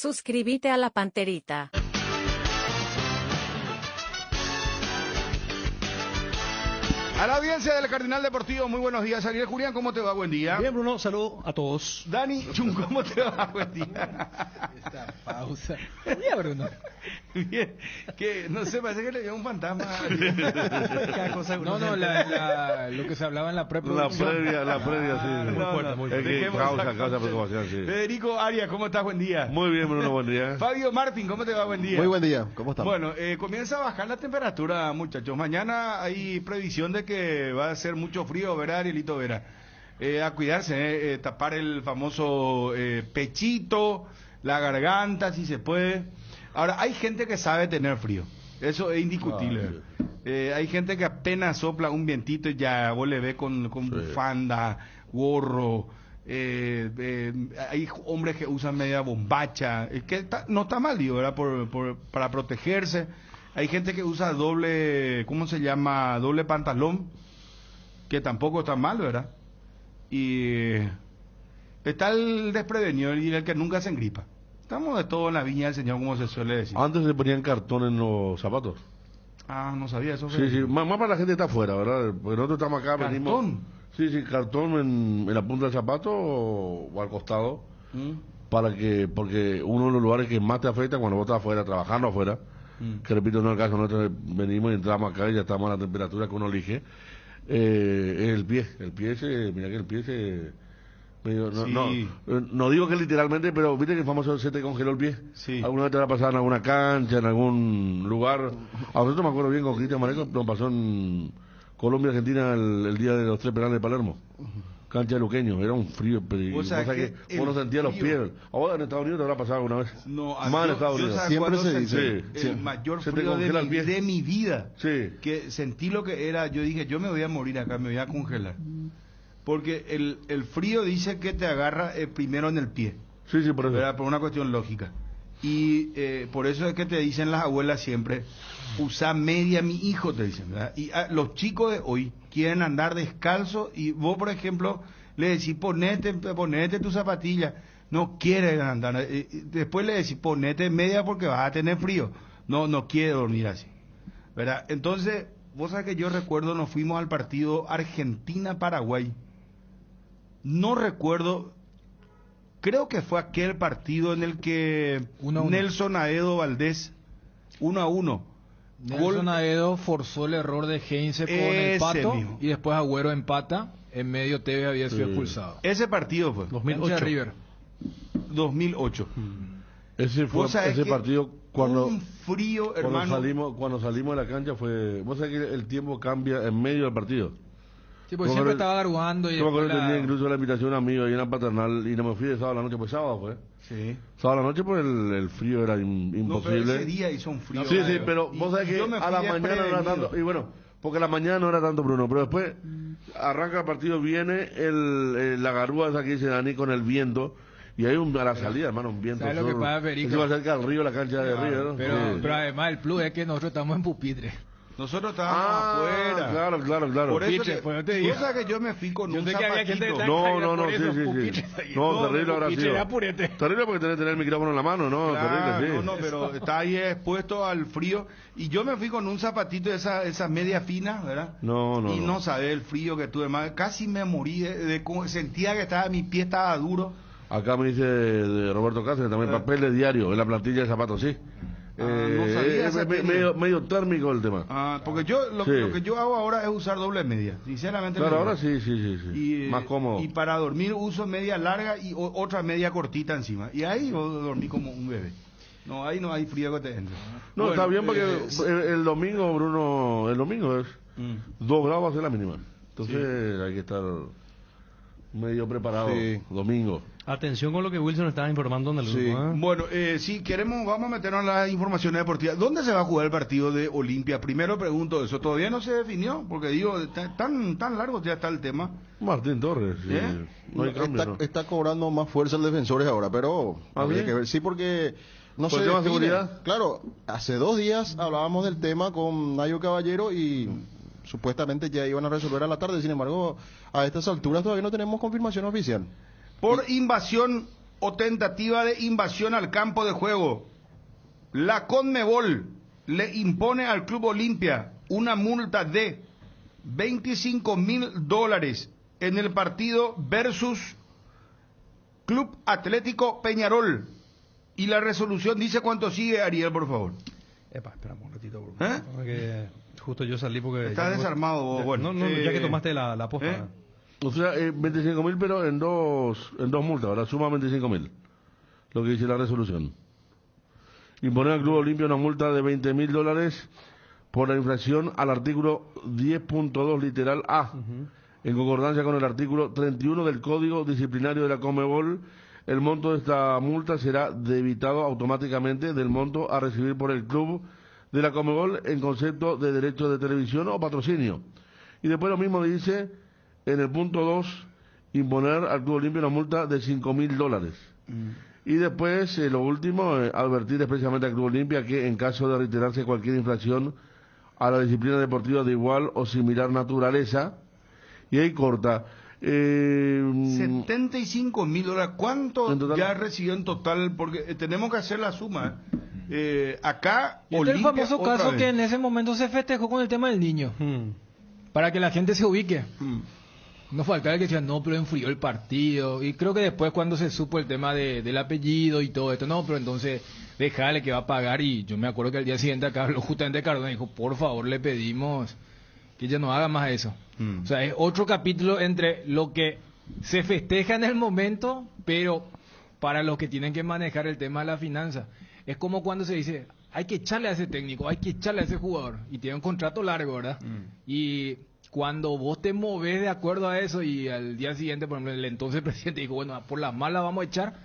Suscríbete a la Panterita. A la audiencia del Cardinal Deportivo, muy buenos días. Ariel Julián, ¿cómo te va? Buen día. Bien, Bruno, saludo a todos. Dani Chun, ¿cómo te va? Buen día. Esta pausa. Buen día, Bruno. Bien, que no sé, parece que le dio un fantasma. Cada cosa lo que se hablaba en la La preproducción. previa, sí. Muy fuerte, muy fuerte. Es que causa preocupación, sí. Federico Arias, ¿cómo estás? Buen día. Muy bien, Bruno, buen día. Fabio Martín, ¿cómo te va? Buen día. Muy buen día, ¿cómo estamos? Bueno, comienza a bajar la temperatura, muchachos. Mañana hay previsión de que va a ser mucho frío, ¿verdad, Arielito Vera? A cuidarse, tapar el famoso pechito, la garganta, si se puede. Ahora, hay gente que sabe tener frío, eso es indiscutible. Hay gente que apenas sopla un vientito y ya vos le ves con bufanda, gorro. Hay hombres que usan media bombacha, que no está mal, digo, ¿verdad? Para protegerse. Hay gente que usa doble, ¿cómo se llama? Doble pantalón, que tampoco está mal, ¿verdad? Y está el desprevenido y el que nunca se engripa. Estamos de todo en la viña del Señor, como se suele decir. Antes se ponían cartón en los zapatos. Ah, no sabía eso. Sí, sí, más para la gente que está afuera, ¿verdad? Porque nosotros estamos acá, ¿Cartón? venimos... Sí, cartón en la punta del zapato o al costado, porque uno de los lugares que más te afecta cuando vos estás afuera, trabajando afuera, que repito, no es el caso, nosotros venimos y entramos acá y ya estamos a la temperatura que uno elige, es el pie. Mira que el pie se... No digo que literalmente, pero viste que el famoso se te congeló el pie. Sí. ¿Alguna vez te va a pasar en alguna cancha, en algún lugar? A nosotros me acuerdo bien con Cristian Mareco, nos pasó en Colombia-Argentina el día de los 3 penales de Palermo. Cancha de Luqueño, era un frío, pero cosa que uno sentía los pies. ¿Ahora en Estados Unidos te habrá pasado alguna vez? No, más en Estados Unidos. Siempre se dice. El mayor se te frío congela el pie. de mi vida. Sí. Que sentí lo que era, yo dije, yo me voy a morir acá, me voy a congelar. Porque el frío dice que te agarra primero en el pie. Sí, por eso. ¿Verdad? Por una cuestión lógica. Y por eso es que te dicen las abuelas siempre, usa media, mi hijo, te dicen, ¿verdad? Y los chicos de hoy quieren andar descalzo y vos, por ejemplo, le decís, ponete tu zapatilla. No quieren andar. Después le decís, ponete media porque vas a tener frío. No quiere dormir así, ¿verdad? Entonces, vos sabés que yo recuerdo, nos fuimos al partido Argentina-Paraguay. No recuerdo... Creo que fue aquel partido en el que 1-1. Nelson Aedo Valdés 1-1. Nelson Aedo forzó el error de Heinze con el Pato mismo. y después Agüero empata. En medio TV había sido expulsado. Ese partido fue 2008. River. 2008. Ese partido cuando un frío, hermano. Cuando salimos de la cancha fue... Vos sabés que el tiempo cambia en medio del partido. Sí, pues siempre estaba garguando y yo me acuerdo que después tenía incluso la invitación a un amigo ahí en la Paternal y no me fui de sábado a la noche, pues sábado fue. Sí. Sábado a la noche pues el frío era imposible. No, pero ese día hizo un frío. Sí, pero vos sabés que a la mañana no era tanto, y bueno, porque a la mañana no era tanto, Bruno, pero después arranca el partido, viene la garúa esa que dice Dani con el viento. Y hay a la salida, hermano, un viento. ¿Sabes lo que pasa, Federico? Se va cerca del río, la cancha de río, ¿no? Pero además el plus es que nosotros estamos en pupitre. Nosotros estábamos afuera. Claro. Por eso Pupitre, pues, te digo. cosa que yo me fui con un zapatito. No, sí. No, terrible habrá sido. Terrible porque tenés que tener el micrófono en la mano, ¿no? Claro, terrible, sí. No, pero está ahí expuesto al frío. Y yo me fui con un zapatito de esa media fina, ¿verdad? Y no sabés el frío que tuve. Casi me morí de cómo sentía que mi pie estaba duro. Acá me dice de Roberto Cáceres, también papel de diario, en la plantilla de zapatos, sí. No sabía medio térmico el tema. Porque yo lo que yo hago ahora es usar doble media, sinceramente. Claro, ahora sí. Más cómodo. Y para dormir uso media larga y otra media cortita encima. Y ahí yo dormí como un bebé. No, ahí no hay frío que te entre. No, bueno, está bien porque el domingo, Bruno, es 2 grados es la mínima. Entonces hay que estar medio preparado domingo. Atención con lo que Wilson estaba informando en el grupo. Bueno, si queremos, vamos a meternos en las informaciones deportivas. ¿Dónde se va a jugar el partido de Olimpia? Primero pregunto eso. Todavía no se definió, porque digo, tan largo ya está el tema. Martín Torres. No hay cambio, está cobrando más fuerza el Defensores ahora, pero habría que ver. Sí, porque no sé. ¿Tema seguridad? Claro, hace 2 días hablábamos del tema con Nayo Caballero y supuestamente ya iban a resolver a la tarde. Sin embargo, a estas alturas todavía no tenemos confirmación oficial. Por invasión o tentativa de invasión al campo de juego, la Conmebol le impone al Club Olimpia una multa de $25,000 en el partido versus Club Atlético Peñarol. Y la resolución dice cuánto sigue, Ariel, por favor. Epa, espera un ratito, por favor. Porque justo yo salí porque... Estás desarmado vos, bueno. No, ya que tomaste la posta. O sea, 25.000, pero en dos multas, ¿verdad? Suma 25.000, lo que dice la resolución. Imponer al Club Olimpia una multa de $20,000 por la infracción al artículo 10.2 literal A, en concordancia con el artículo 31 del Código Disciplinario de la Conmebol. El monto de esta multa será debitado automáticamente del monto a recibir por el club de la Conmebol en concepto de derecho de televisión o patrocinio. Y después lo mismo dice en el punto 2, imponer al Club Olimpia una multa de $5,000. Y después, lo último, advertir expresamente al Club Olimpia que en caso de reiterarse cualquier infracción a la disciplina deportiva de igual o similar naturaleza, y ahí corta. $75,000, ¿cuánto ya recibió en total? Porque tenemos que hacer la suma. Acá, Este es el Olimpia, famoso otra caso vez. que en ese momento se festejó con el tema del niño, para que la gente se ubique. No faltaba el que decía, no, pero enfrió el partido. Y creo que después cuando se supo el tema del apellido y todo esto, no, pero entonces déjale que va a pagar. Y yo me acuerdo que al día siguiente acá habló justamente Cardona y dijo, por favor, le pedimos que ya no haga más eso. O sea, es otro capítulo entre lo que se festeja en el momento, pero para los que tienen que manejar el tema de la finanza. Es como cuando se dice, hay que echarle a ese técnico, hay que echarle a ese jugador. Y tiene un contrato largo, ¿verdad? Y cuando vos te moves de acuerdo a eso y al día siguiente, por ejemplo, el entonces presidente dijo, bueno, por las malas vamos a echar,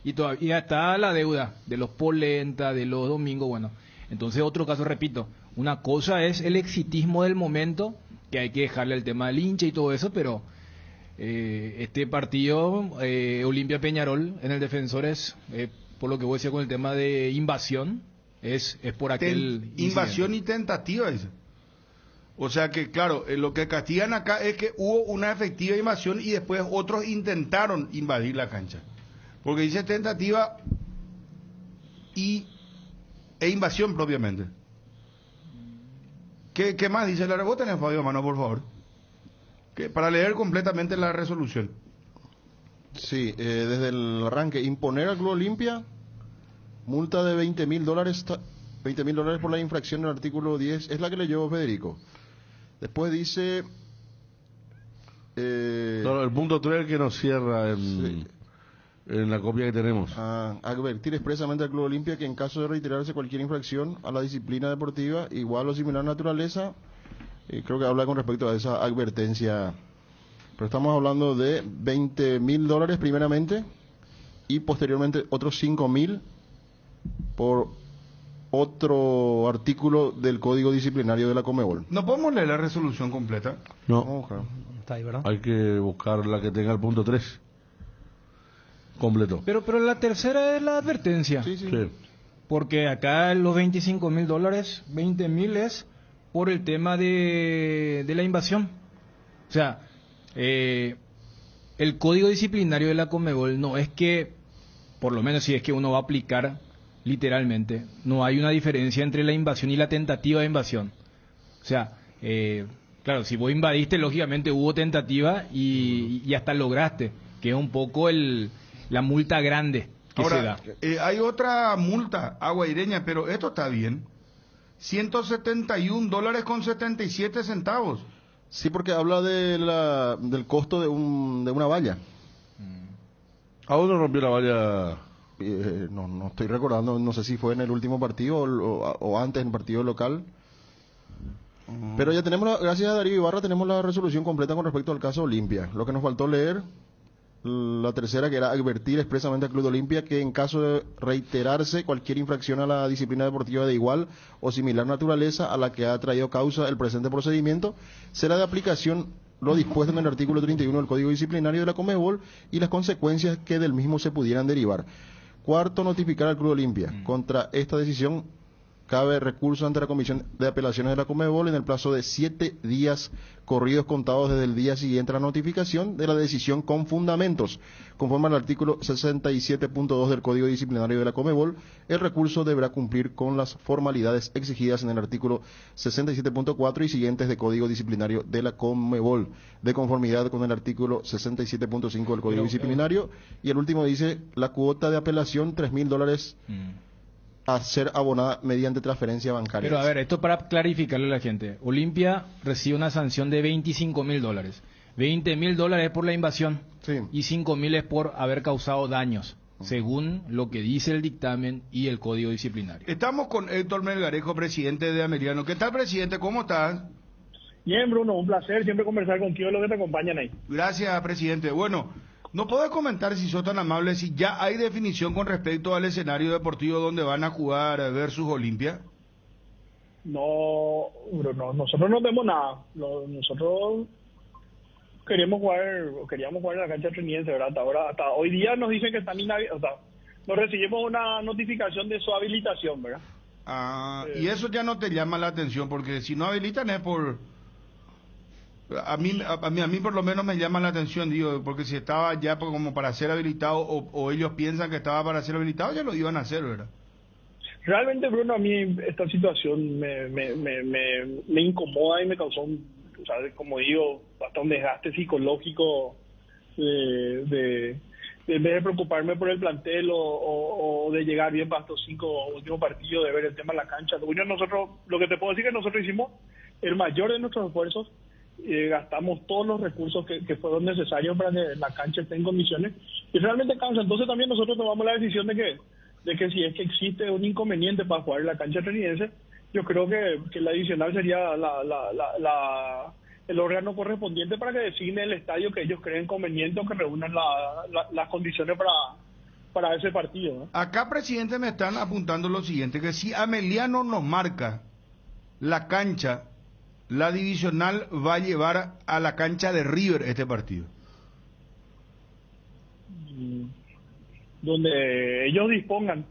y todavía está la deuda de los polenta, de los domingos, bueno. Entonces, otro caso, repito, una cosa es el exitismo del momento, que hay que dejarle el tema del hincha y todo eso, pero este partido, Olimpia Peñarol, en el Defensores, por lo que vos decías con el tema de invasión, es por aquel invasión y tentativa, dice. O sea que, claro, lo que castigan acá es que hubo una efectiva invasión y después otros intentaron invadir la cancha. Porque dice tentativa e invasión propiamente. ¿Qué más dice la rebota en el Fabio Mano, por favor? Para leer completamente la resolución. Sí, desde el arranque, imponer al Club Olimpia multa de $20,000, $20,000 por la infracción del artículo 10, es la que leyó Federico. Después dice... Claro, el punto 3 que nos cierra en la copia que tenemos. Advertir expresamente al Club Olimpia que en caso de reiterarse cualquier infracción a la disciplina deportiva igual o similar naturaleza, creo que habla con respecto a esa advertencia, pero estamos hablando de $20,000 primeramente y posteriormente otros $5,000 por otro artículo del Código Disciplinario de la Conmebol. ¿No podemos leer la resolución completa? No, Está ahí, ¿verdad? hay que buscar la que tenga el punto 3 completo. Pero la tercera es la advertencia. Sí. Sí. Porque acá los $25,000, $20,000 es por el tema de la invasión. O sea, el código disciplinario de la Conmebol no es que, por lo menos si es que uno va a aplicar literalmente, no hay una diferencia entre la invasión y la tentativa de invasión. O sea, claro, si vos invadiste, lógicamente hubo tentativa y hasta lograste, que es un poco la multa grande que Ahora, se da. hay otra multa aguaireña, pero esto está bien. $171.77. Sí, porque habla del costo de una valla. ¿A dónde rompió la valla? No estoy recordando, no sé si fue en el último partido o antes en el partido local. Pero ya tenemos, gracias a Darío Ibarra, tenemos la resolución completa con respecto al caso Olimpia. Lo que nos faltó leer, la tercera, que era advertir expresamente al Club Olimpia que en caso de reiterarse cualquier infracción a la disciplina deportiva de igual o similar naturaleza a la que ha traído causa el presente procedimiento, será de aplicación lo dispuesto en el artículo 31 del Código Disciplinario de la Conmebol y las consecuencias que del mismo se pudieran derivar. Cuarto, notificar al Club Olimpia contra esta decisión cabe recurso ante la Comisión de Apelaciones de la Conmebol en el plazo de 7 días corridos contados desde el día siguiente a la notificación de la decisión con fundamentos. Conforme al artículo 67.2 del Código Disciplinario de la Conmebol, el recurso deberá cumplir con las formalidades exigidas en el artículo 67.4 y siguientes del Código Disciplinario de la Conmebol, de conformidad con el artículo 67.5 del Código Disciplinario. Y el último dice, la cuota de apelación, $3.000 a ser abonada mediante transferencia bancaria. Pero a ver, esto para clarificarle a la gente. Olimpia recibe una sanción de $25.000. $20.000 es por la invasión, Sí. y $5.000 es por haber causado daños, según lo que dice el dictamen y el Código Disciplinario. Estamos con Héctor Melgarejo, presidente de Ameriano. ¿Qué tal, presidente? ¿Cómo estás? Bien, Bruno, un placer siempre conversar contigo y los que te acompañan ahí. Gracias, presidente. Bueno, ¿no podés comentar, si sos tan amable, si ya hay definición con respecto al escenario deportivo donde van a jugar versus Olimpia? No, Bruno, nosotros no tenemos nada. Nosotros queríamos jugar en la cancha triniense, ¿verdad? Hasta hoy día nos dicen que están inhabilitados. O sea, nos recibimos una notificación de su habilitación, ¿verdad? Y eso ya no te llama la atención, porque si no habilitan es por... A mí por lo menos me llama la atención, digo, porque si estaba ya como para ser habilitado o ellos piensan que estaba para ser habilitado, ya lo iban a hacer, ¿verdad? Realmente, Bruno, a mí esta situación me incomoda y me causó, como digo, hasta un desgaste psicológico en vez de preocuparme por el plantel o de llegar bien para estos 5 últimos partidos, de ver el tema en la cancha. Nosotros, lo que te puedo decir es que nosotros hicimos el mayor de nuestros esfuerzos, gastamos todos los recursos que fueron necesarios para que la cancha esté en condiciones y realmente cansa. Entonces también nosotros tomamos la decisión de que si es que existe un inconveniente para jugar en la cancha triniense, yo creo que la adicional sería el órgano correspondiente para que designe el estadio que ellos creen conveniente o que reúnan las condiciones para ese partido, ¿no? Acá, presidente, me están apuntando lo siguiente, que si Ameliano nos marca la cancha, la divisional va a llevar a la cancha de River este partido. Donde ellos dispongan.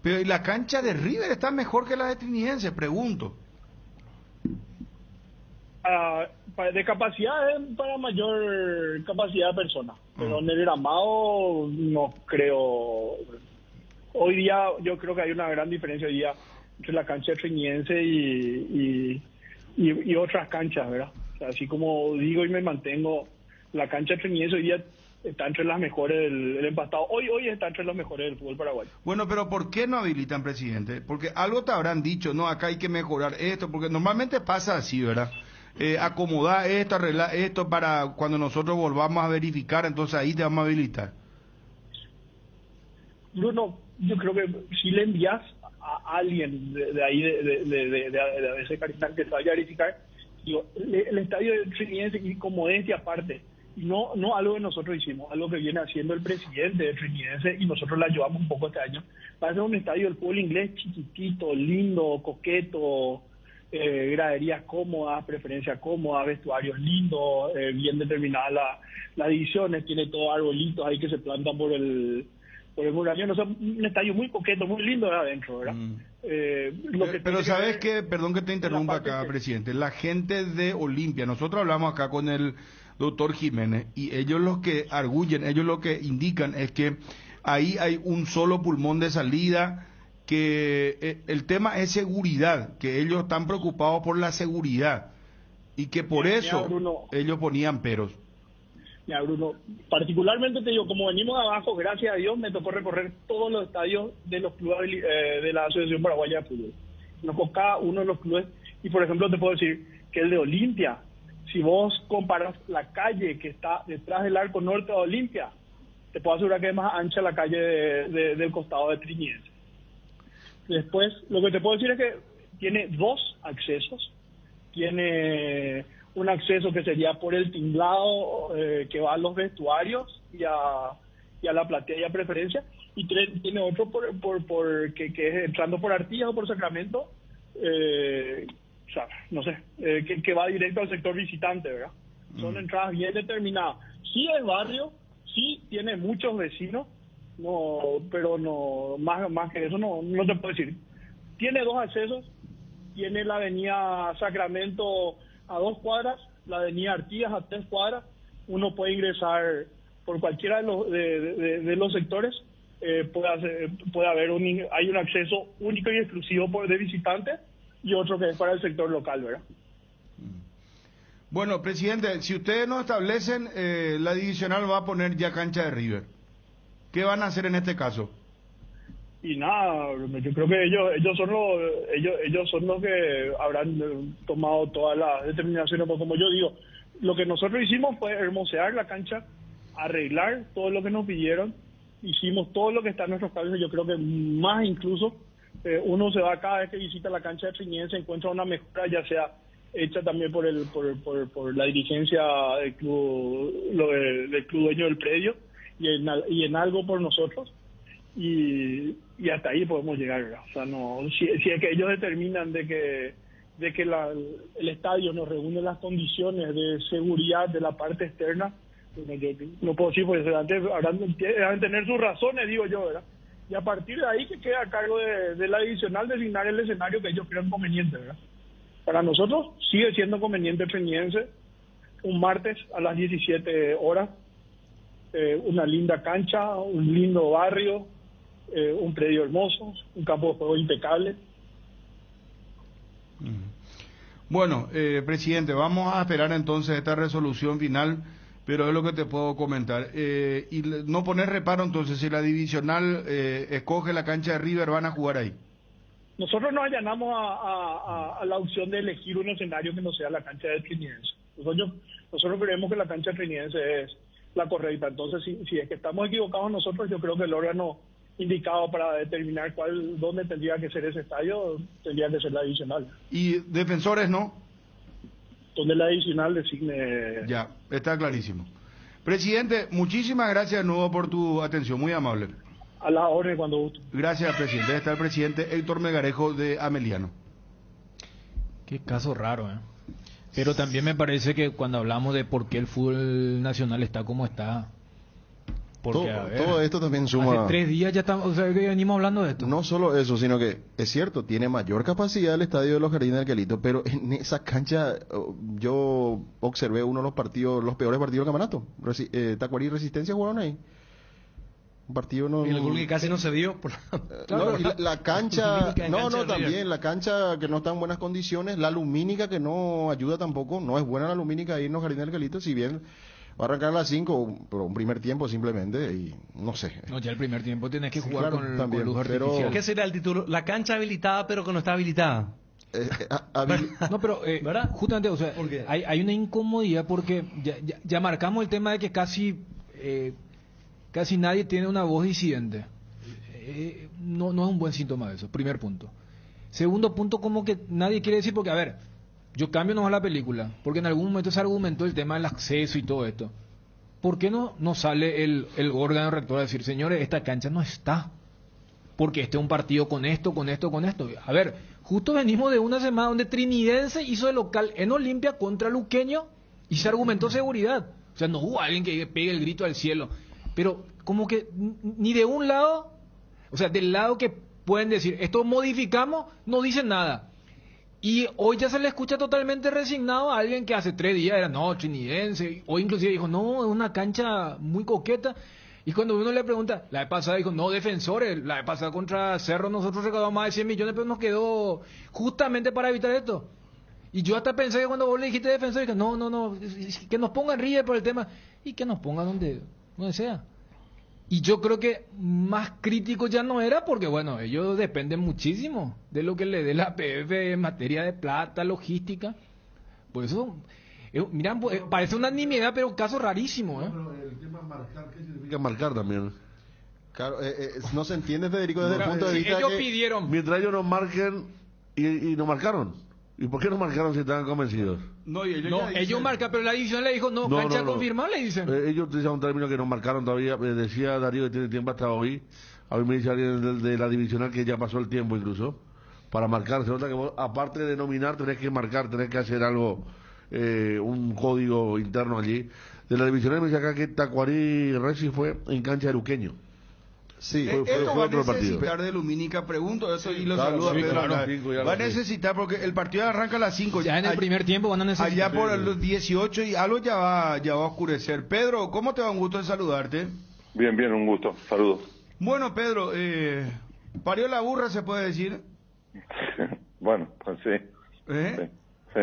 Pero ¿y la cancha de River está mejor que la de Trinidense? Pregunto. De capacidad es para mayor capacidad de personas, pero en el Gramado no creo. Hoy día yo creo que hay una gran diferencia hoy día entre la cancha triniense y otras canchas, ¿verdad? O sea, así como digo y me mantengo, la cancha triniense hoy día está entre las mejores del empastado. Hoy está entre las mejores del fútbol paraguayo. Bueno, pero ¿por qué no habilitan, presidente? Porque algo te habrán dicho, no, acá hay que mejorar esto, porque normalmente pasa así, ¿verdad? Acomodar esto, arreglar esto para cuando nosotros volvamos a verificar, entonces ahí te vamos a habilitar. Bruno, yo creo que si le envías a alguien de ahí, de ese capital que se vaya a verificar, digo, el estadio de Trinidense, y con modestia aparte, no algo que nosotros hicimos, algo que viene haciendo el presidente de Trinidense y nosotros le ayudamos un poco este año, va a ser un estadio del fútbol inglés chiquitito, lindo, coqueto, graderías cómodas, preferencia cómoda, vestuarios lindos, bien determinadas las divisiones, tiene todos arbolitos ahí que se plantan por el murallón, o sea, un estadio muy coqueto, muy lindo de adentro, ¿verdad? Pero ¿sabes qué? Perdón que te interrumpa acá, presidente. La gente de Olimpia, nosotros hablamos acá con el doctor Jiménez y ellos lo que arguyen, ellos lo que indican es que ahí hay un solo pulmón de salida, que el tema es seguridad, que ellos están preocupados por la seguridad y que por eso Bruno, ellos ponían peros. Mira, Bruno, particularmente te digo, como venimos de abajo, gracias a Dios me tocó recorrer todos los estadios de los clubes de la Asociación Paraguaya de Fútbol. Conozco cada uno de los clubes y, por ejemplo, te puedo decir que el de Olimpia, si vos comparas la calle que está detrás del arco norte de Olimpia, te puedo asegurar que es más ancha la calle del costado de Trinidense. Después, lo que te puedo decir es que tiene 2 accesos. Tiene un acceso que sería por el tinglado que va a los vestuarios y a la platea y a preferencia, y tiene otro que es entrando por Artigas o por Sacramento, o sea, no sé, que va directo al sector visitante, ¿verdad? Son entradas bien determinadas. Sí es barrio, sí tiene muchos vecinos, no, pero no más que eso no te puedo decir. tiene 2 accesos, tiene la avenida Sacramento a 2 cuadras, la avenida Artigas a 3 cuadras, uno puede ingresar por cualquiera de los sectores, puede haber hay un acceso único y exclusivo de visitantes y otro que es para el sector local, ¿verdad? Bueno, presidente, si ustedes no establecen, la divisional va a poner ya cancha de River. ¿Qué van a hacer en este caso? Y nada, yo creo que ellos son los que habrán tomado todas las determinaciones, porque como yo digo, lo que nosotros hicimos fue hermosear la cancha, arreglar todo lo que nos pidieron, hicimos todo lo que está en nuestros cabezas, yo creo que más incluso, uno se va cada vez que visita la cancha de Trinidense, encuentra una mejora, ya sea hecha también por la dirigencia del club, del club dueño del predio, y en algo por nosotros, y hasta ahí podemos llegar, ¿verdad? O sea, no, si es que ellos determinan de que el estadio nos reúne las condiciones de seguridad de la parte externa, bueno, yo no puedo decir, porque antes habrán tener sus razones, digo yo, ¿verdad? Y a partir de ahí que queda a cargo de la divisional designar el escenario que ellos crean conveniente, ¿verdad? Para nosotros sigue siendo conveniente Trinidense, un martes a las 17 horas, una linda cancha, un lindo barrio, un predio hermoso, un campo de juego impecable. Bueno, presidente, vamos a esperar entonces esta resolución final, pero es lo que te puedo comentar. Y no poner reparo entonces, si la divisional escoge la cancha de River, van a jugar ahí. Nosotros nos allanamos a la opción de elegir un escenario que no sea la cancha de Trinidense. Nosotros creemos que la cancha de Trinidense es la correcta. Entonces, si es que estamos equivocados nosotros, yo creo que el órgano indicado para determinar dónde tendría que ser ese estadio tendría que ser la divisional. ¿Y defensores no? Donde la divisional designe... Ya, está clarísimo. Presidente, muchísimas gracias de nuevo por tu atención, muy amable. A la orden cuando guste. Gracias, presidente. Está el presidente Héctor Melgarejo de Ameliano. Qué caso raro, ¿eh? Pero también me parece que cuando hablamos de por qué el fútbol nacional está como está, porque todo esto también suma. Hace 3 días ya estamos, o sea, que venimos hablando de esto. No solo eso, sino que es cierto, tiene mayor capacidad el estadio de los Jardines del Quelito, pero en esa cancha yo observé uno de los partidos, los peores partidos del campeonato. Tacuarí y Resistencia jugaron ahí. Un partido no. Y el gol que casi no se vio. No, y la cancha, también la cancha que no está en buenas condiciones, la lumínica que no ayuda tampoco, no es buena la lumínica ahí en los Jardines del Quelito, si bien va a arrancar a las 5, pero un primer tiempo simplemente, y no sé. No, ya el primer tiempo tienes que jugar claro, con luz artificial. ¿Qué será el título? La cancha habilitada pero que no está habilitada. No, pero justamente, o sea, hay una incomodidad porque ya marcamos el tema de que casi nadie tiene una voz disidente. No es un buen síntoma de eso, primer punto. Segundo punto, como que nadie quiere decir, porque a ver, yo cambio nomás la película, porque en algún momento se argumentó el tema del acceso y todo esto. ¿Por qué no sale el órgano rector a decir, señores, esta cancha no está? Porque este es un partido con esto. A ver, justo venimos de una semana donde Trinidense hizo de local en Olimpia contra Luqueño y se argumentó seguridad. O sea, no hubo alguien que pegue el grito al cielo. Pero como que ni de un lado, o sea, del lado que pueden decir, esto modificamos, no dicen nada. Y hoy ya se le escucha totalmente resignado a alguien que hace 3 días era, no, Trinidense, o inclusive dijo, no, es una cancha muy coqueta. Y cuando uno le pregunta, la vez pasada dijo, no, Defensores, la vez pasada contra Cerro nosotros recaudamos más de 100 millones, pero nos quedó justamente para evitar esto. Y yo hasta pensé que cuando vos le dijiste Defensores, dije, no, que nos pongan River por el tema, y que nos pongan donde sea. Y yo creo que más crítico ya no era, porque bueno, ellos dependen muchísimo de lo que le dé la PF en materia de plata, logística. Por eso, miran, parece una nimiedad, pero un caso rarísimo. No, pero el tema marcar, ¿qué significa marcar también? Claro, no se entiende, Federico, desde el punto de vista ellos que pidieron. Mientras ellos nos marquen y nos marcaron. ¿Y por qué nos marcaron si estaban convencidos? No, y ellos marcan, pero la división le dijo, cancha confirmada, le dicen. Ellos utilizaron un término que nos marcaron todavía. Decía Darío que tiene tiempo hasta hoy. A mí me dice alguien de la divisional que ya pasó el tiempo incluso para marcar. Se nota que vos, aparte de nominar, tenés que marcar, tenés que hacer algo, un código interno allí. De la divisional me dice acá que Tacuarí Reci fue en cancha de Luqueño. Sí, Esto va a otro partido. necesitar de Lumínica, pregunto eso y lo Claro, saludo a sí, Pedro. claro, Arana. cinco, ya Va a lo sé. necesitar, porque el partido arranca a las 5. Ya en el primer tiempo van a necesitar. Allá por los 18 y algo ya va a oscurecer. Pedro, ¿cómo te va? Un gusto de saludarte. Bien, bien, un gusto. Saludos. Bueno, Pedro, parió la burra, se puede decir. Bueno, pues sí. ¿Eh? Sí.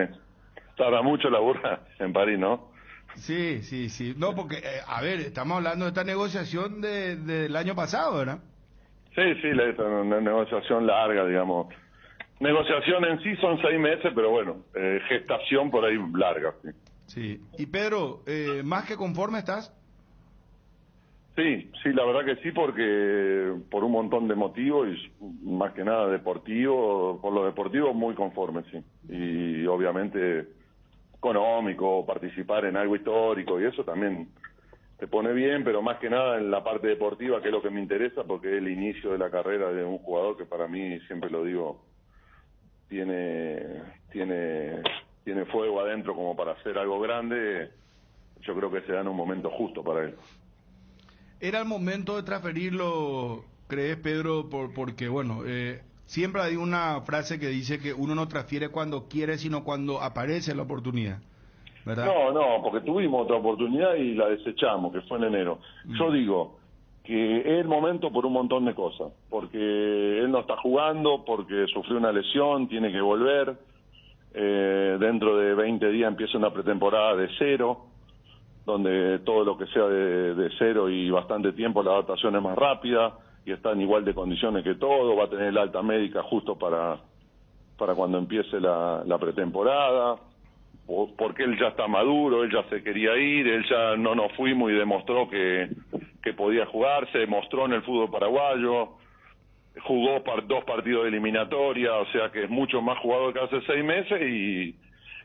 Tarda mucho la burra en París, ¿no? Sí, sí, sí. No, porque, a ver, estamos hablando de esta negociación del año pasado, ¿verdad? Sí, una negociación larga, digamos. Negociación en sí son 6 meses, pero bueno, gestación por ahí larga. Sí. Sí. Y Pedro, ¿más que conforme estás? Sí, la verdad que sí, porque por un montón de motivos y más que nada deportivo, por lo deportivo muy conforme, sí. Y obviamente económico, participar en algo histórico y eso también te pone bien, pero más que nada en la parte deportiva, que es lo que me interesa, porque es el inicio de la carrera de un jugador que para mí, siempre lo digo, tiene fuego adentro como para hacer algo grande. Yo creo que se da en un momento justo para él. ¿Era el momento de transferirlo, crees, Pedro? Porque, bueno, siempre hay una frase que dice que uno no transfiere cuando quiere, sino cuando aparece la oportunidad, ¿verdad? No, porque tuvimos otra oportunidad y la desechamos, que fue en enero. Yo digo que es el momento por un montón de cosas, porque él no está jugando, porque sufrió una lesión, tiene que volver, dentro de 20 días empieza una pretemporada de cero, donde todo lo que sea de cero y bastante tiempo, la adaptación es más rápida y está en igual de condiciones que todo, va a tener la alta médica justo para cuando empiece la pretemporada, porque él ya está maduro, él ya se quería ir, él ya no nos fuimos y demostró que podía jugar, se demostró en el fútbol paraguayo, jugó 2 partidos de eliminatoria, o sea que es mucho más jugador que hace 6 meses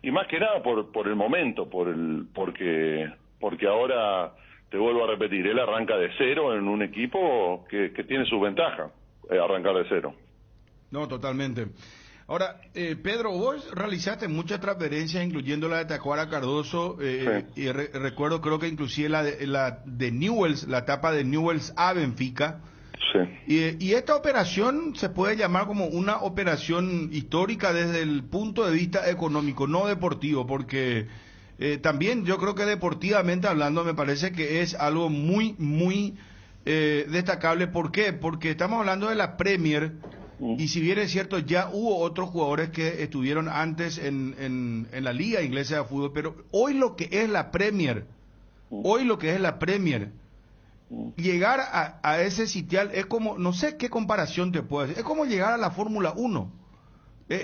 y más que nada por el momento, porque ahora, te vuelvo a repetir, él arranca de cero en un equipo que tiene sus ventajas, arrancar de cero. No, totalmente. Ahora, Pedro, vos realizaste muchas transferencias, incluyendo la de Tacuara Cardoso, Sí. y recuerdo, creo que inclusive la de Newell's, la etapa de Newell's a Benfica. Sí. Y esta operación se puede llamar como una operación histórica desde el punto de vista económico, no deportivo, porque también yo creo que deportivamente hablando me parece que es algo muy, muy destacable. ¿Por qué? Porque estamos hablando de la Premier, y si bien es cierto, ya hubo otros jugadores que estuvieron antes en la Liga Inglesa de Fútbol, pero hoy lo que es la Premier, llegar a ese sitial es como, no sé qué comparación te puedo decir, es como llegar a la Fórmula 1. Sí.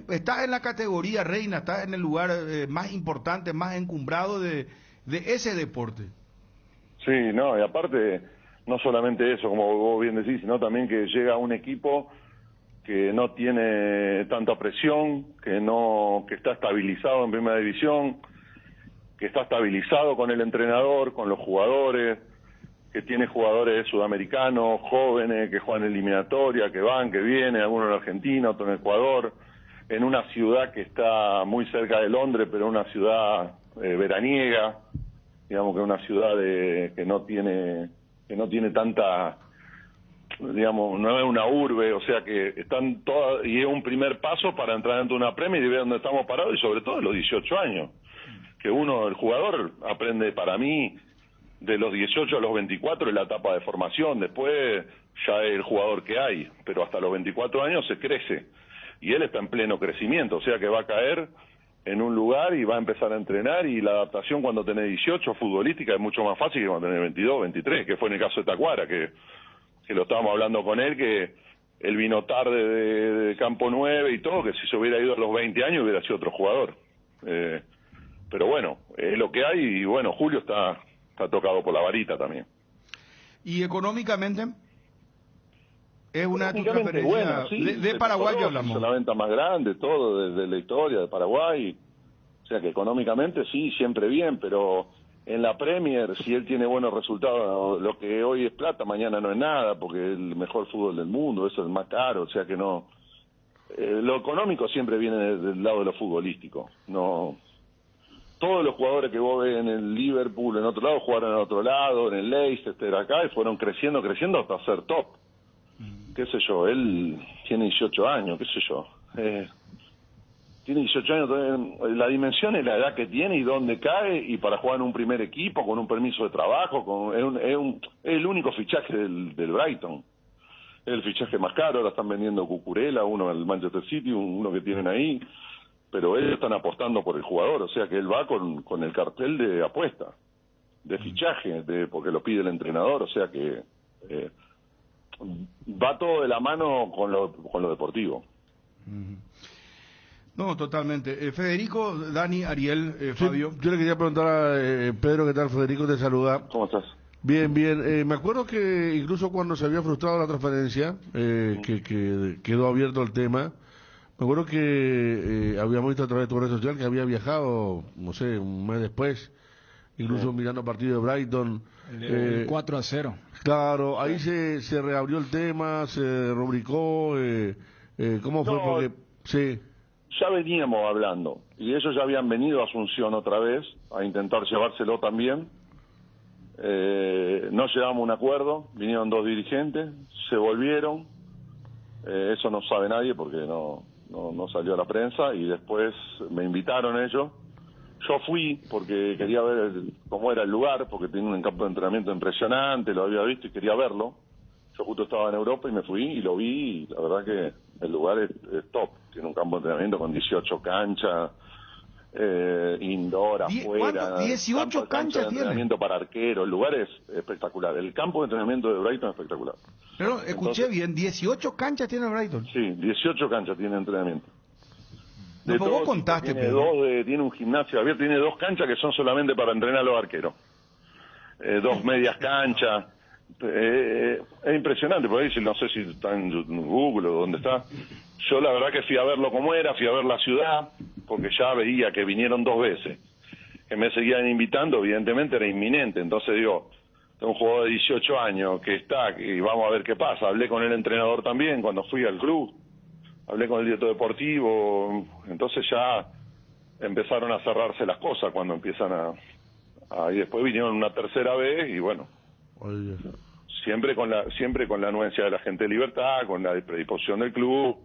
Estás en la categoría reina, estás en el lugar más importante, más encumbrado de ese deporte. Sí, no, y aparte, no solamente eso, como vos bien decís, sino también que llega un equipo que no tiene tanta presión, que está estabilizado en primera división, que está estabilizado con el entrenador, con los jugadores, que tiene jugadores sudamericanos, jóvenes, que juegan eliminatoria, que van, que vienen, algunos en Argentina, otros en Ecuador, en una ciudad que está muy cerca de Londres, pero una ciudad veraniega, digamos que una ciudad que no tiene tanta, digamos, no es una urbe, o sea que están todas, y es un primer paso para entrar dentro de una Premier y ver dónde estamos parados, y sobre todo a los 18 años, que el jugador aprende, para mí, de los 18 a los 24 es la etapa de formación, después ya es el jugador que hay, pero hasta los 24 años se crece, y él está en pleno crecimiento, o sea que va a caer en un lugar y va a empezar a entrenar, y la adaptación cuando tenés 18 futbolística es mucho más fácil que cuando tenés 22, 23, que fue en el caso de Tacuara, que lo estábamos hablando con él, que él vino tarde de Campo 9 y todo, que si se hubiera ido a los 20 años hubiera sido otro jugador. Pero bueno, es lo que hay, y bueno, Julio está tocado por la varita también. Y económicamente es una de tus Económicamente, transferencias sí, de Paraguay que hablamos. Es la venta más grande, todo desde la historia de Paraguay. O sea que económicamente sí, siempre bien, pero en la Premier, si él tiene buenos resultados, lo que hoy es plata, mañana no es nada, porque es el mejor fútbol del mundo, eso es el más caro, o sea que no. Lo económico siempre viene del lado de lo futbolístico, no todos los jugadores que vos ves en el Liverpool, en otro lado, jugaron en otro lado, en el Leicester, acá, y fueron creciendo hasta ser top. Qué sé yo, él tiene 18 años, qué sé yo. Tiene 18 años, la dimensión es la edad que tiene y dónde cae, y para jugar en un primer equipo, con un permiso de trabajo, es el único fichaje del Brighton. Es el fichaje más caro, ahora están vendiendo Cucurella, uno al Manchester City, uno que tienen ahí, pero ellos están apostando por el jugador, o sea que él va con el cartel de apuesta, de fichaje, porque lo pide el entrenador, o sea que va todo de la mano con lo deportivo. No, totalmente. Federico, Dani, Ariel, Fabio. Yo le quería preguntar a Pedro, ¿qué tal? Federico te saluda. ¿Cómo estás? Bien, bien. Me acuerdo que incluso cuando se había frustrado la transferencia, que quedó abierto el tema, me acuerdo que habíamos visto a través de tu red social que había viajado, no sé, un mes después, incluso mirando partido de Brighton. 4-0. Claro, ahí se reabrió el tema, se rubricó. ¿Cómo fue? No, porque sí. Ya veníamos hablando, y ellos ya habían venido a Asunción otra vez a intentar llevárselo también. No llegamos a un acuerdo, vinieron dos dirigentes, se volvieron, eso no sabe nadie porque no salió a la prensa, y después me invitaron ellos. Yo fui porque quería ver cómo era el lugar, porque tiene un campo de entrenamiento impresionante, lo había visto y quería verlo. Yo justo estaba en Europa y me fui y lo vi, y la verdad que el lugar es top. Tiene un campo de entrenamiento con 18 canchas, indoor, afuera. 18 canchas de tiene. Entrenamiento para arqueros, el lugar es espectacular. El campo de entrenamiento de Brighton es espectacular. Pero escuché bien, 18 canchas tiene el Brighton. Sí, 18 canchas tiene entrenamiento. No, De pero vos todo, contaste, tiene, tiene un gimnasio abierto, tiene 2 canchas que son solamente para entrenar a los arqueros. 2 medias canchas. Es impresionante, por ahí no sé si está en Google o dónde está. Yo la verdad que fui a verlo como era, fui a ver la ciudad, porque ya veía que vinieron 2 veces, que me seguían invitando, evidentemente era inminente. Entonces digo, un jugador de 18 años que está, y vamos a ver qué pasa. Hablé con el entrenador también cuando fui al club, hablé con el director deportivo, entonces ya empezaron a cerrarse las cosas cuando empiezan y después vinieron una tercera vez y bueno, siempre con la anuencia de la gente de Libertad, con la predisposición del club,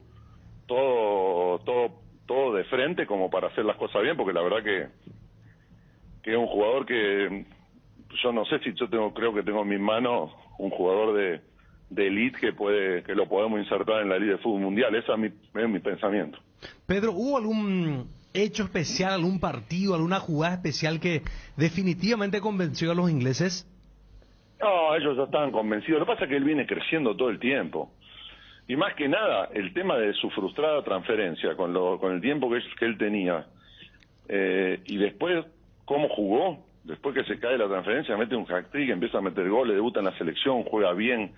todo de frente como para hacer las cosas bien, porque la verdad que es un jugador que yo no sé si creo que tengo en mis manos un jugador de elite que lo podemos insertar en la Liga de Fútbol Mundial. Ese es mi pensamiento. Pedro, ¿hubo algún hecho especial, algún partido, alguna jugada especial que definitivamente convenció a los ingleses? No, ellos ya estaban convencidos. Lo que pasa es que él viene creciendo todo el tiempo. Y más que nada, el tema de su frustrada transferencia, con el tiempo que él tenía, y después, cómo jugó, después que se cae la transferencia, mete un hat-trick, empieza a meter goles, debuta en la selección, juega bien,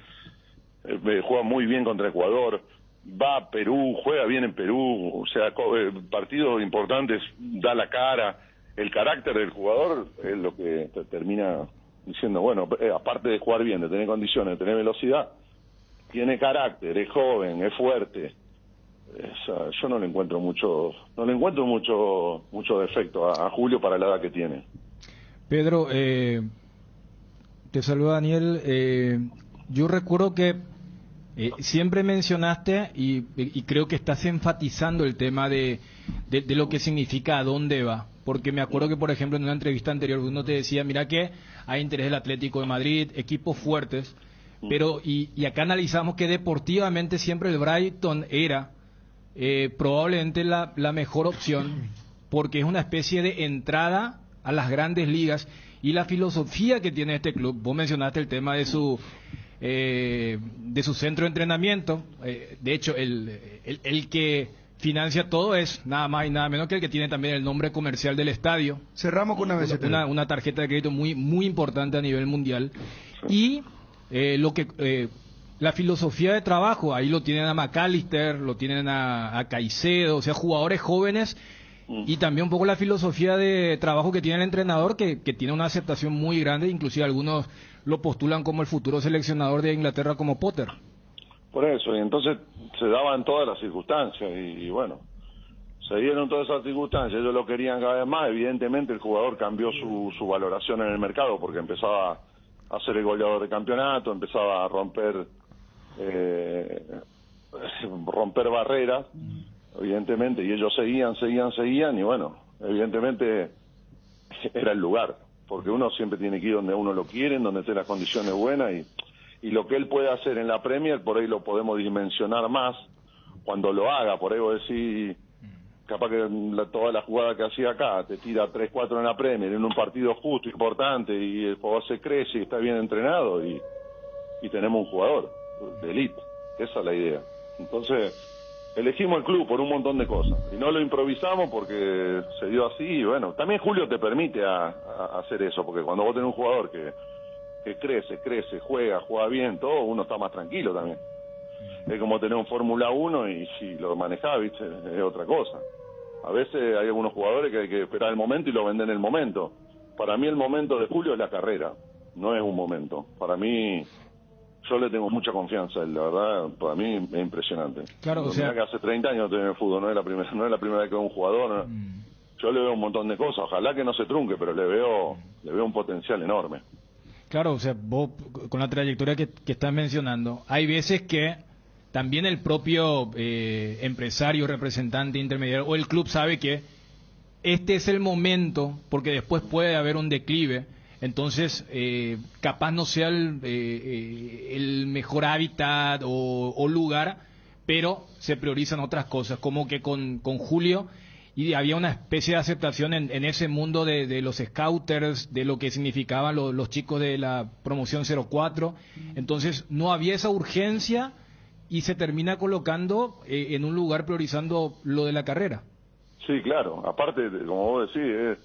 juega muy bien contra Ecuador, va a Perú, juega bien en Perú, o sea, partidos importantes, da la cara. El carácter del jugador es lo que termina diciendo, bueno, aparte de jugar bien, de tener condiciones, de tener velocidad, tiene carácter, es joven, es fuerte. Yo no le encuentro mucho defecto a Julio para la edad que tiene. Pedro, te saluda Daniel. Yo recuerdo que siempre mencionaste y creo que estás enfatizando el tema de lo que significa a dónde va. Porque me acuerdo que, por ejemplo, en una entrevista anterior uno te decía, mira que hay interés del Atlético de Madrid, equipos fuertes, pero y acá analizamos que deportivamente siempre el Brighton era probablemente la mejor opción, porque es una especie de entrada a las grandes ligas y la filosofía que tiene este club. Vos mencionaste el tema de su centro de entrenamiento. De hecho, el que financia todo es nada más y nada menos que el que tiene también el nombre comercial del estadio. Cerramos con una tarjeta de crédito muy muy importante a nivel mundial. Y la filosofía de trabajo, ahí lo tienen a McAllister, lo tienen a Caicedo, o sea, jugadores jóvenes, y también un poco la filosofía de trabajo que tiene el entrenador, que tiene una aceptación muy grande, inclusive algunos lo postulan como el futuro seleccionador de Inglaterra como Potter. Por eso, y entonces se daban todas las circunstancias, y bueno, Se dieron todas esas circunstancias, ellos lo querían cada vez más, evidentemente el jugador cambió su valoración en el mercado porque empezaba a ser el goleador de campeonato, empezaba a romper barreras, evidentemente, y ellos seguían, y bueno, evidentemente era el lugar, porque uno siempre tiene que ir donde uno lo quiere, donde esté las condiciones buenas, y lo que él puede hacer en la Premier, por ahí lo podemos dimensionar más cuando lo haga, por ahí vos decís, capaz que toda la jugada que hacía acá, te tira 3-4 en la Premier, en un partido justo, importante, y el jugador se crece y está bien entrenado, y tenemos un jugador de elite, esa es la idea. Entonces, elegimos el club por un montón de cosas, y no lo improvisamos porque se dio así, y bueno, también Julio te permite a hacer eso, porque cuando vos tenés un jugador que crece, juega bien, todo, uno está más tranquilo también. Es como tener un Fórmula 1 y si lo manejás, ¿viste? Es otra cosa. A veces hay algunos jugadores que hay que esperar el momento y lo venden en el momento. Para mí el momento de Julio es la carrera, no es un momento. Para mí, yo le tengo mucha confianza, la verdad, para mí es impresionante. Claro, o sea, que hace 30 años estoy en el fútbol, no es la primera vez que veo un jugador. Yo le veo un montón de cosas, ojalá que no se trunque, pero le veo un potencial enorme. Claro, o sea, vos con la trayectoria que estás mencionando, hay veces que también el propio empresario, representante, intermediario o el club sabe que este es el momento, porque después puede haber un declive, entonces capaz no sea el mejor hábitat o lugar, pero se priorizan otras cosas, como que con Julio y había una especie de aceptación en ese mundo de los scouters, de lo que significaban los chicos de la promoción 04, entonces no había esa urgencia y se termina colocando en un lugar priorizando lo de la carrera. Sí, claro, aparte, como vos decís,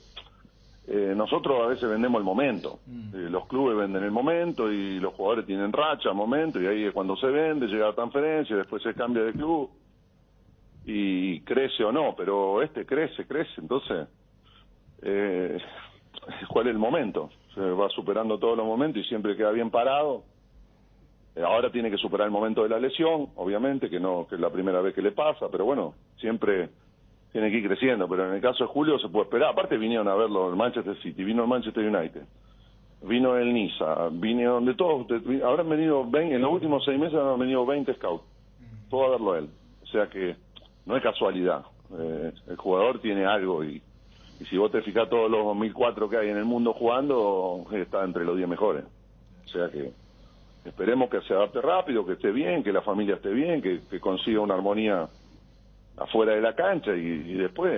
nosotros a veces vendemos el momento, los clubes venden el momento y los jugadores tienen racha, momento, y ahí es cuando se vende, llega la transferencia, después se cambia de club y crece o no, pero crece, entonces ¿cuál es el momento? Se va superando todos los momentos y siempre queda bien parado. Ahora tiene que superar el momento de la lesión, obviamente, que es la primera vez que le pasa, pero bueno, siempre tiene que ir creciendo, pero en el caso de Julio se puede esperar. Aparte vinieron a verlo el Manchester City, vino el Manchester United, vino el Niza, vino de todos, habrán venido 20, en los últimos 6 meses han venido 20 scouts, todo a verlo a él. O sea que no es casualidad, el jugador tiene algo y si vos te fijás todos los 2004 que hay en el mundo jugando, está entre los 10 mejores. O sea que esperemos que se adapte rápido, que esté bien, que la familia esté bien, que consiga una armonía afuera de la cancha y después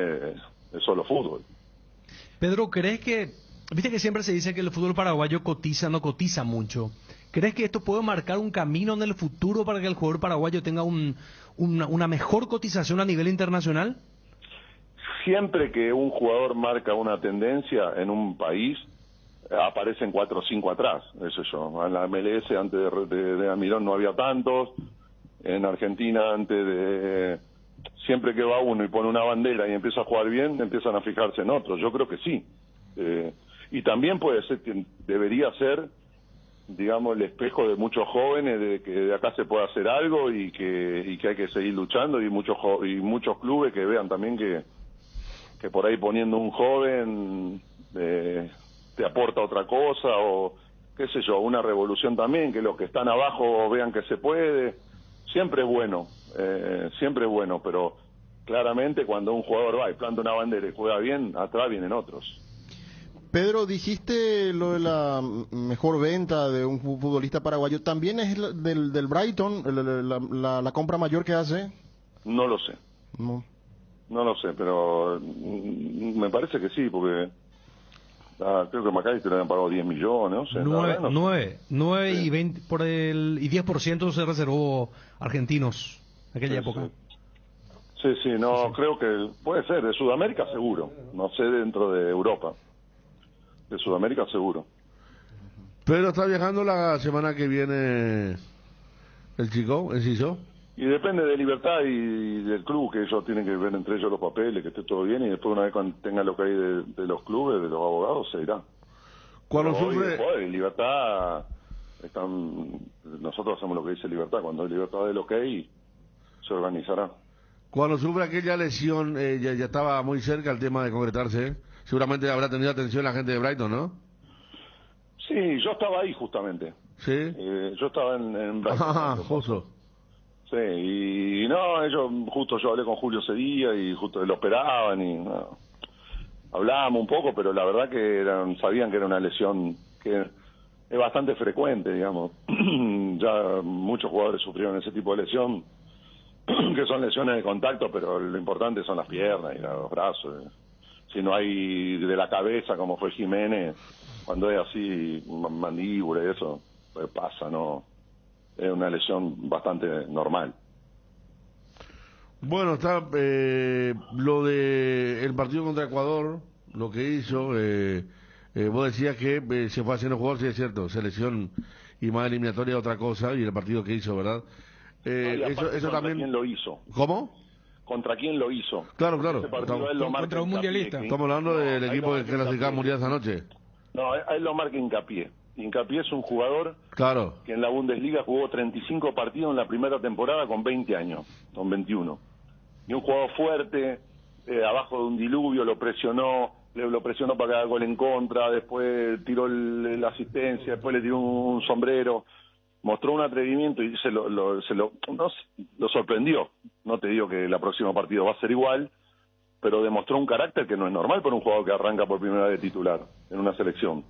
es solo fútbol. Pedro, ¿crees que, viste que siempre se dice que el fútbol paraguayo no cotiza mucho? ¿Crees que esto puede marcar un camino en el futuro para que el jugador paraguayo tenga una mejor cotización a nivel internacional? Siempre que un jugador marca una tendencia en un país, aparecen 4 o 5 atrás, eso yo. En la MLS antes de Almirón no había tantos, en Argentina antes de... Siempre que va uno y pone una bandera y empieza a jugar bien, empiezan a fijarse en otros. Yo creo que sí. Y también puede ser que debería ser, digamos, el espejo de muchos jóvenes, de que de acá se puede hacer algo y que hay que seguir luchando, y muchos clubes que vean también que por ahí poniendo un joven te aporta otra cosa, o qué sé yo, una revolución también, que los que están abajo vean que se puede. Siempre es bueno, pero claramente cuando un jugador va y planta una bandera y juega bien, atrás vienen otros. Pedro, dijiste lo de la mejor venta de un futbolista paraguayo. ¿También es del Brighton, la compra mayor que hace? No lo sé. No lo sé, pero me parece que sí, porque creo que Maccabi te le habían pagado 10 millones, no sé. 9 y 20 y 10% se reservó argentinos en aquella época. Sí, creo que puede ser, de Sudamérica seguro, no sé dentro de Europa. De Sudamérica seguro. Pero está viajando la semana que viene el chico, el Ciso. Y depende de Libertad y del club, que ellos tienen que ver entre ellos los papeles, que esté todo bien, y después una vez cuando tenga lo que hay de los clubes, de los abogados, se irá. Cuando sufre... Libertad, nosotros hacemos lo que dice Libertad, cuando hay Libertad del OK, se organizará. Cuando sufre aquella lesión, ya estaba muy cerca el tema de concretarse, ¿eh? Seguramente habrá tenido atención la gente de Brighton, ¿no? Sí, yo estaba ahí justamente. Sí. Yo estaba en Brighton. Ah, justo. Sí, y no, justo yo hablé con Julio ese día y justo lo operaban y no, hablábamos un poco, pero la verdad que sabían que era una lesión que es bastante frecuente, digamos. Ya muchos jugadores sufrieron ese tipo de lesión, que son lesiones de contacto, pero lo importante son las piernas y los brazos. Si no hay de la cabeza, como fue Jiménez, cuando es así, mandíbula y eso, pues pasa, ¿no? Es una lesión bastante normal. Bueno, está lo de el partido contra Ecuador, lo que hizo, vos decías que se fue haciendo jugador, sí es cierto, selección y más eliminatoria otra cosa, y el partido que hizo, ¿verdad? Eso también... ¿Quién lo hizo? ¿Cómo? ¿Contra quién lo hizo? Claro. Contra un mundialista. Estamos hablando del equipo que clasificaba al mundial esa noche. No, a él lo marca Hincapié. Hincapié es un jugador que en la Bundesliga jugó 35 partidos en la primera temporada con 20 años, con 21. Y un jugador fuerte, abajo de un diluvio, lo presionó para que haga gol en contra, después tiró la asistencia, después le tiró un sombrero, mostró un atrevimiento y lo sorprendió. No te digo que el próximo partido va a ser igual, pero demostró un carácter que no es normal para un jugador que arranca por primera vez de titular en una selección.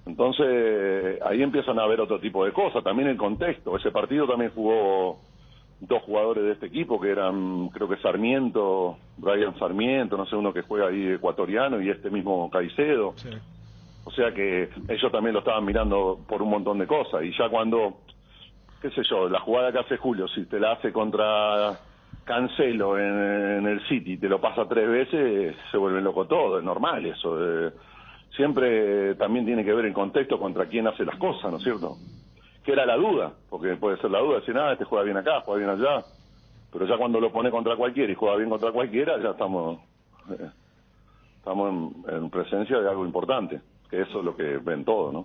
Entonces, ahí empiezan a haber otro tipo de cosas, también el contexto. Ese partido también jugó dos jugadores de este equipo, que eran, creo que Sarmiento, Brian Sarmiento, no sé, uno que juega ahí ecuatoriano, y este mismo Caicedo. Sí. O sea que ellos también lo estaban mirando por un montón de cosas, y ya cuando, qué sé yo, la jugada que hace Julio, si te la hace contra Cancelo en el City, te lo pasa 3 veces, se vuelve loco todo, es normal eso. Siempre también tiene que ver el contexto contra quién hace las cosas, ¿no es cierto? Que era la duda, porque puede ser la duda, decir, este juega bien acá, juega bien allá, pero ya cuando lo pone contra cualquiera y juega bien contra cualquiera, ya estamos en presencia de algo importante, que eso es lo que ven todos, ¿no?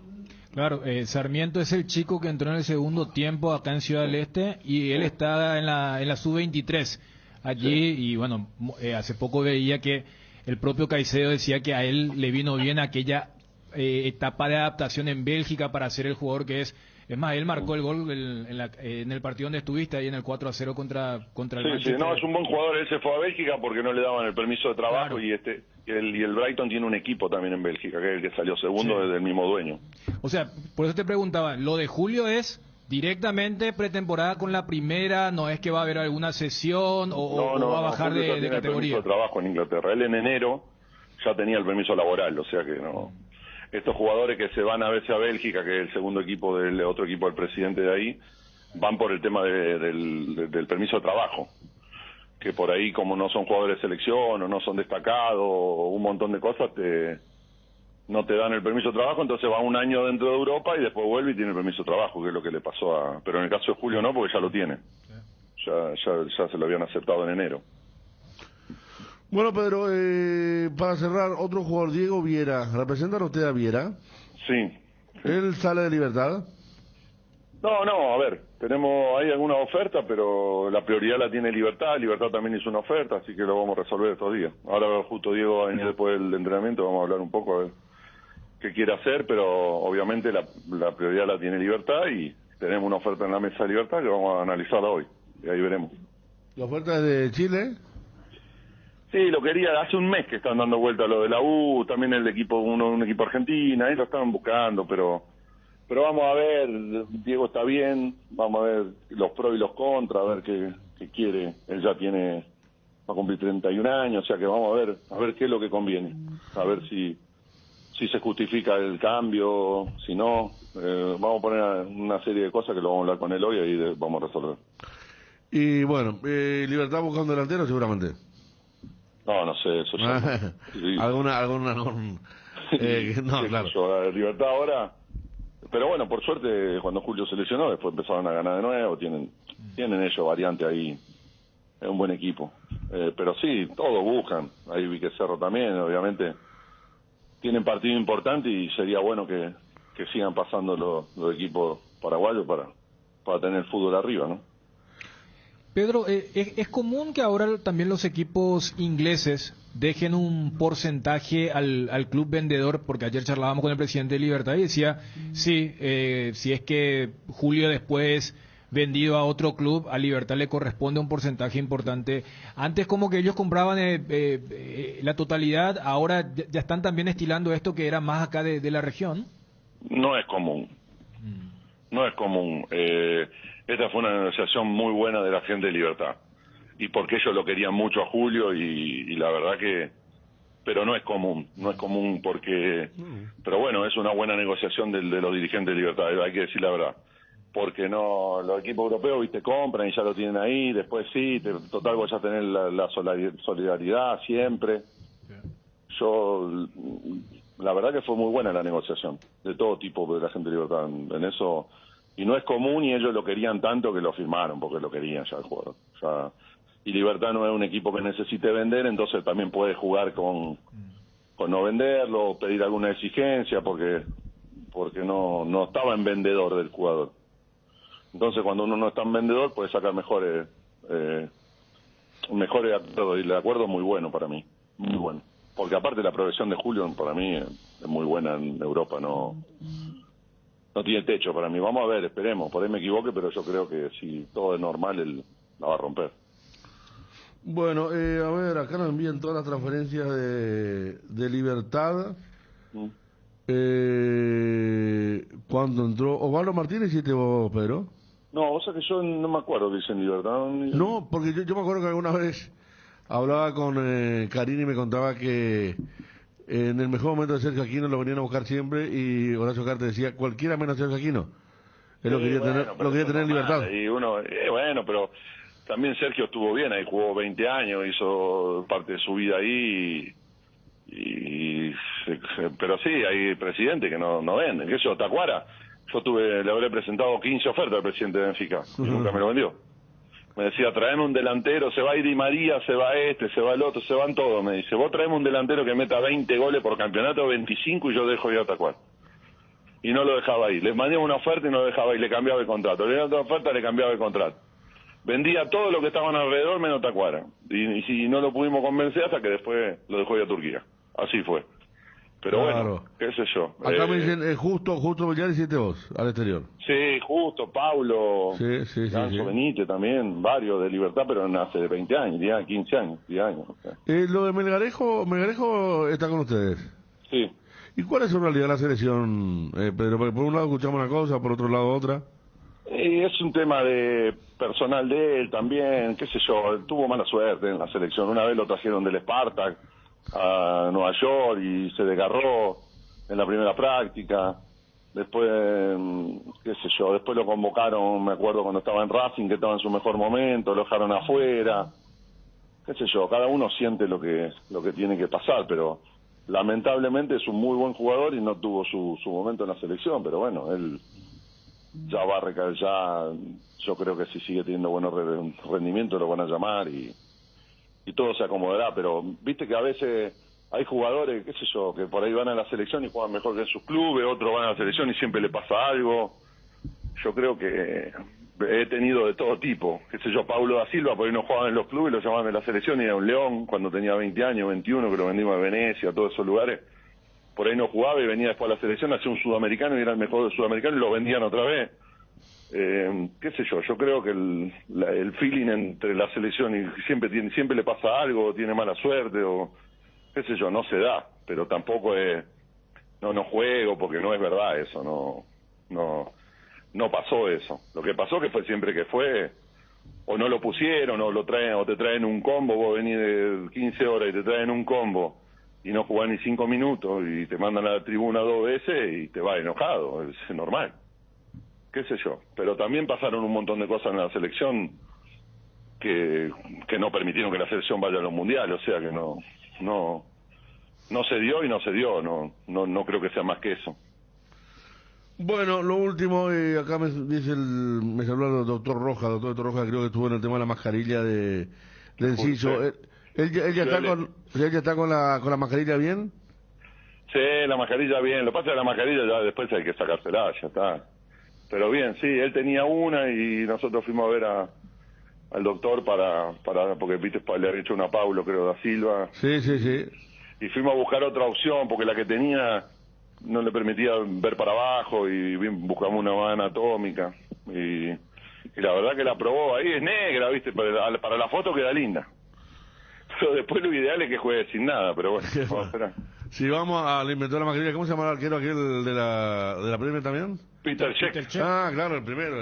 Claro, Sarmiento es el chico que entró en el segundo tiempo acá en Ciudad del Este, y él está en la sub-23 allí, y bueno, hace poco veía que el propio Caicedo decía que a él le vino bien aquella etapa de adaptación en Bélgica para ser el jugador que es. Es más, él marcó el gol en el partido donde estuviste, ahí en el 4-0 contra el Manchester. Sí, no, es un buen jugador. Él se fue a Bélgica porque no le daban el permiso de trabajo, claro. Y el Brighton tiene un equipo también en Bélgica, que es el que salió segundo, desde el mismo dueño. O sea, por eso te preguntaba, lo de Julio es directamente pretemporada con la primera, no es que va a haber alguna sesión o va a bajar de categoría. El permiso de trabajo en Inglaterra. Él en enero ya tenía el permiso laboral, o sea que no. Estos jugadores que se van a veces a Bélgica, que es el segundo equipo del otro equipo del presidente de ahí, van por el tema del permiso de trabajo, que por ahí, como no son jugadores de selección o no son destacados o un montón de cosas, no te dan el permiso de trabajo, entonces va un año dentro de Europa y después vuelve y tiene el permiso de trabajo, que es lo que le pasó pero en el caso de Julio no, porque ya lo tiene, ya se lo habían aceptado en enero. Bueno, Pedro, para cerrar, otro jugador, Diego Viera. ¿Representan usted a Viera? Sí. ¿Él sale de Libertad? No, a ver, hay alguna oferta, pero la prioridad la tiene Libertad. Libertad también hizo una oferta, así que lo vamos a resolver estos días. Ahora justo Diego va a venir después del entrenamiento, vamos a hablar un poco a ver qué quiere hacer, pero obviamente la prioridad la tiene Libertad y tenemos una oferta en la mesa de Libertad que vamos a analizarla hoy, y ahí veremos. ¿La oferta es de Chile? Sí, lo quería, hace un mes que están dando vuelta lo de la U, también un equipo argentino, ahí lo estaban buscando, pero vamos a ver, Diego está bien, vamos a ver los pros y los contras, a ver qué quiere, él ya va a cumplir 31 años, o sea que vamos a ver qué es lo que conviene, a ver si se justifica el cambio, si no, vamos a poner una serie de cosas que lo vamos a hablar con él hoy y ahí vamos a resolver. Y bueno, Libertad buscando delantero seguramente. No sé, eso ya. Sí. ¿Alguna no, claro. Libertad ahora, pero bueno, por suerte cuando Julio se lesionó, después empezaron a ganar de nuevo, tienen ellos variante ahí, es un buen equipo. Pero sí, todos buscan, ahí vi que Cerro también, obviamente, tienen partido importante y sería bueno que sigan pasando los equipos paraguayos para tener fútbol arriba, ¿no? Pedro, es común que ahora también los equipos ingleses dejen un porcentaje al club vendedor, porque ayer charlábamos con el presidente de Libertad y decía, sí, si es que Julio después vendido a otro club, a Libertad le corresponde un porcentaje importante. Antes como que ellos compraban la totalidad, ahora ya están también estilando esto que era más acá de la región. No es común. No es común. Esta fue una negociación muy buena de la gente de Libertad. Y porque ellos lo querían mucho a Julio y la verdad que... Pero no es común. No es común porque... Pero bueno, es una buena negociación de los dirigentes de Libertad, hay que decir la verdad. Porque no, los equipos europeos, viste, compran y ya lo tienen ahí, después sí, total vos ya tenés la solidaridad siempre. Yo... La verdad que fue muy buena la negociación, de todo tipo de la gente de Libertad en eso, y no es común y ellos lo querían tanto que lo firmaron, porque lo querían ya el jugador. Y Libertad no es un equipo que necesite vender, entonces también puede jugar con no venderlo, pedir alguna exigencia, porque no estaba en vendedor del jugador. Entonces cuando uno no está en vendedor puede sacar mejores acuerdos, y el acuerdo es muy bueno para mí, muy bueno. Porque aparte la progresión de Julio para mí es muy buena en Europa, no tiene techo para mí. Vamos a ver, esperemos, por ahí me equivoque, pero yo creo que si todo es normal, él la va a romper. Bueno, a ver, acá nos envían todas las transferencias de Libertad. Cuando entró Osvaldo Martínez, ¿hiciste vos, Pedro? No, o sea que yo no me acuerdo que dice en Libertad. No, porque yo me acuerdo que alguna vez hablaba con Karim y me contaba que en el mejor momento de Sergio Aquino lo venían a buscar siempre y Horacio Cartes decía, cualquiera menos Sergio Aquino. Él lo quería tener en Libertad. Y uno, bueno, pero también Sergio estuvo bien ahí, jugó 20 años, hizo parte de su vida ahí pero sí, hay presidentes que no venden. ¿Qué eso? Tacuara, le habré presentado 15 ofertas al presidente de Benfica y nunca me lo vendió. Me decía, traeme un delantero, se va a ir Di María, se va se va el otro, se van todos. Me dice, vos traeme un delantero que meta 20 goles por campeonato, 25 y yo dejo ir a Tacuara. Y no lo dejaba ahí. Le mandé una oferta y no lo dejaba ahí, le cambiaba el contrato. Le daba otra oferta, le cambiaba el contrato. Vendía todo lo que estaban alrededor menos Tacuara. Y si no lo pudimos convencer hasta que después lo dejó ir a Turquía. Así fue. Pero claro. Bueno, qué sé yo. Acá me dicen, justo ya hiciste vos, al exterior. Sí, justo, Paulo, Ganso Benítez también, varios de Libertad, pero hace 20 años, 10, 15 años, 10 años. Lo de Melgarejo está con ustedes. Sí. ¿Y cuál es en realidad la selección, Pedro? Porque por un lado escuchamos una cosa, por otro lado otra. Es un tema de personal de él también, qué sé yo, tuvo mala suerte en la selección. Una vez lo trajeron del Spartak a Nueva York y se desgarró en la primera práctica. Después, qué sé yo, después lo convocaron, me acuerdo cuando estaba en Racing, que estaba en su mejor momento, lo dejaron afuera. Qué sé yo, cada uno siente lo que tiene que pasar, pero lamentablemente es un muy buen jugador y no tuvo su momento en la selección, pero bueno, él ya va a recaer, yo creo que si sigue teniendo buenos rendimientos lo van a llamar y todo se acomodará, pero viste que a veces hay jugadores, qué sé yo, que por ahí van a la selección y juegan mejor que en sus clubes, otros van a la selección y siempre le pasa algo. Yo creo que he tenido de todo tipo, qué sé yo, Paulo da Silva, por ahí no jugaban en los clubes, lo llamaban de la selección y era un león cuando tenía 20 años, 21, que lo vendimos a Venecia, todos esos lugares. Por ahí no jugaba y venía después a la selección, hacía un sudamericano y era el mejor del sudamericano y lo vendían otra vez. Qué sé yo creo que el feeling entre la selección y siempre le pasa algo, tiene mala suerte o qué sé yo, no se da, pero tampoco es no juego porque no es verdad eso, no pasó eso. Lo que pasó que fue siempre que fue o no lo pusieron o lo traen o te traen un combo, vos venís de 15 horas y te traen un combo y no jugás ni 5 minutos y te mandan a la tribuna 2 veces y te vas enojado, es normal. Qué sé yo, pero también pasaron un montón de cosas en la selección que no permitieron que la selección vaya a los mundiales, o sea que no se dio y no se dio, no creo que sea más que eso. Bueno, lo último, acá me habló el doctor Rojas, creo que estuvo en el tema de la mascarilla de Enciso. ¿Él ya está con la mascarilla bien? Sí, la mascarilla bien, lo que pasa es que la mascarilla ya después hay que sacársela, ya está. Pero bien, sí, él tenía una y nosotros fuimos a ver al doctor porque viste, le había hecho una Paulo, creo, da Silva. Sí. Y fuimos a buscar otra opción porque la que tenía no le permitía ver para abajo y buscamos una más anatómica y la verdad que la probó ahí, es negra, viste, para la foto queda linda. Pero después lo ideal es que juegue sin nada, pero bueno, vamos a esperar. Si vamos al inventor de la mascarilla, ¿cómo se llama el arquero aquel de la Premier también? Peter Cech. Ah, claro, el primero,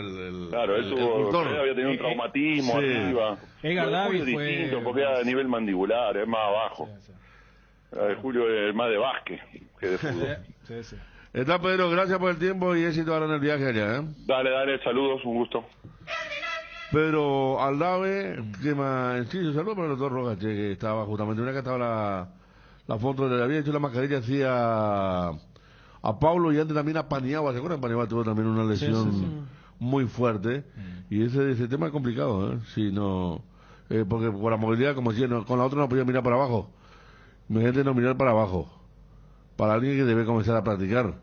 claro, él había tenido un traumatismo arriba. Edgar David fue distinto porque era a nivel mandibular, es más abajo. Julio es más de básquet que de fútbol. Sí. Está Pedro, gracias por el tiempo y éxito ahora en el viaje allá, ¿eh? Dale, saludos, un gusto. Pedro Aldave, que más, sí, un saludo para los dos Rojas, que estaba justamente, una que estaba la foto, le había hecho la mascarilla así a Pablo y antes también a Paniagua, ¿se acuerdan? Paniagua tuvo también una lesión muy fuerte y ese tema es complicado, ¿eh? Si no, porque por la movilidad, como decía, con la otra no podía mirar para abajo. Imagínate no mirar para abajo, para alguien que debe comenzar a practicar.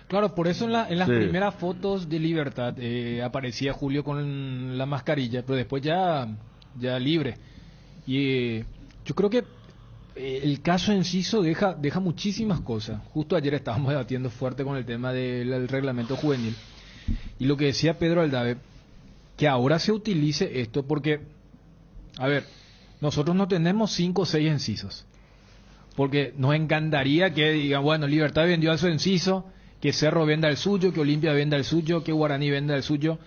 Claro, por eso en las primeras fotos de Libertad aparecía Julio con la mascarilla, pero después ya libre. Y yo creo que el caso Enciso deja muchísimas cosas. Justo ayer estábamos debatiendo fuerte con el tema del reglamento juvenil. Y lo que decía Pedro Aldave, que ahora se utilice esto porque, a ver, nosotros no tenemos 5 o 6 Encisos. Porque nos encantaría que digan, bueno, Libertad vendió a su Enciso, que Cerro venda el suyo, que Olimpia venda el suyo, que Guaraní venda el suyo.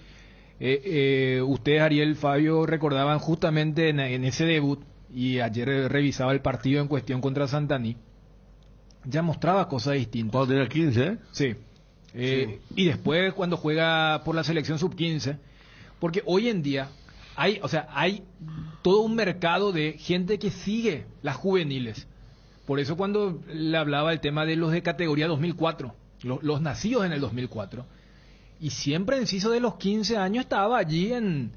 Ustedes, Ariel, Fabio, recordaban justamente en ese debut, y ayer revisaba el partido en cuestión contra Santaní, ya mostraba cosas distintas. Cuando tenía 15, ¿eh? Sí. Y después cuando juega por la selección sub-15, porque hoy en día hay todo un mercado de gente que sigue las juveniles. Por eso cuando le hablaba el tema de los de categoría 2004, los nacidos en el 2004, y siempre Enciso de los 15 años estaba allí en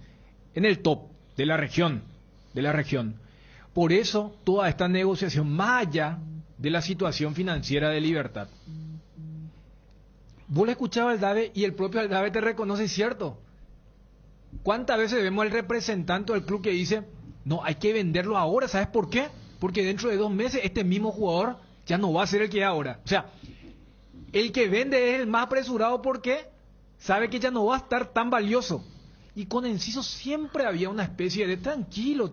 el top de la región. Por eso toda esta negociación, más allá de la situación financiera de Libertad. Vos le escuchabas al Dave y el propio Aldave te reconoce, cierto. ¿Cuántas veces vemos al representante del club que dice, no, hay que venderlo ahora? ¿Sabes por qué? Porque dentro de 2 meses este mismo jugador ya no va a ser el que es ahora. O sea, el que vende es el más apresurado porque sabe que ya no va a estar tan valioso. Y con Enciso siempre había una especie de tranquilo,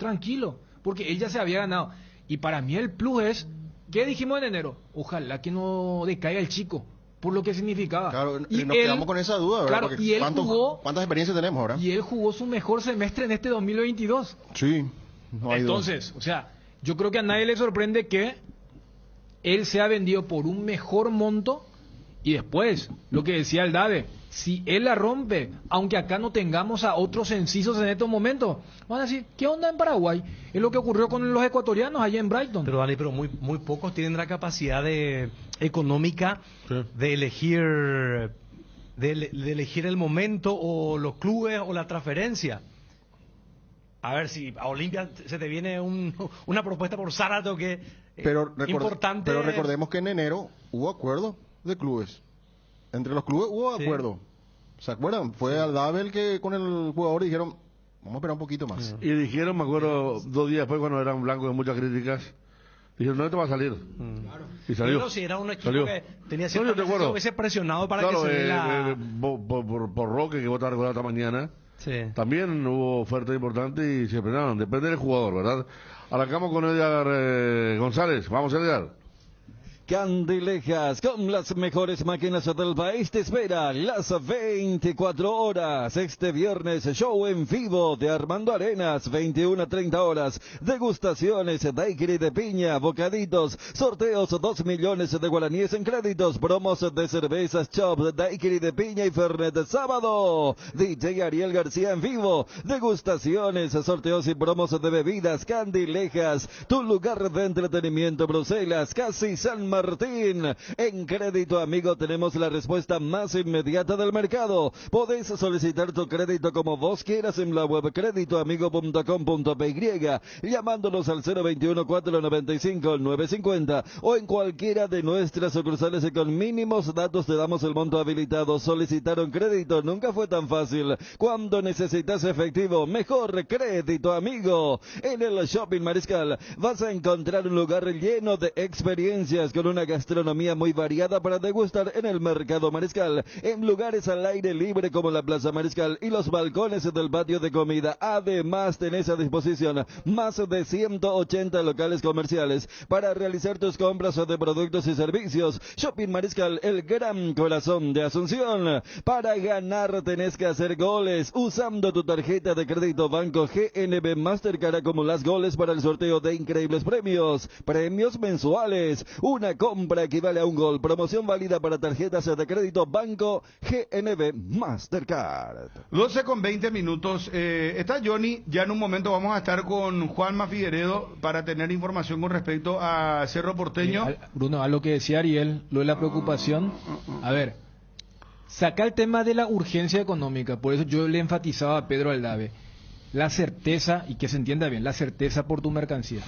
porque él ya se había ganado. Y para mí el plus es, ¿qué dijimos en enero? Ojalá que no decaiga el chico, por lo que significaba. Claro, y nos quedamos con esa duda, ¿verdad? Claro, y él ¿cuántas experiencias tenemos ahora? Y él jugó su mejor semestre en este 2022. Sí, no hay Entonces, duda. o sea, yo creo que a nadie le sorprende que él sea vendido por un mejor monto y después, lo que decía el Dave, si él la rompe, aunque acá no tengamos a otros Encisos en estos momentos, van a decir, ¿qué onda en Paraguay? Es lo que ocurrió con los ecuatorianos allá en Brighton. Pero Dani, muy pocos tienen la capacidad económica de elegir de elegir el momento o los clubes o la transferencia. A ver si a Olimpia se te viene una propuesta por Zárate que importante. Pero recordemos que en enero hubo acuerdo de clubes. Entre los clubes hubo acuerdo. ¿Se acuerdan? Fue al Dabel que con el jugador dijeron, vamos a esperar un poquito más. Y dijeron, me acuerdo, 2 días después cuando eran blancos de muchas críticas, dijeron, no, esto va a salir. Claro. Y salió. Pero si era un equipo que tenía hubiese presionado para que se dé la... por Roque, que vos te recordado esta mañana, también hubo ofertas importantes y se frenaron. Depende del jugador, ¿verdad? Arrancamos con Edgar González. Vamos, Edgar. Candilejas, con las mejores máquinas del país, te espera las 24 horas. Este viernes, show en vivo de Armando Arenas, 21 a 30 horas. Degustaciones, daiquiri de piña, bocaditos, sorteos, 2 millones de guaraníes en créditos, promos de cervezas, chop, daiquiri de piña y fernet de sábado. DJ Ariel García en vivo, degustaciones, sorteos y promos de bebidas. Candilejas, tu lugar de entretenimiento, Bruselas, casi San Martín. Martín. En Crédito Amigo tenemos la respuesta más inmediata del mercado. Podés solicitar tu crédito como vos quieras en la web creditoamigo.com.py, llamándonos al 021-495-950 o en cualquiera de nuestras sucursales y con mínimos datos te damos el monto habilitado. Solicitar un crédito nunca fue tan fácil. Cuando necesitas efectivo, mejor Crédito Amigo. En el Shopping Mariscal vas a encontrar un lugar lleno de experiencias con una gastronomía muy variada para degustar en el Mercado Mariscal, en lugares al aire libre como la Plaza Mariscal y los balcones del patio de comida. Además tenés a disposición más de 180 locales comerciales para realizar tus compras de productos y servicios. Shopping Mariscal, el gran corazón de Asunción. Para ganar tenés que hacer goles. Usando tu tarjeta de crédito Banco GNB Mastercard acumulás goles para el sorteo de increíbles premios. Premios mensuales. Una compra equivale a un gol. Promoción válida para tarjetas de crédito Banco GNB Mastercard. 12:20. Está Johnny. Ya en un momento vamos a estar con Juanma Figueredo para tener información con respecto a Cerro Porteño. Bruno, a lo que decía Ariel, lo de la preocupación. A ver, saca el tema de la urgencia económica. Por eso yo le enfatizaba a Pedro Aldave la certeza, y que se entienda bien, la certeza por tu mercancía.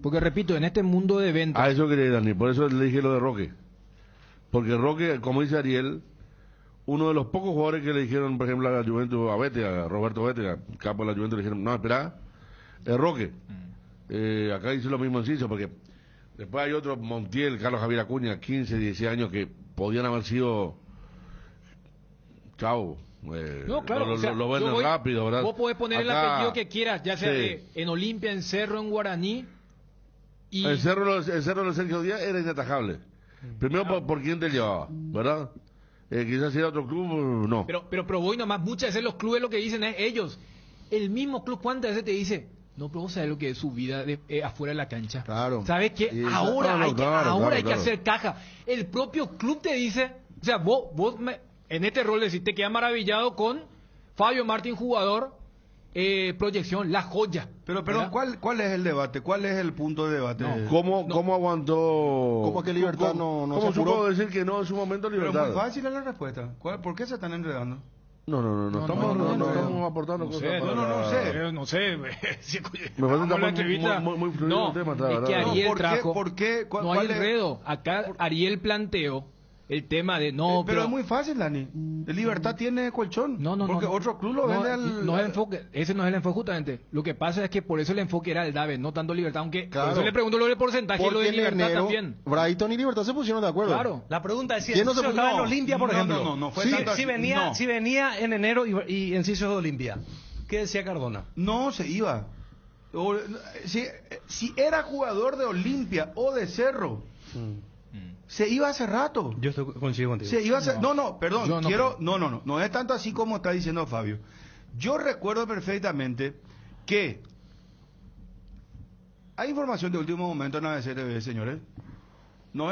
Porque repito, en este mundo de ventas... A eso quería ir, Dani, por eso le dije lo de Roque. Porque Roque, como dice Ariel, uno de los pocos jugadores que le dijeron, por ejemplo, a la Juventus, a Roberto Bétega, capo de la Juventus, le dijeron, no, espera, es Roque. Acá dice lo mismo Enciso, porque después hay otro, Montiel, Carlos Javier Acuña, 15, 16 años, que podían haber sido... Chao. No, claro, lo venden rápido, ¿verdad? Vos podés poner el apellido que quieras, ya sea sí, en Olimpia, en Cerro, en Guaraní. Y... El Cerro de Sergio Díaz era inatajable. Primero por quién te llevaba, ¿verdad? Quizás si era otro club, no. Pero voy nomás, muchas veces los clubes lo que dicen es ellos. El mismo club, ¿cuántas veces te dice? No, pero vos sabés lo que es su vida afuera de la cancha. Claro. ¿Sabes qué? Sí, Ahora hay claro. que hacer caja. El propio club te dice, o sea, vos en este rol decís, te quedas maravillado con Fabio Martín, jugador, proyección, la joya. Pero ¿cuál es el debate? ¿Cuál es el punto de debate? ¿Cómo aguantó? ¿Cómo que Libertad no ¿Cómo se apuró? supo decir que no en su momento Libertad? Pero muy fácil es la respuesta. ¿Por qué se están enredando? No, estamos aportando cosas. No sé. Me parece muy fluido el tema. Es que Ariel trajo. ¿Por qué? No hay enredo. Acá Ariel planteó el tema de pero es muy fácil, Dani. El Libertad tiene colchón. Porque otro club lo vende al... No es el enfoque. Ese no es el enfoque justamente. Lo que pasa es que por eso el enfoque era el Dave, no tanto Libertad. Aunque claro, por eso le pregunto lo del porcentaje y lo de Libertad enero, también. Brighton y Libertad se pusieron de acuerdo. Claro. La pregunta es si ¿Quién no se estaba en puso? Olimpia, por ejemplo. No fue tanto así. Si venía en enero y Enciso de Olimpia, ¿qué decía Cardona? No, se iba. Si era jugador de Olimpia o de Cerro... Se iba hace rato. Yo coincido contigo. Se iba hace... Perdón. No es tanto así como está diciendo Fabio. Yo recuerdo perfectamente que hay información de último momento en la BCTV, señores. No,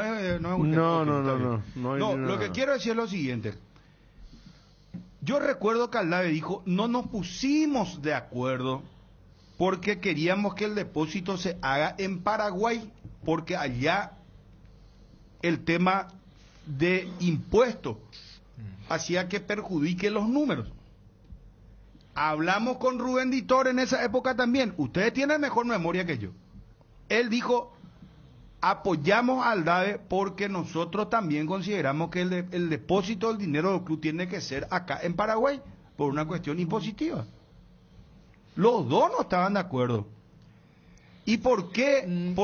lo que quiero decir es lo siguiente. Yo recuerdo que Aldave dijo, no nos pusimos de acuerdo porque queríamos que el depósito se haga en Paraguay, porque allá el tema de impuestos hacía que perjudique los números. Hablamos con Rubén Ditor en esa época también. Ustedes tienen mejor memoria que yo. Él dijo, apoyamos al DAVE porque nosotros también consideramos que el depósito del dinero del club tiene que ser acá en Paraguay por una cuestión impositiva. Los dos no estaban de acuerdo. ¿Y por qué?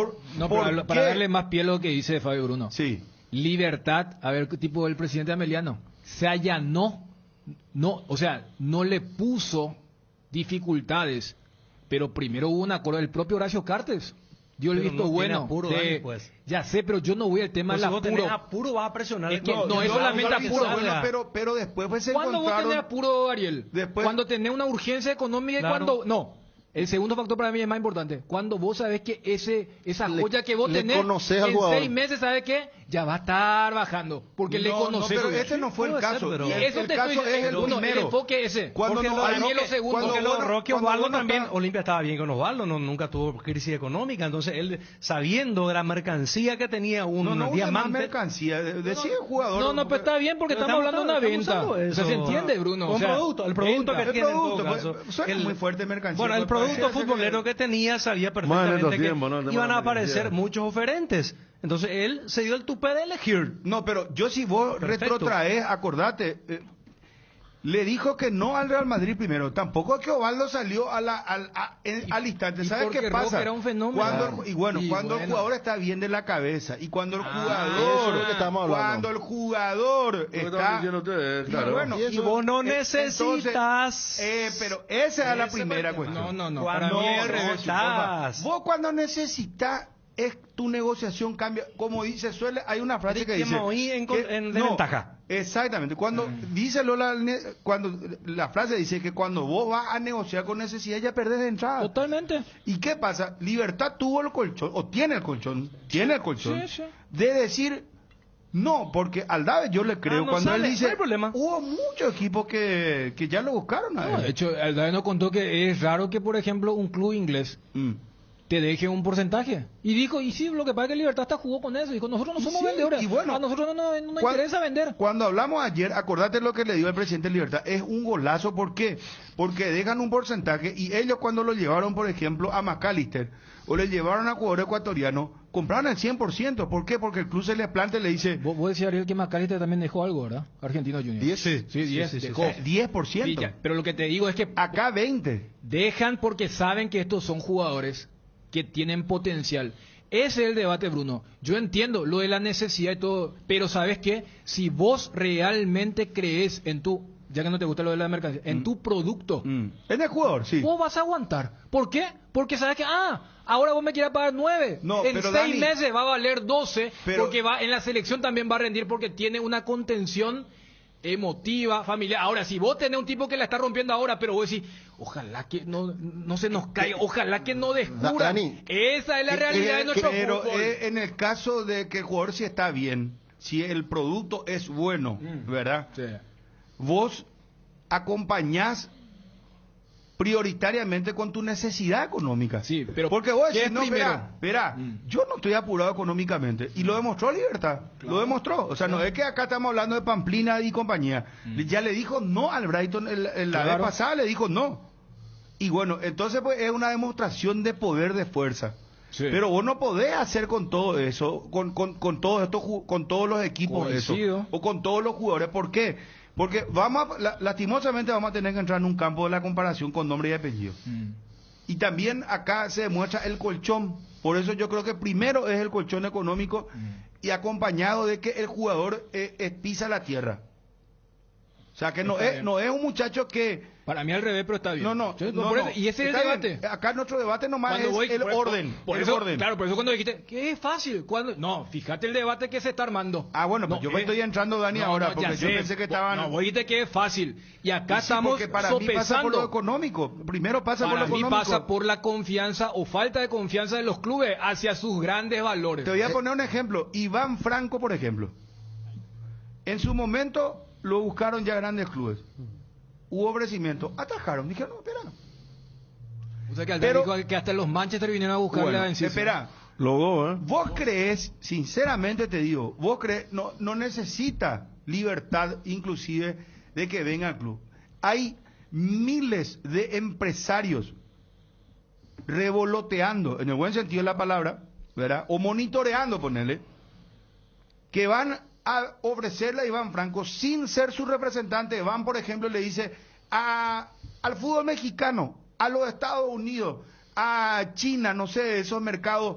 Para darle más pie a lo que dice Fabio Bruno. Sí. Libertad, a ver qué tipo el presidente Ameliano. Se allanó, no le puso dificultades, pero primero hubo un acuerdo del propio Horacio Cartes. Dio el visto bueno. Apuro, Dani, pues. Ya sé, pero yo no voy al tema del apuro. Apuro vas a presionar. Es que no es solamente apuro. Pero después se ¿Cuándo vos tenés apuro, Ariel? Cuando tenés una urgencia económica y cuando... No. El segundo factor para mí es más importante. Cuando vos sabés que esa joya que vos tenés, en 6 meses, ¿sabes qué? ya va a estar bajando, porque le conoce. No, pero ese no fue el Puede ser, caso. pero- Y eso el te caso estoy- es el Bruno, primero. el enfoque ese. Cuando Porque no- para mí no, es lo segundo. cuando Porque vos no- Roque cuando Osvaldo vos no también, estás- Olimpia estaba bien con Osvaldo, nunca tuvo crisis económica, entonces él, sabiendo de la mercancía que tenía un No usa más diamante... mercancía, decía el jugador. No, pero está bien porque estamos hablando de una venta. usando O sea, se entiende, Bruno. Un O sea, producto, el producto venta. que tiene en todo producto, caso. suena muy fuerte mercancía. Bueno, el pues, producto parece futbolero que tenía sabía perfectamente estos que tiempos, ¿no? El tema iban de a la aparecer mercancía. muchos oferentes. Entonces él se dio el tupé de elegir. No, pero yo si vos Perfecto. retrotraes, acordate, le dijo que no al Real Madrid primero. Tampoco es que Osvaldo salió al instante. y ¿Sabes porque qué pasa? Roque era un fenómeno. Cuando el Bueno. jugador está bien de la cabeza y cuando el eso jugador, es lo que estamos hablando. cuando el jugador Lo que está estaban diciendo ustedes, claro. bueno, Y vos no entonces, necesitas... pero esa es la Ese primera es el tema. cuestión. No. Cuando Para mí es al revés. necesitas... Vos cuando necesitas es tu negociación cambia, como dice hay una frase que dice en que- desventaja. exactamente, cuando dice Lola, cuando la frase dice que cuando vos vas a negociar con necesidad ya perdés de entrada. Totalmente. ¿Y qué pasa? Libertad tuvo el colchón, o tiene el colchón, Sí. de decir no, porque al David yo le creo no cuando sale, él dice no hay problema. hubo muchos equipos que ya lo buscaron a No, él. de hecho, el David nos contó que es raro que, por ejemplo, un club inglés te deje un porcentaje. Y dijo, y sí, lo que pasa es que Libertad hasta jugó con eso. Dijo, nosotros no Y somos sí, vendedores. y bueno, a nosotros no nos Cuan- interesa vender. Cuando hablamos ayer, acordate lo que le dio el presidente de Libertad, es un golazo, ¿por qué? Porque dejan un porcentaje y ellos cuando lo llevaron, por ejemplo, a McAllister o le llevaron a jugador ecuatoriano, compraron el 100%, ¿por qué? Porque el club se les planta y le dice Vos decías, Ariel, que McAllister también dejó algo, ¿verdad? Argentino Junior. 10. Sí, 10 dejó. 10%. Sí, ya, pero lo que te digo es que Acá 20. dejan porque saben que estos son jugadores que tienen potencial. Ese es el debate, Bruno. Yo entiendo lo de la necesidad y todo, pero ¿sabes qué? Si vos realmente crees en tu, ya que no te gusta lo de la mercancía, en tu producto, En el jugador, sí. vos vas a aguantar. ¿Por qué? Porque sabes que, ahora vos me quieres pagar 9. No, en pero 6 Dani, meses va a valer 12, pero- porque va en la selección también va a rendir porque tiene una contención emotiva, familiar. Ahora, si vos tenés un tipo que la está rompiendo ahora, pero vos decís, ojalá que no se nos caiga, ojalá que no descubran. Dani, Esa es la realidad de nuestro Pero fútbol. en el caso de que el jugador sí está bien, si el producto es bueno, ¿verdad? Sí. Vos acompañás prioritariamente con tu necesidad económica. Sí, pero porque vos ¿qué decís, es no, primero? verá, yo no estoy apurado económicamente. Y lo demostró Libertad, lo demostró. O sea, no es que acá estamos hablando de Pamplina y compañía. Ya le dijo no al Brighton, la vez Claro. pasada le dijo no. Y bueno, entonces pues es una demostración de poder, de fuerza. Sí. Pero vos no podés hacer con todo eso, con todos estos con todos los equipos Coincido. eso, o con todos los jugadores. ¿Por qué? Porque lastimosamente vamos a tener que entrar en un campo de la comparación con nombre y apellido. Y también acá se demuestra el colchón. Por eso yo creo que primero es el colchón económico y acompañado de que el jugador pisa la tierra. O sea, que no Está es, bien. no es un muchacho que... Para mí al revés, pero está bien. No, Yo- no, por no. eso- y ese es el Está debate. bien. Acá nuestro debate nomás Cuando es voy- el por- orden. Por el eso, orden. claro, por eso cuando dijiste, que es fácil. No, fíjate el debate que se está armando. Ah, bueno, pues yo me estoy entrando, Dani, ahora, porque ya yo sé. pensé que estaban... No, vos dijiste que es fácil. Y acá Sí, estamos porque para mí pasa por lo sopesando. económico. Primero pasa por Para lo mí económico. pasa por la confianza o falta de confianza de los clubes hacia sus grandes valores. Te voy a poner un ejemplo. Iván Franco, por ejemplo. En su momento lo buscaron ya grandes clubes. Hubo ofrecimiento. Atajaron. Dijeron, no, espera. O sea que Pero- dijo que hasta los Manchester vinieron a buscarle Bueno, a Enciso. espera. Los dos, ¿eh? Vos crees, sinceramente te digo, vos crees, no necesita Libertad inclusive de que venga al club. Hay miles de empresarios revoloteando, en el buen sentido de la palabra, ¿verdad? O monitoreando, ponele, que van a ofrecerle a Iván Franco sin ser su representante. Van, por ejemplo, le dice al fútbol mexicano, a los Estados Unidos, a China, no sé, esos mercados.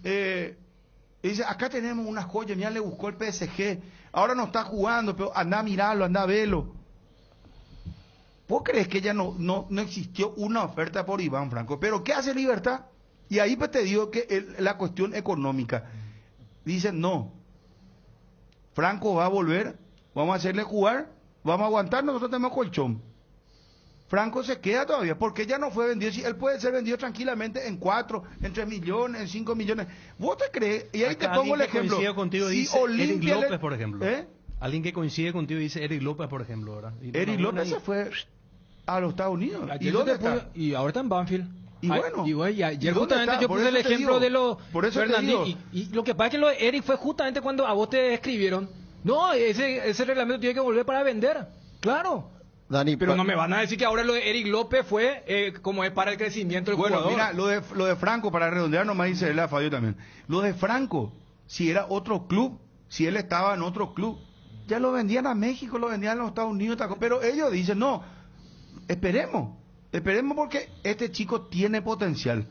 Y dice, acá tenemos unas joyas, ya le buscó el PSG, ahora no está jugando, pero anda a mirarlo, anda a verlo. ¿Vos crees que ya no existió una oferta por Iván Franco? Pero ¿qué hace Libertad? Y ahí pues te digo que la cuestión económica. Dicen, no, Franco va a volver, vamos a hacerle jugar, vamos a aguantar, nosotros tenemos colchón. Franco se queda todavía, porque ya no fue vendido. Si él puede ser vendido tranquilamente en 4, en 3 millones, en 5 millones. ¿Vos te crees? Y ahí Acá te pongo el alguien que ejemplo. coincide contigo Si dice Olimpia Eric López, por ejemplo. ¿Eh? Alguien que coincide contigo dice Eric López, por ejemplo, ¿verdad? Eric López se fue a los Estados Unidos. Ayer ¿Y dónde te puso- está? y ahora está en Banfield. Y bueno. y ayer ¿Y dónde justamente está? yo Por puse el eso te ejemplo digo. de los Por eso te Fernandinho. digo. Y lo que pasa es que lo de Eric fue justamente cuando a vos te escribieron. No, ese reglamento tiene que volver para vender. Claro. Dani, Pero no me van a decir que ahora lo de Eric López fue como es para el crecimiento del Bueno, jugador. mira, lo de Franco, para redondear nomás dice él a Fabio también. Lo de Franco, si era otro club, si él estaba en otro club, ya lo vendían a México, lo vendían a los Estados Unidos, pero ellos dicen, no, esperemos porque este chico tiene potencial,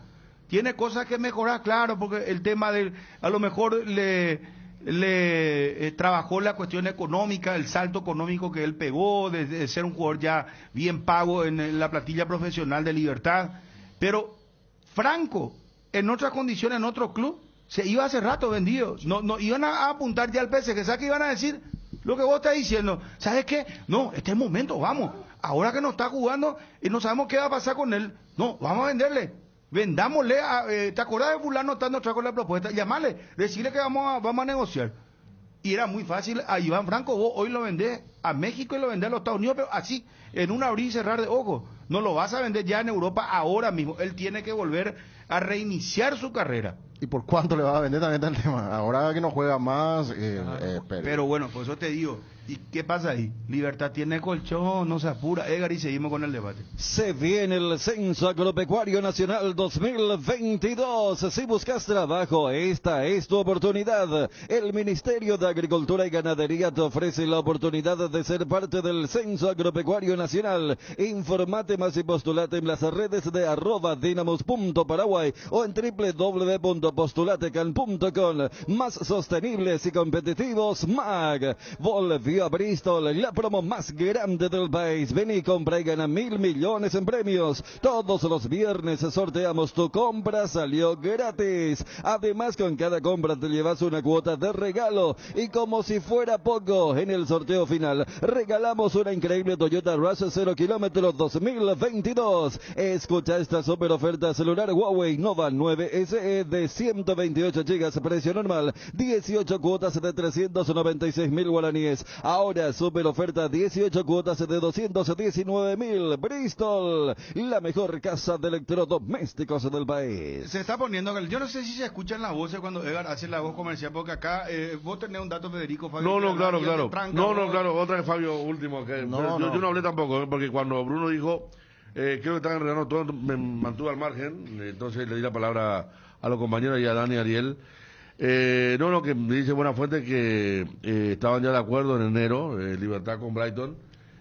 tiene cosas que mejorar, claro, porque el tema del, a lo mejor le trabajó la cuestión económica, el salto económico que él pegó, de ser un jugador ya bien pago en la plantilla profesional de Libertad, pero Franco, en otras condiciones, en otro club, se iba hace rato vendido, no iban a apuntar ya al PSG, ¿sabes qué iban a decir? Lo que vos estás diciendo, ¿sabes qué? No, este es el momento, vamos, ahora que no está jugando y no sabemos qué va a pasar con él, no, vamos a venderle. Vendámosle, ¿te acordás de fulano estando atrás con la propuesta? Llamarle, decirle que vamos a negociar. Y era muy fácil, a Iván Franco vos hoy lo vendés a México y lo vendés a los Estados Unidos, pero así, en un abrir y cerrar de ojos. No lo vas a vender ya en Europa ahora mismo, él tiene que volver a reiniciar su carrera. ¿Y por cuánto le va a vender también está el tema? Ahora que no juega más, Pero bueno, por eso te digo, ¿y qué pasa ahí? Libertad tiene colchón, no se apura, Edgar, y seguimos con el debate. Se viene el Censo Agropecuario Nacional 2022. Si buscas trabajo, esta es tu oportunidad. El Ministerio de Agricultura y Ganadería te ofrece la oportunidad de ser parte del Censo Agropecuario Nacional. Informate más y postulate en las redes de @dinamos.paraguay o en www.postulatecan.com. Más sostenibles y competitivos, MAG. Volvió a Bristol, la promo más grande del país. Ven y compra y gana 1.000 millones en premios. Todos los viernes sorteamos tu compra, salió gratis. Además, con cada compra te llevas una cuota de regalo. Y como si fuera poco, en el sorteo final regalamos una increíble Toyota Rush 0 kilómetros 2022. Escucha esta super oferta celular Huawei Nova 9 SE de 128 GB, precio normal, 18 cuotas de 396.000 guaraníes. Ahora super oferta, 18 cuotas de 219.000. Bristol, la mejor casa de electrodomésticos del país. Se está poniendo, yo no sé si se escuchan las voces cuando Edgar hace la voz comercial, porque acá vos tenés un dato, Federico, Fabio. No, claro. Tranca, Claro, otra vez Fabio último. Que, yo no hablé tampoco, porque cuando Bruno dijo, creo que estaban enredando todo, me mantuve al margen, entonces le di la palabra a los compañeros y a Dani y Ariel. Que me dice buena fuente que estaban ya de acuerdo en enero, Libertad con Brighton,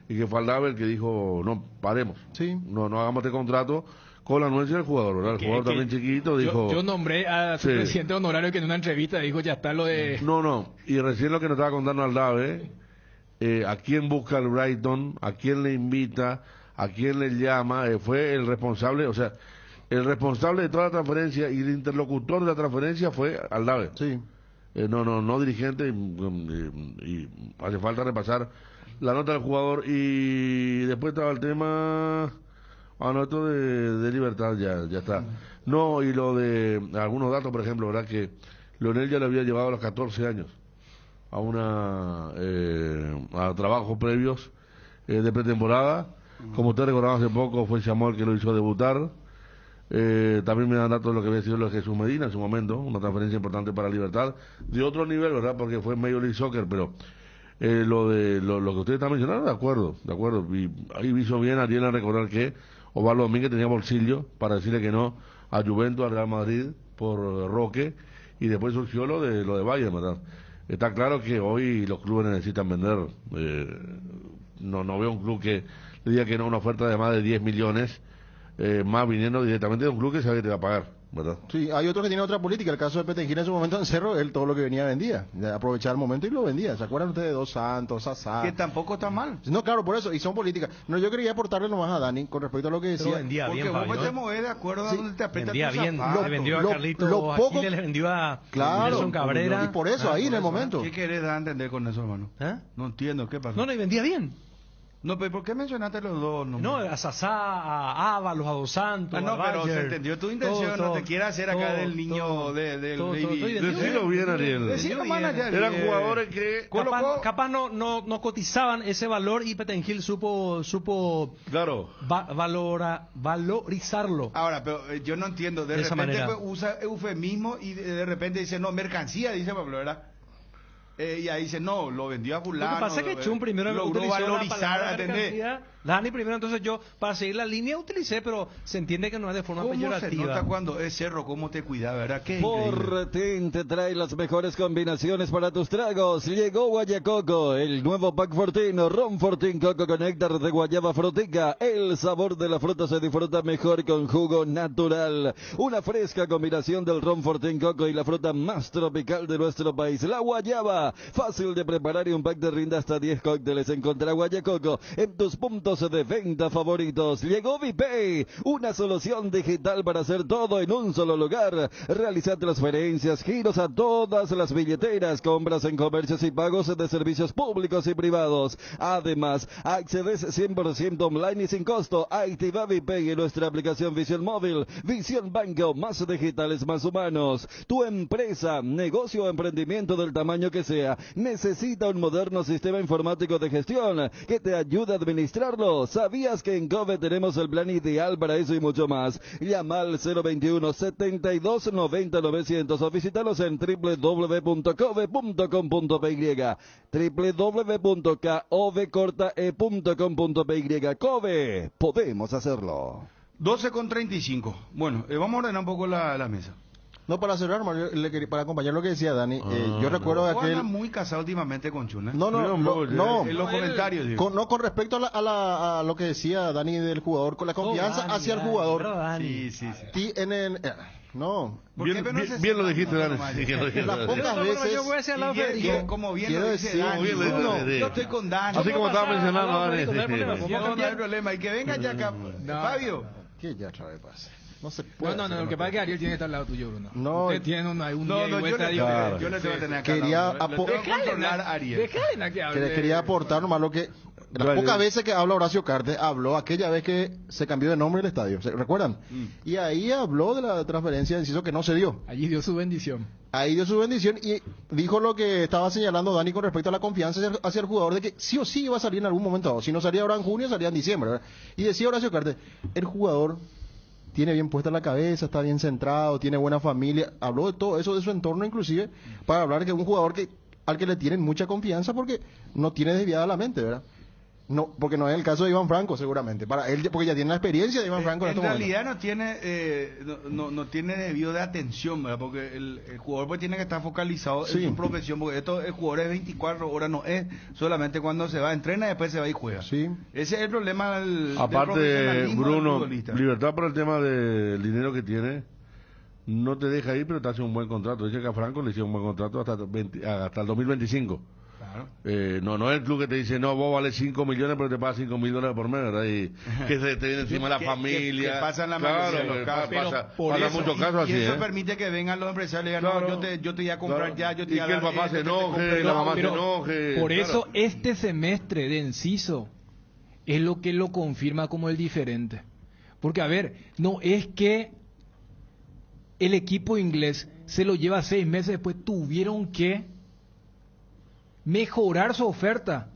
y que fue Aldave el que dijo, no, paremos, sí, no hagamos este contrato con la anuencia del jugador, ¿verdad? El jugador también chiquito dijo... Yo nombré a su presidente honorario que en una entrevista dijo, ya está lo de... No, y recién lo que nos estaba contando Aldave, a quién busca el Brighton, a quién le invita, a quién le llama, fue el responsable, o sea... El responsable de toda la transferencia y el interlocutor de la transferencia fue Aldave. Sí. No dirigente, y hace falta repasar la nota del jugador. Y después estaba el tema, esto de Libertad, ya está. No, y lo de algunos datos, por ejemplo, ¿verdad? Que Leonel ya le había llevado a los 14 años a a trabajos previos de pretemporada. Como usted recordaba hace poco, fue Samuel que lo hizo debutar. También me dan datos de lo que había sido lo de Jesús Medina en su momento, una transferencia importante para Libertad, de otro nivel, ¿verdad? Porque fue Major League Soccer, pero lo que usted está mencionando, de acuerdo, y ahí hizo bien Ariel a recordar que Osvaldo Domínguez tenía bolsillo para decirle que no a Juventus, al Real Madrid, por Roque, y después surgió lo de Bayern, ¿verdad? Está claro que hoy los clubes necesitan vender, no veo un club que le diga que no a una oferta de más de 10 millones, más viniendo directamente de un club que sabe que te va a pagar, ¿verdad? Sí, hay otros que tienen otra política. El caso de Petengil en su momento en Cerro, él todo lo que venía vendía. Aprovechaba el momento y lo vendía. ¿Se acuerdan ustedes de Dos Santos, Asá? Que tampoco está mal. No, claro, por eso. Y son políticas. No, yo quería aportarle nomás a Dani con respecto a lo que decía. Pero vendía porque bien, vos Fabio, te movés de acuerdo a donde te aprieta vendía tu bien, zapato. le vendió a Carlitos Aquiles, le vendió a Nelson Cabrera. Y por eso, ahí en el momento. ¿Qué querés dar a entender con eso, hermano? ¿Eh? No entiendo, ¿qué pasó? No, y vendía bien. No, pero ¿por qué mencionaste los dos? No, a Sasá, a Ábalos, a Dos Santos. No, a pero Bayer, se entendió tu intención, no te quieras hacer acá del niño del baby. Decilo bien, Ariel. Decilo bien, Eran jugadores que capaz no cotizaban ese valor y Petengil supo claro valorizarlo. Ahora, pero yo no entiendo, de repente pues, usa eufemismo y de repente dice, no, mercancía, dice Pablo, ¿verdad? Y ahí dice, no, lo vendió a fulano. Lo que pasa es que Chum primero logró valorizar, ¿entendés? Dani primero, entonces yo, para seguir la línea, utilicé, pero se entiende que no es de forma peyorativa. ¿Cómo se nota cuando es Cerro? ¿Cómo te cuida, verdad? Qué Fortín te trae las mejores combinaciones para tus tragos. Llegó Guayacoco, el nuevo pack Fortín, Ron Fortín Coco con néctar de guayaba frutica. El sabor de la fruta se disfruta mejor con jugo natural. Una fresca combinación del Ron Fortín Coco y la fruta más tropical de nuestro país, la guayaba. Fácil de preparar y un pack de rinda hasta 10 cócteles. Encontrá Guayacoco en tus puntos de venta favoritos. Llegó ViPay, una solución digital para hacer todo en un solo lugar. Realiza transferencias, giros a todas las billeteras, compras en comercios y pagos de servicios públicos y privados. Además, accedes 100% online y sin costo. Activa ViPay en nuestra aplicación Visión Móvil. Visión Banco, más digitales, más humanos. Tu empresa, negocio o emprendimiento del tamaño que sea, necesita un moderno sistema informático de gestión que te ayude a administrarlo. ¿Sabías que en Cove tenemos el plan ideal para eso y mucho más? Llama al 021 72 90 900 o visítanos en www.cove.com.py www.cove.com.py. Cove, podemos hacerlo. 12:35. Bueno, vamos a ordenar un poco la mesa. No, para cerrar, para acompañar lo que decía Dani, yo recuerdo aquel... muy casado últimamente con Chuna. No. En los comentarios, digo. Con respecto a lo que decía Dani del jugador, con la confianza hacia el jugador. Sí. No. Bien lo dijiste, Dani. Las pocas veces... Yo voy a decir como bien lo dice Dani. Yo estoy con Dani. Así como estaba mencionando Dani. No hay problema. Y que venga ya acá. Fabio. ¿Qué ya trae pase? No se puede. No, lo que pasa es que Ariel tiene que estar al lado tuyo, Bruno. No. Usted tiene un yo le tengo que tener acá. Quería controlar a Ariel. Quería aportar nomás lo que... Las pocas veces que habla Horacio Cartes, habló aquella vez que se cambió de nombre el estadio, ¿se recuerdan? Y ahí habló de la transferencia de Enciso que no se dio. Allí dio su bendición. Ahí dio su bendición y dijo lo que estaba señalando Dani con respecto a la confianza hacia el jugador, de que sí o sí iba a salir en algún momento dado. Si no salía ahora en junio, salía en diciembre, ¿verdad? Y decía Horacio Cartes, el jugador tiene bien puesta la cabeza, está bien centrado, tiene buena familia. Habló de todo eso, de su entorno inclusive, para hablar de que es un jugador al que le tienen mucha confianza porque no tiene desviada la mente, ¿verdad? No, porque no es el caso de Iván Franco, seguramente. Para él, porque ya tiene la experiencia de Iván Franco. En realidad no tiene debido de atención, ¿verdad? Porque el jugador pues tiene que estar focalizado en su profesión, porque el jugador es 24 horas, no es solamente cuando se va, entrena y después se va y juega. Sí. Ese es el problema del profesionalismo Bruno, del Libertad por el tema del dinero que tiene, no te deja ir, pero te hace un buen contrato. Dice que a Franco le hicieron un buen contrato hasta el 2025. No es el club que te dice, no, vos vales 5 millones, pero te pagas $5,000 por mes, ¿verdad? Y que se te viene encima la familia. Que pasa en la mayoría de los casos. Pasa muchos casos así. Y eso permite que vengan los empresarios y digan, no, yo te voy a comprar ya, yo te voy a dar. Y que el papá se enoje, la mamá se enoje. Por eso este semestre de Enciso es lo que lo confirma como el diferente. Porque, a ver, no es que el equipo inglés se lo lleva 6 meses después, tuvieron que mejorar su oferta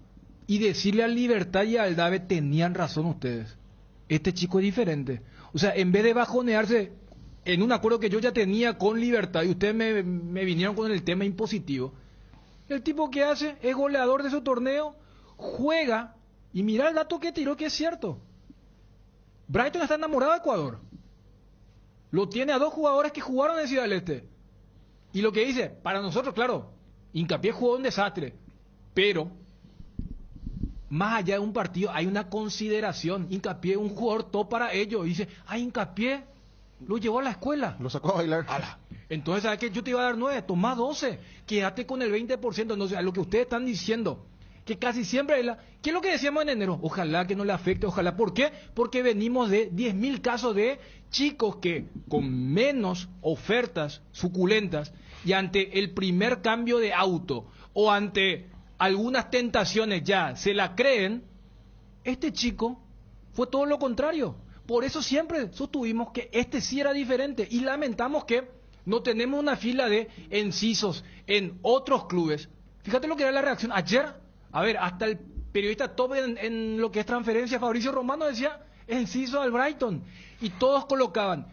y decirle al Libertad y al Dave, tenían razón ustedes, este chico es diferente. O sea, en vez de bajonearse en un acuerdo que yo ya tenía con Libertad y ustedes me vinieron con el tema impositivo, el tipo que hace es goleador de su torneo, juega y mira el dato que tiró, que es cierto. Brighton está enamorado de Ecuador, lo tiene a 2 jugadores que jugaron en Ciudad del Este, y lo que dice, para nosotros, claro, Hincapié jugó un desastre, pero más allá de un partido hay una consideración. Hincapié un jugador top para ellos. Y dice, Hincapié lo llevó a la escuela, lo sacó a bailar. Entonces, ¿sabes qué? Yo te iba a dar 9, toma 12, quédate con el 20%. Entonces, a lo que ustedes están diciendo, que casi siempre ¿qué es lo que decíamos en enero? Ojalá que no le afecte, ojalá. ¿Por qué? Porque venimos de 10.000 casos de chicos que con menos ofertas suculentas y ante el primer cambio de auto o ante algunas tentaciones ya se la creen, Este chico fue todo lo contrario. Por eso siempre sostuvimos que este sí era diferente y lamentamos que no tenemos una fila de encisos en otros clubes. Fíjate lo que era la reacción ayer. A ver, hasta el periodista top en lo que es transferencia, Fabricio Romano, decía enciso al Brighton. Y todos colocaban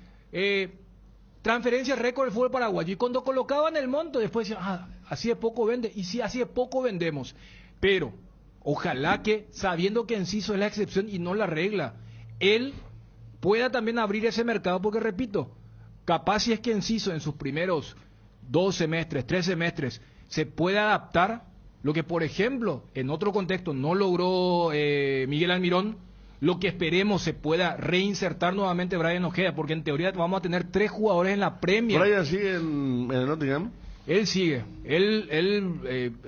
transferencia récord del fútbol paraguayo. Y cuando colocaban el monto, después decían, así de poco vende. Y sí, así de poco vendemos. Pero ojalá que, sabiendo que enciso es la excepción y no la regla, él pueda también abrir ese mercado, porque repito, capaz si es que Enciso en sus primeros 2 semestres, 3 semestres, se puede adaptar, lo que por ejemplo en otro contexto no logró Miguel Almirón, lo que esperemos se pueda reinsertar nuevamente Brian Ojeda, porque en teoría vamos a tener 3 jugadores en la Premier. ¿Brian sigue en el Nottingham? Él sigue,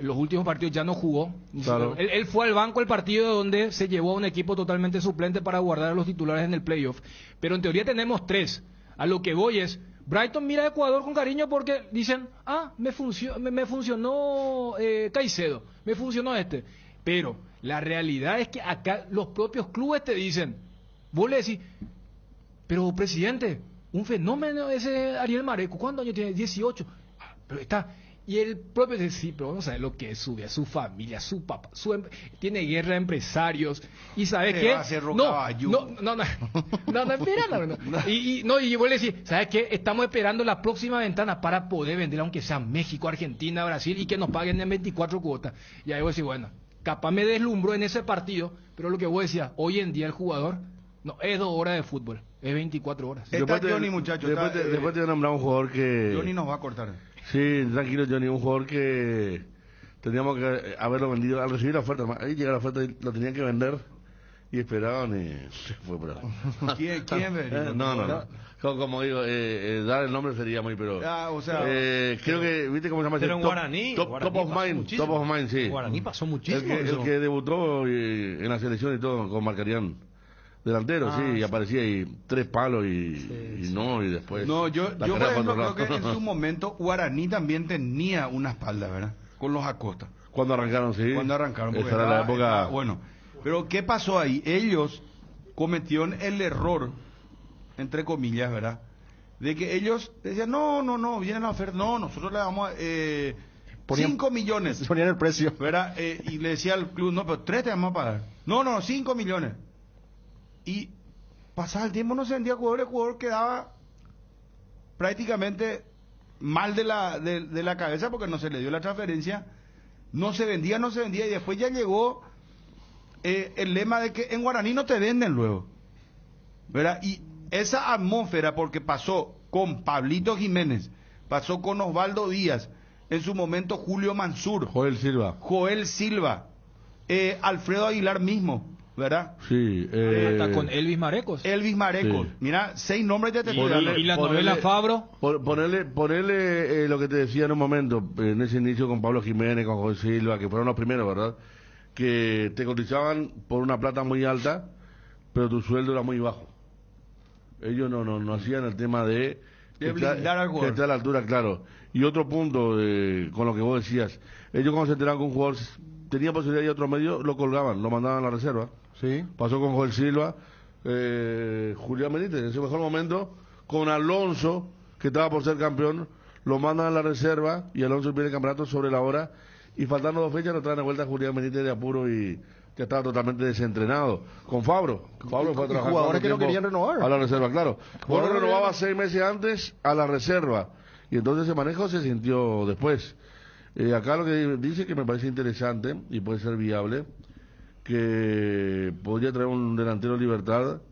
los últimos partidos ya no jugó, claro. Él fue al banco el partido donde se llevó a un equipo totalmente suplente para guardar a los titulares en el playoff, pero en teoría tenemos 3, a lo que voy es, Brighton mira a Ecuador con cariño porque dicen, me funcionó Caicedo, me funcionó pero la realidad es que acá los propios clubes te dicen, vos le decís, pero presidente, un fenómeno ese Ariel Mareco, ¿cuántos años tiene? 18. Pero está, y el propio dice, sí, pero vamos a ver lo que es su vida, su familia, su papá, tiene guerra de empresarios, y ¿sabes qué? No. Y vos le decís, ¿sabes qué? Estamos esperando la próxima ventana para poder vender, aunque sea México, Argentina, Brasil, y que nos paguen en 24 cuotas. Y ahí vos decís, bueno, capaz me deslumbró en ese partido, pero lo que vos decías, hoy en día el jugador, no, es 2 horas de fútbol, es 24 horas. Está Johnny, muchachos. Después te nombramos un jugador que... Johnny nos va a cortar. Sí, tranquilo, Johnny, un jugador que teníamos que haberlo vendido al recibir la oferta. Ahí llega la oferta y lo tenían que vender y esperaban y se fue por ahí. ¿Quién vendió? No. Como digo, dar el nombre sería muy, pero... creo que, ¿viste cómo se llama? Pero en Guaraní... Top of Mind, sí. Guaraní pasó muchísimo. El que debutó en la selección y todo con Marcarián. Delantero, sí, y aparecía y 3 palos y después... No, yo por ejemplo creo que en su momento Guaraní también tenía una espalda, ¿verdad? Con los Acosta. Cuando arrancaron, sí. Porque esa era la época... bueno, pero ¿qué pasó ahí? Ellos cometieron el error, entre comillas, ¿verdad? De que ellos decían, no, viene la oferta, no, nosotros le damos 5 millones. Se ponían el precio. ¿Verdad? Y le decía al club, no, pero 3 te vamos a pagar. No, 5 millones. Y pasaba el tiempo, no se vendía jugador, el jugador quedaba prácticamente mal de la cabeza porque no se le dio la transferencia, no se vendía, y después ya llegó el lema de que en Guaraní no te venden luego, ¿verdad? Y esa atmósfera, porque pasó con Pablito Jiménez, pasó con Osvaldo Díaz, en su momento Julio Mansur, Joel Silva, Alfredo Aguilar mismo, ¿verdad? Sí. Hasta con Elvis Marecos. Sí. Mira, 6 nombres ya te estoy dando. Y la novela Fabro. Ponerle lo que te decía en un momento, en ese inicio con Pablo Jiménez, con Joel Silva, que fueron los primeros, ¿verdad? Que te cotizaban por una plata muy alta, pero tu sueldo era muy bajo. Ellos no hacían el tema de blindar al jugador. Que esté a la altura, claro. Y otro punto, con lo que vos decías, ellos cuando se enteraban que un jugador tenía posibilidad de ir a otro medio, lo colgaban, lo mandaban a la reserva. Sí. Pasó con Joel Silva, Julián Benítez, en su mejor momento, con Alonso, que estaba por ser campeón, lo mandan a la reserva y Alonso pierde el campeonato sobre la hora y faltando 2 fechas lo traen de vuelta a Julián Benítez de apuro y que estaba totalmente desentrenado. Con Fabro fue a trabajar jugadores que no querían renovar a la reserva, claro. Bueno, renovaba 6 meses antes a la reserva y entonces ese manejo se sintió después. Acá lo que dice que me parece interesante y puede ser viable, que podría traer un delantero Libertad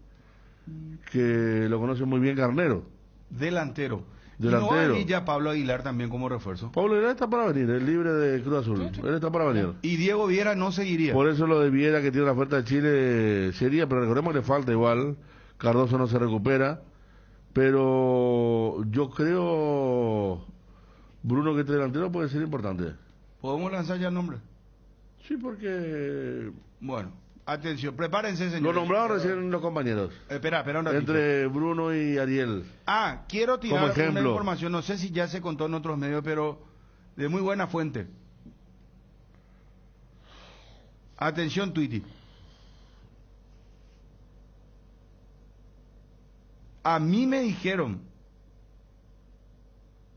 que lo conoce muy bien Carnero. Delantero. ¿Y no va a venir ya Pablo Aguilar también como refuerzo? Pablo Aguilar está para venir, es libre de Cruz Azul. Sí. Él está para venir. Y Diego Viera no seguiría. Por eso lo de Viera, que tiene la oferta de Chile, sería, pero recordemos que le falta igual. Cardoso no se recupera. Pero yo creo, Bruno, que este delantero puede ser importante. ¿Podemos lanzar ya el nombre? Sí, porque... Bueno, atención, prepárense, señores. Lo nombraron recién los compañeros. Espera un ratito. Entre Bruno y Ariel. Quiero tirar una información, no sé si ya se contó en otros medios, pero de muy buena fuente. Atención, Twitty. A mí me dijeron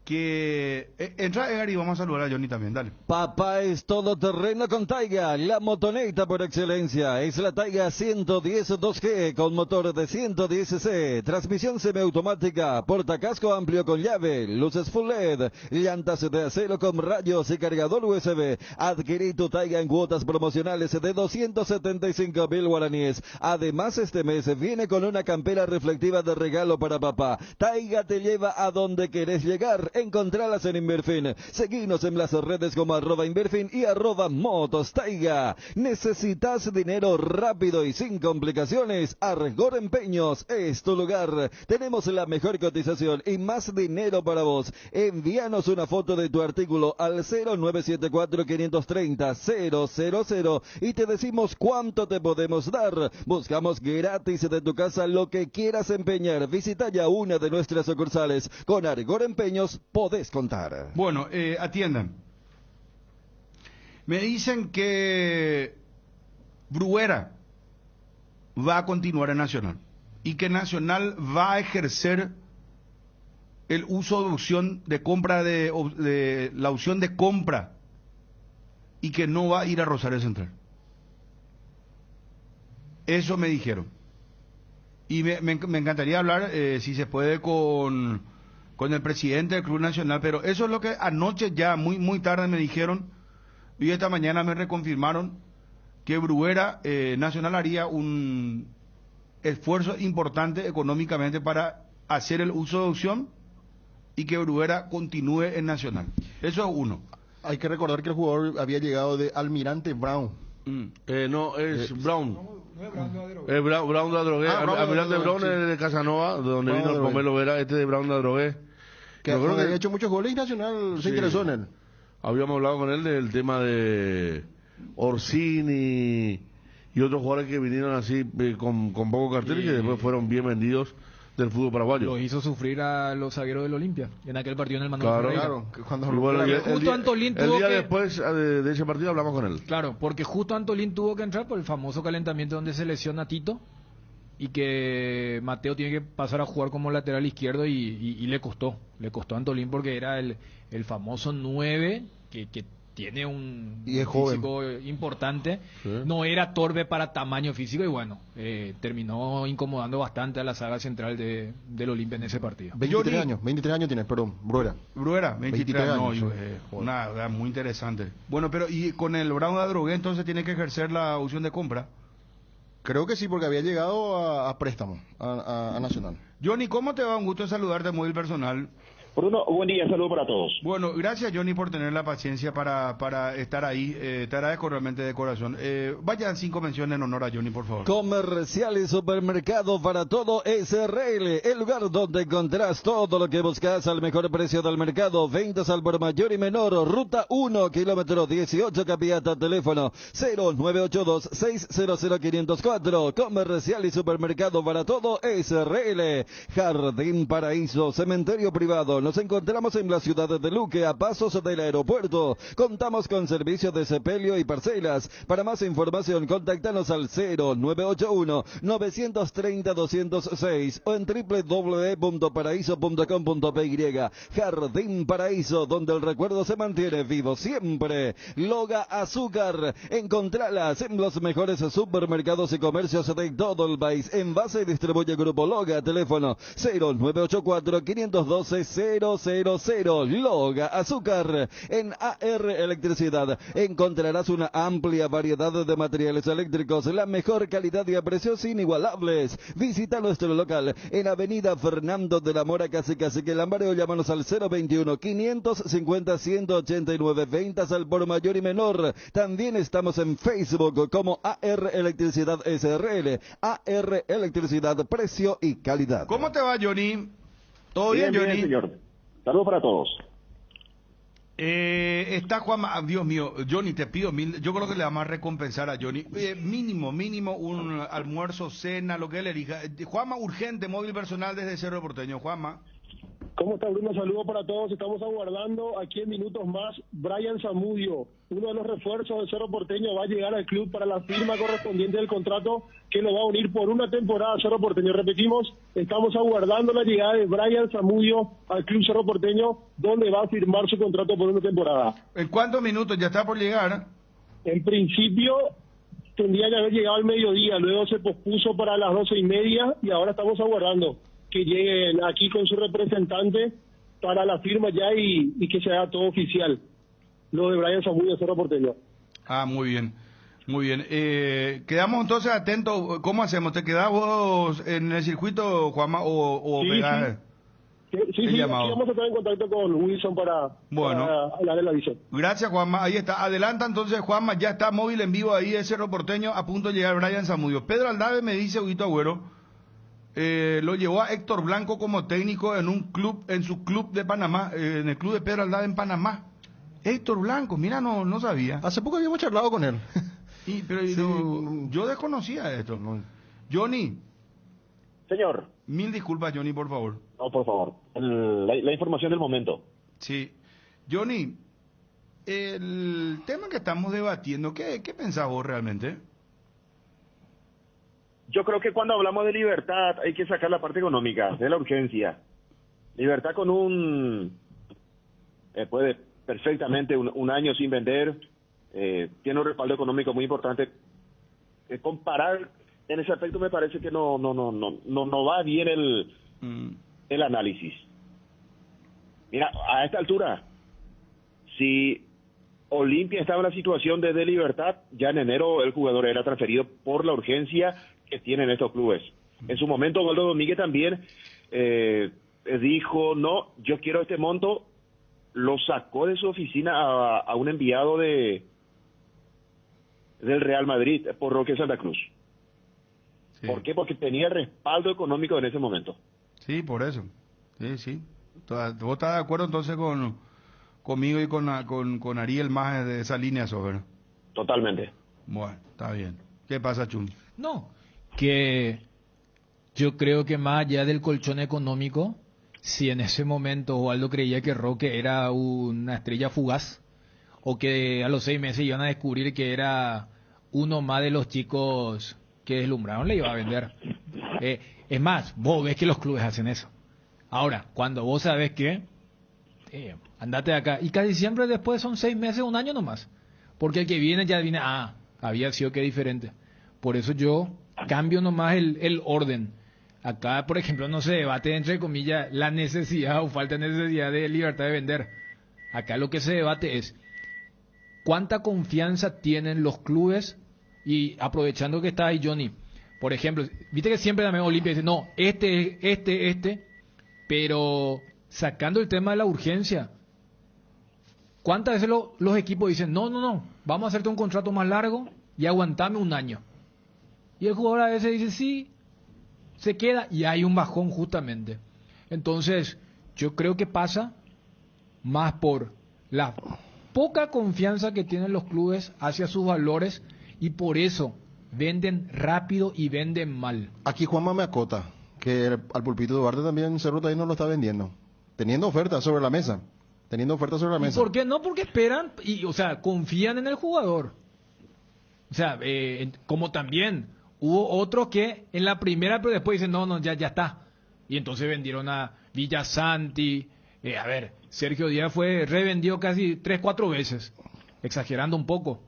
que... entra Edgar y vamos a saludar a Johnny también, dale. Papá es todoterreno con Taiga, la motoneta por excelencia. Es la Taiga 110 2G con motor de 110cc, transmisión semiautomática, portacasco amplio con llave, luces full LED, llantas de acero con rayos y cargador USB. Adquirí tu Taiga en cuotas promocionales de 275.000 guaraníes. Además, este mes viene con una campera reflectiva de regalo para papá. Taiga te lleva a donde querés llegar. Encontralas en Inverfin. Seguinos en las redes como @Inverfin y @MotosTaiga. ¿Necesitas dinero rápido y sin complicaciones? Argor Empeños es tu lugar. Tenemos la mejor cotización y más dinero para vos. Envíanos una foto de tu artículo al 0974-530-000 y te decimos cuánto te podemos dar. Buscamos gratis de tu casa lo que quieras empeñar. Visita ya una de nuestras sucursales. Con Argor Empeños podés contar. Bueno, atiendan. Me dicen que Bruguera va a continuar en Nacional y que Nacional va a ejercer el uso de opción de compra de la opción de compra y que no va a ir a Rosario Central. Eso me dijeron. Y me encantaría hablar, si se puede, con el presidente del Club Nacional, pero eso es lo que anoche ya muy tarde me dijeron y esta mañana me reconfirmaron que Bruguera Nacional haría un esfuerzo importante económicamente para hacer el uso de opción y que Bruguera continúe en Nacional. Eso es uno. Hay que recordar que el jugador había llegado de Almirante Brown. No, es Brown. Brown de Adrogué. Almirante Brown es de Casanova, de donde vino el Pomelo Vera, este de Brown de Adrogué. Que había hecho muchos goles y Nacional se interesó en él. Habíamos hablado con él del tema de Orsini y otros jugadores que vinieron así con poco cartel y que después fueron bien vendidos del fútbol paraguayo. Lo hizo sufrir a los zagueros del Olimpia en aquel partido en el Manuel Ferreira. Claro. Cuando justo Antolín tuvo el día después de ese partido hablamos con él. Claro, porque justo Antolín tuvo que entrar por el famoso calentamiento donde se lesiona Tito y que Mateo tiene que pasar a jugar como lateral izquierdo y le costó a Antolín porque era el famoso 9 que tiene un físico importante, no era torpe para tamaño físico y bueno, terminó incomodando bastante a la saga central del Olimpia en ese partido. 23 años tiene, perdón, Bruguera, 23 años. Sí. Una edad muy interesante. Bueno, pero y con el Brown de Adrogué entonces tiene que ejercer la opción de compra. Creo que sí, porque había llegado a préstamo, a Nacional. Johnny, ¿cómo te va? Un gusto saludarte, móvil personal. Bruno, buen día, saludo para todos. Bueno, gracias Johnny por tener la paciencia para estar ahí, te agradezco realmente de corazón. Vayan 5 menciones en honor a Johnny, por favor. Comercial y Supermercado para Todo SRL, el lugar donde encontrás todo lo que buscas al mejor precio del mercado, ventas al por mayor y menor, ruta 1, kilómetro 18, Capiata, teléfono 0982-600-504, Comercial y Supermercado para Todo SRL, Jardín Paraíso, cementerio privado. Nos encontramos en la ciudad de Luque, a pasos del aeropuerto. Contamos con servicio de sepelio y parcelas. Para más información, contactanos al 0981-930-206 o en www.paraíso.com.py. Jardín Paraíso, donde el recuerdo se mantiene vivo siempre. Loga Azúcar. Encontralas en los mejores supermercados y comercios de todo el país. Envase y distribuye Grupo Loga. Teléfono 0984-512-000. Loga Azúcar. En AR Electricidad encontrarás una amplia variedad de materiales eléctricos, la mejor calidad y a precios inigualables. Visita nuestro local en Avenida Fernando de la Mora, casi que Lambareo. Llámanos al 021-550-189. Ventas al por mayor y menor. También estamos en Facebook como AR Electricidad SRL. AR Electricidad, precio y calidad. ¿Cómo te va, Johnny? ¿Todo bien, Johnny? Bien, señor. Saludos para todos. Está Juanma, Dios mío, Johnny, te pido yo creo que le vamos a recompensar a Johnny, mínimo un almuerzo, cena, lo que él elija. Juanma, urgente, móvil personal desde Cerro Porteño. Juanma. ¿Cómo está, Bruno? Saludos para todos. Estamos aguardando aquí en minutos más. Brian Zamudio, uno de los refuerzos del Cerro Porteño, va a llegar al club para la firma correspondiente del contrato que lo va a unir por una temporada al Cerro Porteño. Repetimos, estamos aguardando la llegada de Brian Zamudio al club Cerro Porteño, donde va a firmar su contrato por una temporada. ¿En cuántos minutos ya está por llegar? En principio tendría que haber llegado al mediodía, luego se pospuso para las 12:30 y ahora estamos aguardando que lleguen aquí con su representante para la firma ya y que se haga todo oficial. Lo de Brian Zamudio, Cerro Porteño. Ah, muy bien. Muy bien. Quedamos entonces atentos. ¿Cómo hacemos? ¿Te quedás vos en el circuito, Juanma, o Sí, pegás Sí, aquí vamos a estar en contacto con Wilson para hablar de la visión. Gracias, Juanma. Ahí está. Adelanta entonces, Juanma. Ya está móvil en vivo ahí de Cerro Porteño. A punto de llegar Brian Zamudio. Pedro Aldave me dice, Huguito Agüero, lo llevó a Héctor Blanco como técnico en un club, en su club de Panamá, en el club de Pedro Aldave en Panamá. Héctor Blanco, mira, no sabía. Hace poco habíamos charlado con él. Pero yo desconocía esto. Johnny. Señor. Mil disculpas, Johnny, por favor. No, por favor. La información del momento. Sí. Johnny, el tema que estamos debatiendo, ¿qué pensás vos realmente? Yo creo que cuando hablamos de libertad hay que sacar la parte económica, de la urgencia. Libertad con puede perfectamente un año sin vender, tiene un respaldo económico muy importante. Comparar en ese aspecto me parece que no va bien el análisis. Mira, a esta altura, si Olimpia estaba en la situación de libertad, ya en enero el jugador era transferido por la urgencia que tienen estos clubes. En su momento, Waldo Domínguez también dijo, no, yo quiero este monto, lo sacó de su oficina a un enviado del Real Madrid, por Roque Santa Cruz. Sí. ¿Por qué? Porque tenía el respaldo económico en ese momento. Sí, por eso. Sí. ¿Vos estás de acuerdo entonces conmigo y con Ariel más de esa línea, ¿verdad? Totalmente. Bueno, está bien. ¿Qué pasa, Chum? No, que yo creo que más allá del colchón económico, si en ese momento Osvaldo creía que Roque era una estrella fugaz, o que a los 6 meses iban a descubrir que era uno más de los chicos que deslumbraron, le iba a vender. Es más, vos ves que los clubes hacen eso. Ahora, cuando vos sabés que andate de acá, y casi siempre después son 6 meses, 1 año nomás, porque el que viene ya viene, había sido que diferente. Por eso yo cambio nomás el orden. Acá, por ejemplo, no se debate, entre comillas, la necesidad o falta de necesidad de libertad de vender. Acá lo que se debate es cuánta confianza tienen los clubes, y aprovechando que está ahí Johnny, por ejemplo, viste que siempre también Olimpia dice, no, pero sacando el tema de la urgencia, ¿cuántas veces los equipos dicen, no, vamos a hacerte un contrato más largo y aguantame 1 año? Y el jugador a veces dice, sí, se queda, y hay un bajón justamente. Entonces, yo creo que pasa más por la poca confianza que tienen los clubes hacia sus valores, y por eso venden rápido y venden mal. Aquí Juanma me acota que al Pulpito Duarte también Cerro también no lo está vendiendo, teniendo ofertas sobre la mesa. ¿Y por qué no? Porque esperan y, confían en el jugador. Como también hubo otros que en la primera, pero después dicen, no, ya está. Y entonces vendieron a Villasanti. Sergio Díaz fue revendido casi 3-4 veces, exagerando un poco.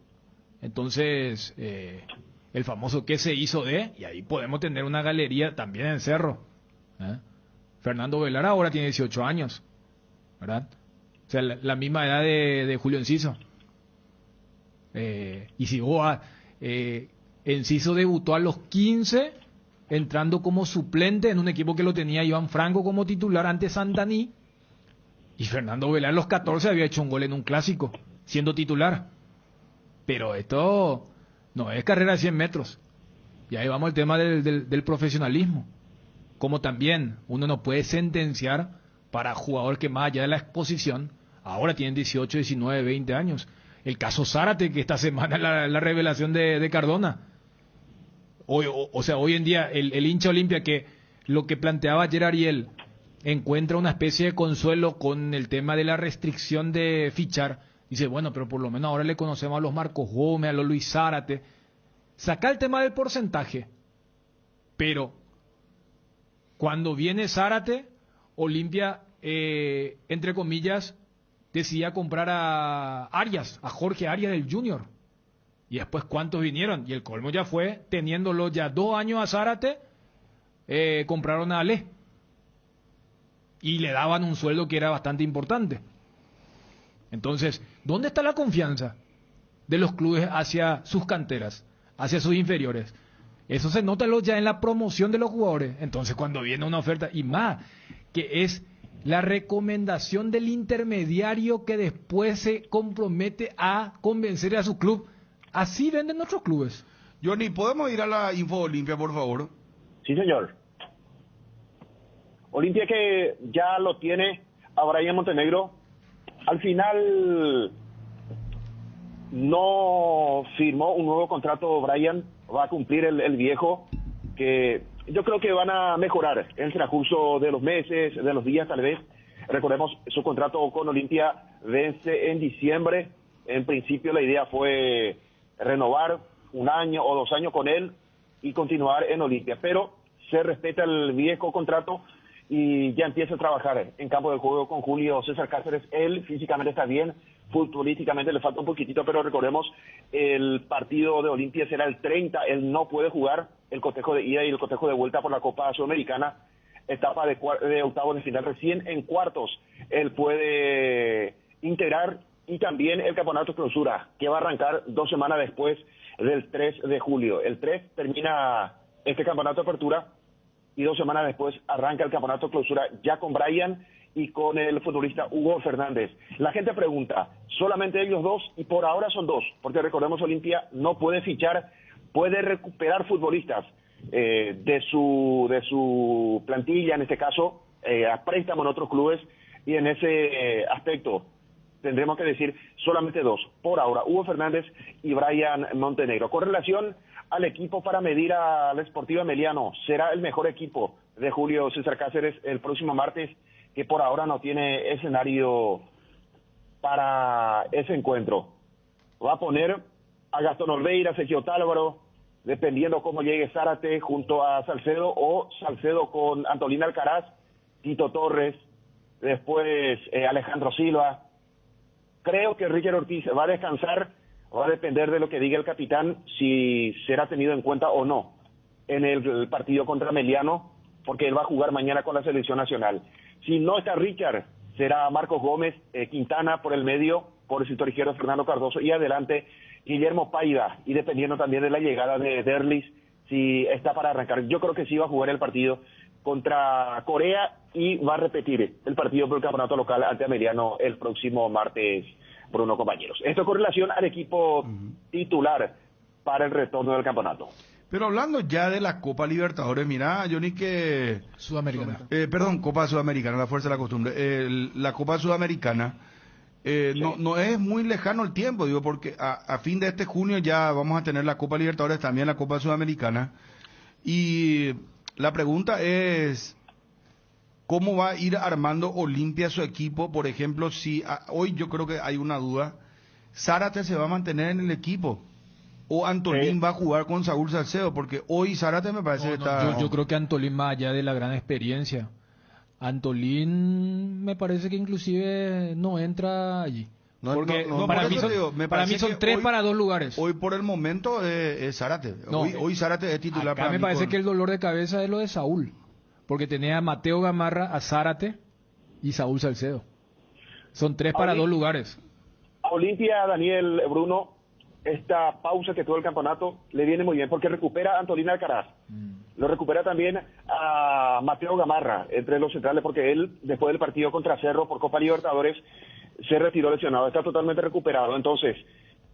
Entonces, el famoso ¿qué se hizo de? Y ahí podemos tener una galería también en Cerro. Fernando Velar ahora tiene 18 años, ¿verdad? O sea, la misma edad de Julio Enciso. Y si Enciso debutó a los 15, entrando como suplente en un equipo que lo tenía Iván Franco como titular ante Santaní, y Fernando Velar a los 14 había hecho un gol en un clásico, siendo titular. Pero esto no es carrera de 100 metros. Y ahí vamos al tema del profesionalismo. Como también uno no puede sentenciar para jugador que más allá de la exposición, ahora tienen 18, 19, 20 años. El caso Zárate, que esta semana la revelación de Cardona. Hoy en día el hincha Olimpia, que lo que planteaba ayer Ariel, encuentra una especie de consuelo con el tema de la restricción de fichar. Dice, bueno, pero por lo menos ahora le conocemos a los Marcos Gómez, a los Luis Zárate. Saca el tema del porcentaje. Pero cuando viene Zárate, Olimpia, entre comillas, decía comprar a Arias, a Jorge Arias del Junior. Y después, ¿cuántos vinieron? Y el colmo ya fue, teniéndolo ya 2 años a Zárate, compraron a Ale. Y le daban un sueldo que era bastante importante. Entonces, ¿dónde está la confianza de los clubes hacia sus canteras, hacia sus inferiores? Eso se nota ya en la promoción de los jugadores. Entonces, cuando viene una oferta, y más, que es la recomendación del intermediario que después se compromete a convencer a su club. Así venden nuestros clubes. Johnny, ¿podemos ir a la Info Olimpia, por favor? Sí, señor. Olimpia que ya lo tiene a Brian Montenegro. Al final no firmó un nuevo contrato Brian, va a cumplir el viejo, que yo creo que van a mejorar en el transcurso de los meses, de los días tal vez. Recordemos, su contrato con Olimpia vence en diciembre. En principio la idea fue renovar 1 año o 2 años con él y continuar en Olimpia, pero se respeta el viejo contrato y ya empieza a trabajar en campo de juego con Julio César Cáceres. Él físicamente está bien, futbolísticamente le falta un poquitito, pero recordemos, el partido de Olimpia será el 30, él no puede jugar el cotejo de ida y el cotejo de vuelta por la Copa Sudamericana, etapa de octavos de final. Recién en cuartos él puede integrar, y también el campeonato clausura, que va a arrancar 2 semanas después del 3 de julio. El 3 termina este campeonato de apertura y 2 semanas después arranca el campeonato clausura ya con Brian y con el futbolista Hugo Fernández. La gente pregunta, ¿solamente ellos 2? Y por ahora son 2, porque recordemos, Olimpia no puede fichar, puede recuperar futbolistas de su plantilla, en este caso, a préstamo en otros clubes, y en ese aspecto tendremos que decir solamente 2 por ahora, Hugo Fernández y Brian Montenegro. Con relación al equipo para medir a la Sportiva Emeliano, será el mejor equipo de Julio César Cáceres el próximo martes, que por ahora no tiene escenario para ese encuentro. Va a poner a Gastón Olveira, Sergio Tálvaro, dependiendo cómo llegue Zárate junto a Salcedo, o Salcedo con Antolín Alcaraz, Tito Torres, después Alejandro Silva. Creo que Richard Ortiz va a descansar, va a depender de lo que diga el capitán, si será tenido en cuenta o no en el partido contra Emeliano, porque él va a jugar mañana con la selección nacional. Si no está Richard, será Marcos Gómez, Quintana por el medio, por el sector izquierdo Fernando Cardoso, y adelante Guillermo Paida, y dependiendo también de la llegada de Derlis, si está para arrancar. Yo creo que sí va a jugar el partido contra Corea y va a repetir el partido por el campeonato local ante Emeliano el próximo martes, Bruno, compañeros. Esto con relación al equipo titular para el retorno del campeonato. Pero hablando ya de la Copa Libertadores, mira, Johnny, que... Sudamericana. Copa Sudamericana, la fuerza de la costumbre. La Copa Sudamericana no es muy lejano el tiempo, digo, porque a fin de este junio ya vamos a tener la Copa Libertadores, también la Copa Sudamericana. Y la pregunta es, ¿cómo va a ir armando Olimpia su equipo? Por ejemplo, si hoy yo creo que hay una duda, ¿Zárate se va a mantener en el equipo? ¿O Antolín va a jugar con Saúl Salcedo? Porque hoy Zárate me parece que está... Yo creo que Antolín, más allá de la gran experiencia, Antolín me parece que inclusive no entra allí. Porque para mí son 3 para 2 lugares. Hoy por el momento es Zárate. Hoy Zárate es titular. Acá me parece que el dolor de cabeza es lo de Saúl. Porque tenía a Mateo Gamarra, a Zárate y Saúl Salcedo. Son 3 para 2 lugares. A Olimpia, Daniel, Bruno, esta pausa que tuvo el campeonato le viene muy bien porque recupera a Antolín Alcaraz. Lo recupera también a Mateo Gamarra entre los centrales, porque él, después del partido contra Cerro por Copa Libertadores, se retiró lesionado, está totalmente recuperado. Entonces,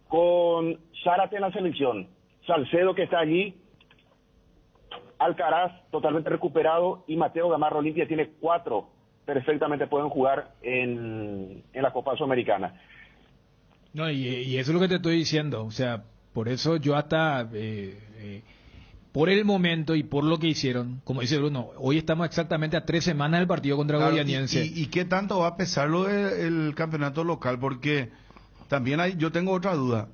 con Zárate en la selección, Salcedo que está allí, Alcaraz totalmente recuperado y Mateo Gamarra, Olimpia tiene 4, perfectamente pueden jugar en la Copa Sudamericana. No, y eso es lo que te estoy diciendo, o sea, por eso yo hasta por el momento y por lo que hicieron, como dice Bruno, hoy estamos exactamente a 3 semanas del partido contra Goianiense. ¿Y qué tanto va a pesar lo del campeonato local? Porque también yo tengo otra duda.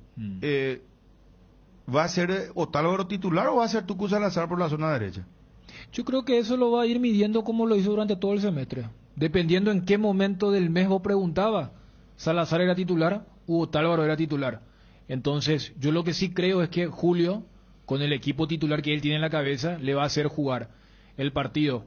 ¿Va a ser Otálvaro titular o va a ser Tucu Salazar por la zona derecha? Yo creo que eso lo va a ir midiendo como lo hizo durante todo el semestre. Dependiendo en qué momento del mes vos preguntaba, Salazar era titular u Otálvaro era titular. Entonces, yo lo que sí creo es que Julio, con el equipo titular que él tiene en la cabeza, le va a hacer jugar el partido,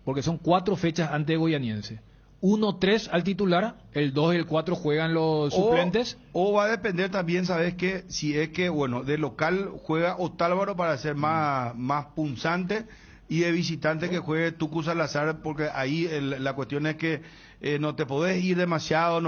porque son 4 fechas antes de Goianiense. 1-3 al titular, el 2 y el 4 juegan los suplentes. O va a depender también, ¿sabes qué? Si es que, bueno, de local juega Otálvaro para ser más punzante, y de visitante que juegue Tucu Salazar, porque ahí la cuestión es que no te podés ir demasiado,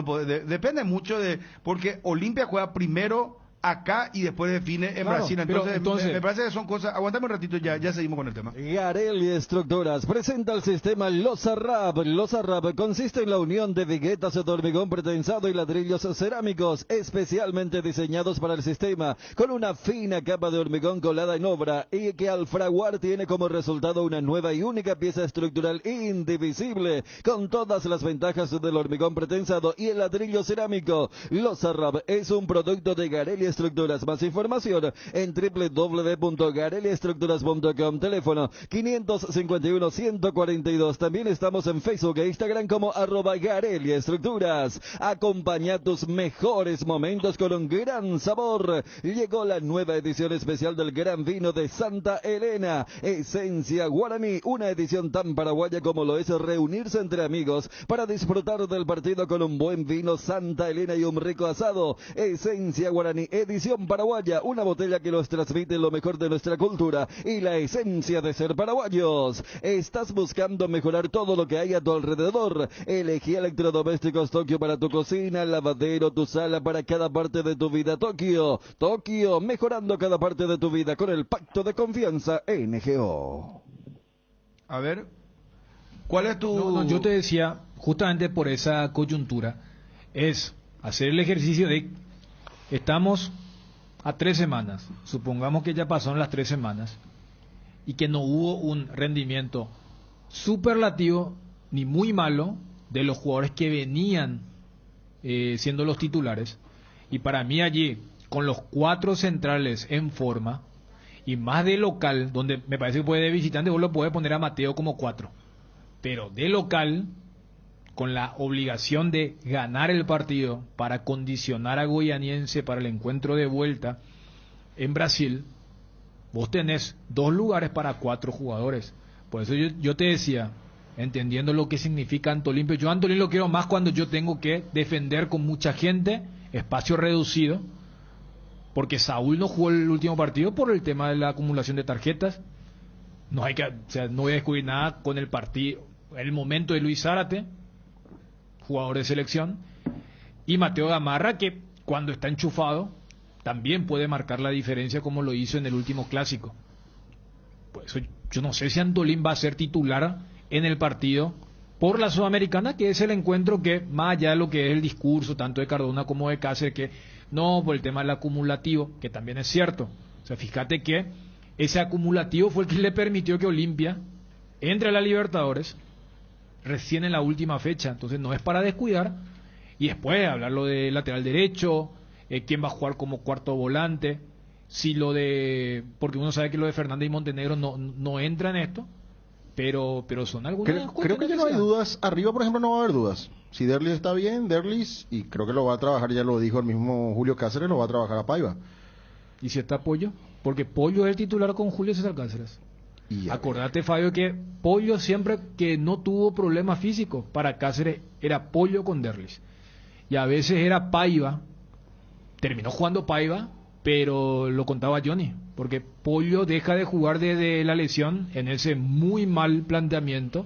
depende mucho porque Olimpia juega primero acá y después define en Brasil. Entonces me parece que son cosas. Aguantame un ratito, ya seguimos con el tema. Garelli Estructuras presenta el sistema Lozarrap. Lozarrap consiste en la unión de viguetas de hormigón pretensado y ladrillos cerámicos especialmente diseñados para el sistema, con una fina capa de hormigón colada en obra y que al fraguar tiene como resultado una nueva y única pieza estructural indivisible, con todas las ventajas del hormigón pretensado y el ladrillo cerámico. Lozarrap es un producto de Garelli Estructuras. Más información en www.garelliestructuras.com. Teléfono 551-142. También estamos en Facebook e Instagram como @Garelli Estructuras. Acompaña tus mejores momentos con un gran sabor. Llegó la nueva edición especial del Gran Vino de Santa Elena, Esencia Guaraní, una edición tan paraguaya como lo es reunirse entre amigos para disfrutar del partido con un buen vino Santa Elena y un rico asado. Esencia Guaraní, edición paraguaya, una botella que nos transmite lo mejor de nuestra cultura y la esencia de ser paraguayos. ¿Estás buscando mejorar todo lo que hay a tu alrededor? Elegí electrodomésticos Tokio para tu cocina, lavadero, tu sala, para cada parte de tu vida. Tokio, mejorando cada parte de tu vida con el pacto de confianza NGO. A ver, ¿cuál es tu...? No, yo te decía, justamente por esa coyuntura, es hacer el ejercicio de... Estamos a 3 semanas, supongamos que ya pasaron las 3 semanas y que no hubo un rendimiento superlativo ni muy malo de los jugadores que venían siendo los titulares. Y para mí allí, con los 4 centrales en forma y más de local, donde me parece que puede de visitante, vos lo podés poner a Mateo como 4, pero de local, con la obligación de ganar el partido para condicionar a Goianiense para el encuentro de vuelta en Brasil, vos tenés 2 lugares para 4 jugadores. Por eso yo te decía, entendiendo lo que significa Antolín, yo a Antolín lo quiero más cuando yo tengo que defender con mucha gente, espacio reducido, porque Saúl no jugó el último partido por el tema de la acumulación de tarjetas. No voy a descubrir nada con el partido, el momento de Luis Zárate, jugador de selección, y Mateo Gamarra, que cuando está enchufado también puede marcar la diferencia como lo hizo en el último clásico. Por eso yo no sé si Antolín va a ser titular en el partido por la Sudamericana, que es el encuentro que, más allá de lo que es el discurso tanto de Cardona como de Cáceres, que no, por el tema del acumulativo, que también es cierto. O sea, fíjate que ese acumulativo fue el que le permitió que Olimpia entre a la Libertadores recién en la última fecha, entonces no es para descuidar. Y después hablarlo de lateral derecho, quién va a jugar como cuarto volante, si porque uno sabe que lo de Fernández y Montenegro no entra en esto, pero son algunas creo que ya no hay dudas. Arriba, por ejemplo, no va a haber dudas. Si Derlis está bien, Derlis, y creo que lo va a trabajar, ya lo dijo el mismo Julio Cáceres, lo va a trabajar a Paiva. ¿Y si está Pollo? Porque Pollo es el titular con Julio César Cáceres. Acordate, Fabio, que Pollo siempre que no tuvo problemas físicos para Cáceres era Pollo con Derlis, y a veces era Paiva. Terminó jugando Paiva, pero lo contaba Johnny, porque Pollo deja de jugar desde la lesión en ese muy mal planteamiento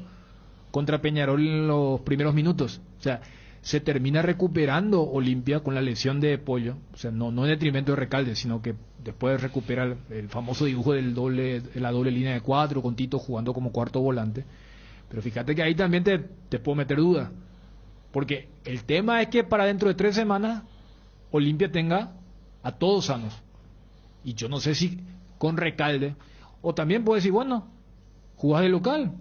contra Peñarol en los primeros minutos. O sea, se termina recuperando Olimpia con la lesión de Pollo, o sea, no en detrimento de Recalde, sino que después recupera el famoso dibujo de la doble línea de 4, con Tito jugando como cuarto volante. Pero fíjate que ahí también te puedo meter duda, porque el tema es que para dentro de 3 semanas Olimpia tenga a todos sanos, y yo no sé si con Recalde O también puedes decir, bueno, jugás de local.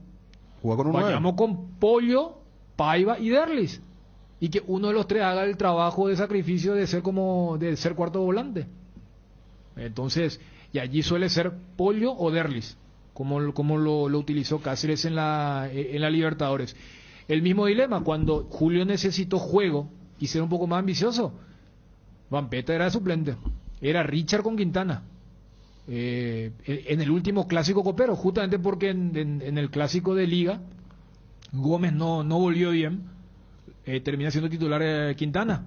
Juega con un 9. Vayamos con Pollo, Paiva y Derlis. Y que uno de los tres haga el trabajo de sacrificio de ser cuarto volante. Entonces, y allí suele ser Pollo o Derlis, como lo utilizó Cáceres en la Libertadores. El mismo dilema, cuando Julio necesitó juego y ser un poco más ambicioso, Vampeta era suplente, era Richard con Quintana. En el último clásico copero, justamente porque en el clásico de Liga Gómez no volvió bien, termina siendo titular Quintana.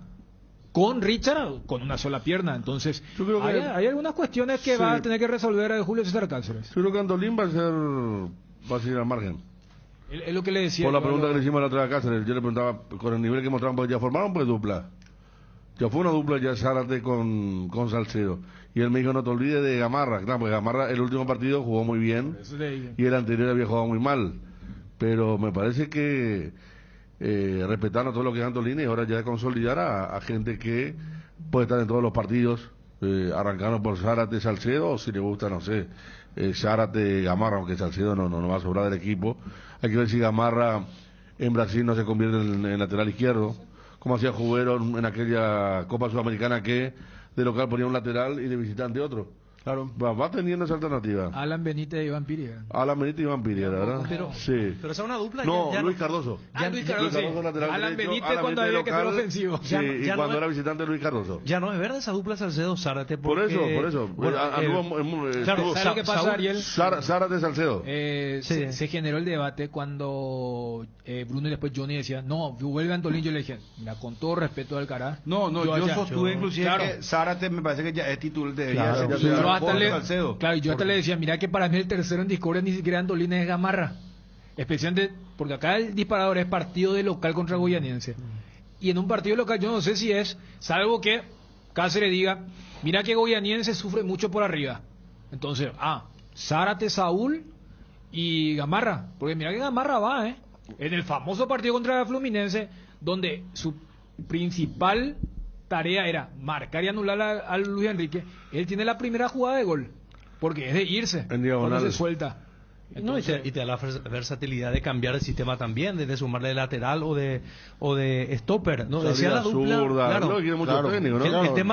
Con Richard, con una sola pierna. Entonces, yo creo que hay algunas cuestiones que va a tener que resolver Julio César Cáceres. Yo creo que Antolín va a seguir al margen. Es lo que le decía. Por la pregunta que le hicimos la otra vez a Cáceres, yo le preguntaba, con el nivel que mostraban, pues ya formaron pues dupla. Ya fue una dupla ya Zárate con Salcedo. Y él me dijo, no te olvides de Gamarra. Claro, porque Gamarra el último partido jugó muy bien y el anterior había jugado muy mal. Pero me parece que respetando todo lo que es Antolín y ahora ya consolidar a gente que puede estar en todos los partidos, arrancando por Zárate, Salcedo, o si le gusta, no sé, Zárate, Gamarra, aunque Salcedo no va a sobrar del equipo. Hay que ver si Gamarra en Brasil no se convierte en lateral izquierdo, como hacía Jubero en aquella Copa Sudamericana que de local ponía un lateral y de visitante otro. Claro, va teniendo esa alternativa. Alan Benítez y Iván Piria. Alan Benítez y Iván Piria, ¿verdad? Pero esa es una dupla. No, Luis Cardoso. Luis Cardoso. Alan Benítez cuando había que ser ofensivo. Sí, y cuando era visitante Luis Cardoso. Ya no es verdad esa dupla Salcedo-Zárate. Por eso. Bueno, claro, ¿sabes lo que pasa, Ariel? Zárate, Salcedo. Se generó el debate cuando Bruno y después Johnny decían, no, vuelve Antolín. Yo le dije, mira, con todo respeto al cara. No, yo sostuve inclusive que Zárate me parece que ya es titular de yo hasta le decía, mira que para mí el tercero en discordia ni siquiera Antolín es Gamarra, especialmente porque acá el disparador es partido de local contra Goianiense, y en un partido local yo no sé si es, salvo que Cáceres diga, mira que Goianiense sufre mucho por arriba, entonces Zárate, Saúl y Gamarra, porque mira que Gamarra va en el famoso partido contra Fluminense, donde su principal tarea era marcar y anular a Luis Enrique. Él tiene la primera jugada de gol, porque es de irse cuando se suelta. Entonces, y te da la versatilidad de cambiar el sistema también, de sumarle de lateral o de stopper. No decía la dupla.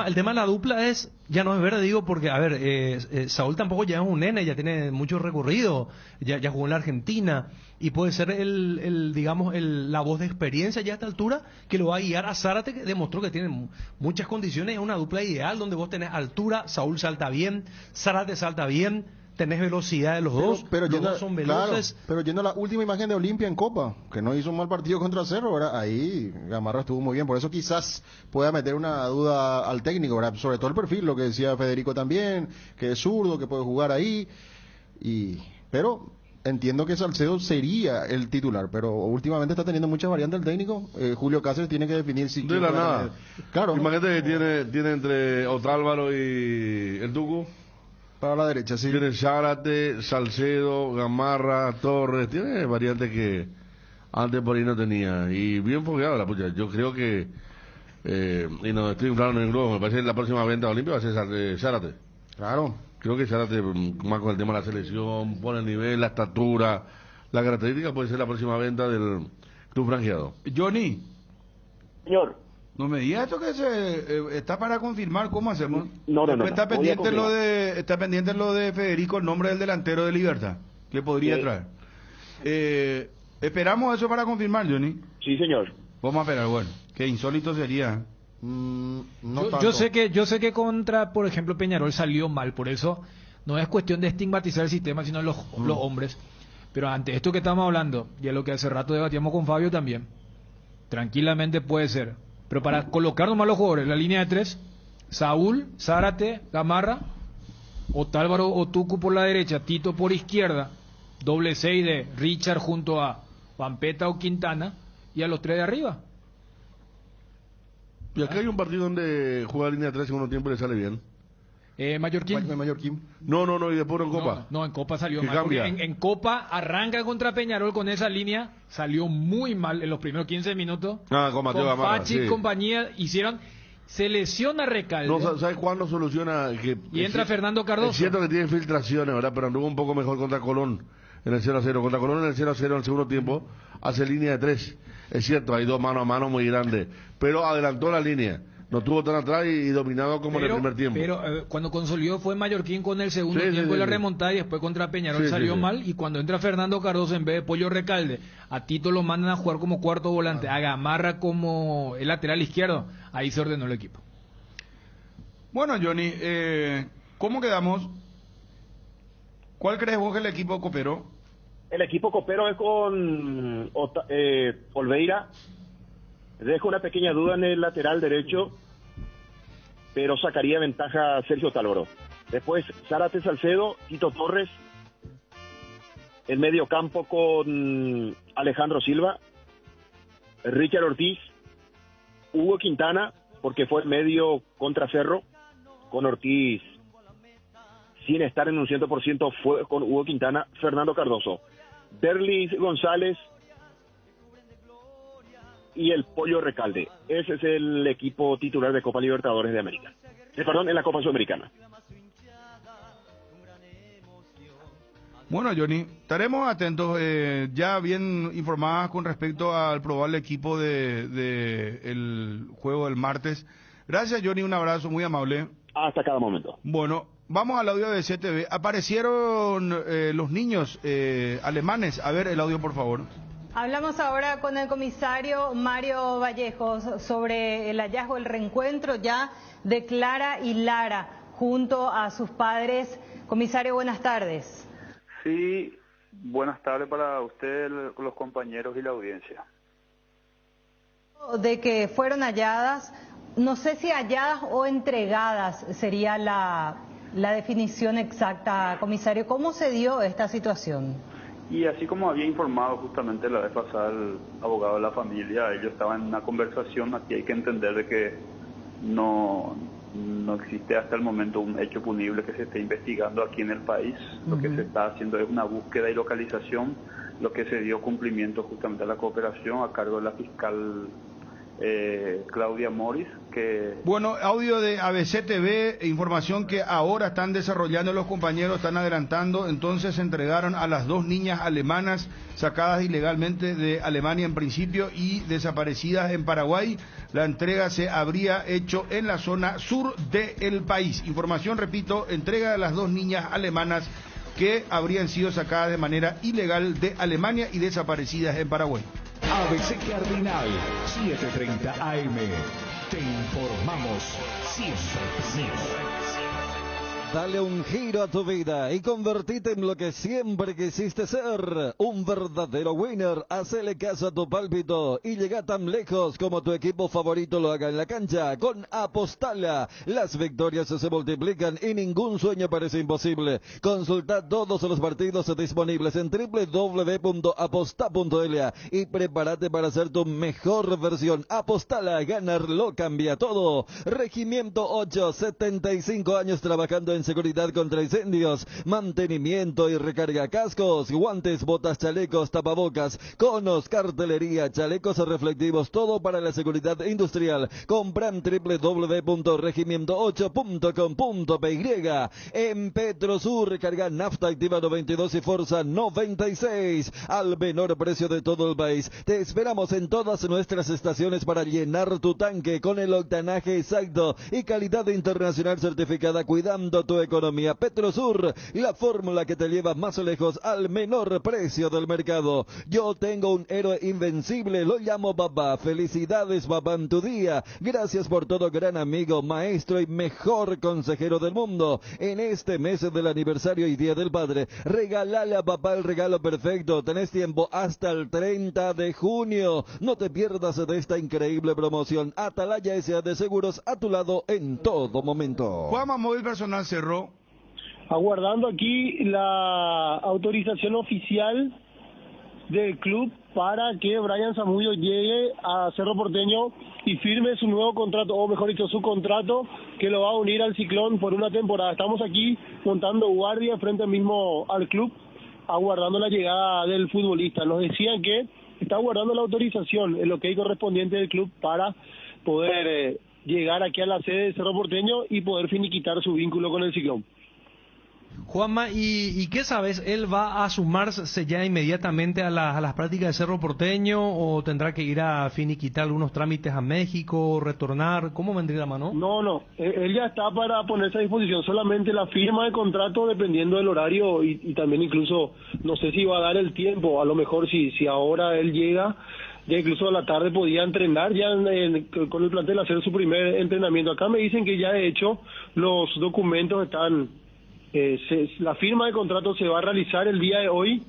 El tema de la dupla es, ya no es verdad, digo, porque a ver, Saúl tampoco ya es un nene, ya tiene mucho recorrido, ya jugó en la Argentina, y puede ser la voz de experiencia ya a esta altura que lo va a guiar a Zárate, que demostró que tiene muchas condiciones, es una dupla ideal donde vos tenés altura, Saúl salta bien, Zárate salta bien, tenés velocidad de los dos, los dos son veloces. Pero yendo a la última imagen de Olimpia en Copa, que no hizo un mal partido contra Cerro, ¿verdad? Ahí Gamarra estuvo muy bien, por eso quizás pueda meter una duda al técnico, ¿verdad? Sobre todo el perfil, lo que decía Federico también, que es zurdo, que puede jugar ahí, pero entiendo que Salcedo sería el titular, pero últimamente está teniendo muchas variantes el técnico. Julio Cáceres tiene que definir si de la nada. Claro. Imagínate que tiene entre Otálvaro y el Tucu. Para la derecha, sí. Tiene Zárate, Salcedo, Gamarra, Torres. Tiene variantes que antes por ahí no tenía. Y bien fogueado la pucha. Yo creo que, y no estoy inflando en el globo, me parece que la próxima venta de Olimpia va a ser Zárate. Claro. Creo que Zárate, más con el tema de la selección, pone el nivel, la estatura, la característica, puede ser la próxima venta del club franjeado. Johnny. Señor. No me digas esto que está para confirmar, ¿cómo hacemos? No. Está pendiente lo de Federico, el nombre del delantero de Libertad, que podría traer. Esperamos eso para confirmar, Johnny. Sí, señor. Vamos a esperar, bueno, qué insólito sería. Yo sé que contra, por ejemplo, Peñarol salió mal, por eso no es cuestión de estigmatizar el sistema, sino los hombres. Pero ante esto que estamos hablando, y es lo que hace rato debatíamos con Fabio también, tranquilamente puede ser. Pero para colocar nomás los jugadores, la línea de tres, Saúl, Zárate, Gamarra, Otálvaro o Tucu por la derecha, Tito por izquierda, doble 6 de Richard junto a Vampeta o Quintana, y a los tres de arriba. Y acá hay un partido donde juega línea 3 segundo tiempo y le sale bien. Mallorquín. No, y después en Copa. No, en Copa salió mal. Cambia. En Copa arranca contra Peñarol con esa línea, salió muy mal en los primeros 15 minutos. Con Mateo Gamarra, Pachi y compañía hicieron, Se lesiona Recalde. No, ¿sabes cuándo soluciona? Y entra Fernando Cardoso. Es cierto que tiene filtraciones, ¿verdad? Pero anduvo un poco mejor contra Colón en el 0-0. Contra Colón en el 0-0 en el segundo tiempo hace línea de 3. Es cierto, hay 2 mano a mano muy grandes. Pero adelantó la línea. No estuvo tan atrás y dominado como en el primer tiempo. Pero cuando consolidó fue Mallorquín con el segundo tiempo y la remontada, y después contra Peñarol salió mal. Y cuando entra Fernando Cardoso en vez de Pollo Recalde, a Tito lo mandan a jugar como cuarto volante, a Gamarra como el lateral izquierdo. Ahí se ordenó el equipo. Bueno, Johnny, ¿cómo quedamos? ¿Cuál crees vos que el equipo cooperó? El equipo copero es con Olveira. Dejo una pequeña duda en el lateral derecho, pero sacaría ventaja a Sergio Talvoro. Después, Zárate Salcedo, Tito Torres. El medio campo con Alejandro Silva, Richard Ortiz, Hugo Quintana, porque fue el medio contra Cerro, con Ortiz sin estar en un 100%, fue con Hugo Quintana, Fernando Cardoso, Derlis González y el Pollo Recalde. Ese es el equipo titular de Copa Libertadores de América. Perdón, en la Copa Sudamericana. Bueno, Johnny, estaremos atentos, ya bien informadas con respecto al probable equipo de el juego del martes. Gracias, Johnny, un abrazo muy amable. Hasta cada momento. Bueno, vamos al audio de CTV. Aparecieron los niños alemanes. A ver el audio, por favor. Hablamos ahora con el comisario Mario Vallejos sobre el hallazgo, el reencuentro ya de Clara y Lara junto a sus padres. Comisario, buenas tardes. Sí, buenas tardes para usted, los compañeros y la audiencia. De que fueron halladas, no sé si halladas o entregadas sería la definición exacta, comisario. ¿Cómo se dio esta situación? Y así como había informado justamente la vez pasada el abogado de la familia, ellos estaban en una conversación. Aquí hay que entender de que no existe hasta el momento un hecho punible que se esté investigando aquí en el país. Lo que se está haciendo es una búsqueda y localización, lo que se dio cumplimiento justamente a la cooperación a cargo de la fiscal Claudia Moris. Bueno, audio de ABC TV, información que ahora están desarrollando los compañeros, están adelantando. Entonces se entregaron a las 2 niñas alemanas sacadas ilegalmente de Alemania en principio y desaparecidas en Paraguay. La entrega se habría hecho en la zona sur del país. Información, repito, entrega de las 2 niñas alemanas que habrían sido sacadas de manera ilegal de Alemania y desaparecidas en Paraguay. ABC Cardinal, 7:30 AM. Te informamos siempre. Dale un giro a tu vida y convertite en lo que siempre quisiste ser, un verdadero winner. Hacele caso a tu pálpito y llega tan lejos como tu equipo favorito lo haga en la cancha. Con Apostala, las victorias se multiplican y ningún sueño parece imposible. Consulta todos los partidos disponibles en www.aposta.la y prepárate para hacer tu mejor versión. Apostala, ganar lo cambia todo. Regimiento 8, 75 años trabajando en seguridad contra incendios, mantenimiento y recarga cascos, guantes, botas, chalecos, tapabocas, conos, cartelería, chalecos reflectivos, todo para la seguridad industrial. Compra en www.regimiento8.com.py. En Petrosur, recarga nafta activa 92 y Forza 96 al menor precio de todo el país. Te esperamos en todas nuestras estaciones para llenar tu tanque con el octanaje exacto y calidad internacional certificada, cuidando tu economía. Petrosur, la fórmula que te lleva más lejos al menor precio del mercado. Yo tengo un héroe invencible, lo llamo papá. Felicidades, papá, en tu día. Gracias por todo, gran amigo, maestro y mejor consejero del mundo. En este mes del aniversario y Día del Padre, regalale a papá el regalo perfecto. Tenés tiempo hasta el 30 de junio. No te pierdas de esta increíble promoción. Atalaya S.A. de Seguros, a tu lado en todo momento. Juanma, móvil personal cerró. Aguardando aquí la autorización oficial del club para que Brian Zamudio llegue a Cerro Porteño y firme su nuevo contrato, o mejor dicho, su contrato que lo va a unir al Ciclón por una temporada. Estamos aquí montando guardia frente mismo al club, aguardando la llegada del futbolista. Nos decían que está aguardando la autorización, el ok correspondiente del club para poder llegar aquí a la sede de Cerro Porteño y poder finiquitar su vínculo con el Ciclón. Juanma, ¿y qué sabes? ¿Él va a sumarse ya inmediatamente a las prácticas de Cerro Porteño o tendrá que ir a finiquitar algunos trámites a México, retornar? ¿Cómo vendría la mano? No, él ya está para ponerse a disposición, solamente la firma de contrato dependiendo del horario y también incluso, no sé si va a dar el tiempo, a lo mejor si ahora él llega, ya incluso a la tarde podía entrenar ya con el plantel, hacer su primer entrenamiento. Acá me dicen que ya de hecho los documentos están... la firma de contrato se va a realizar el día de hoy,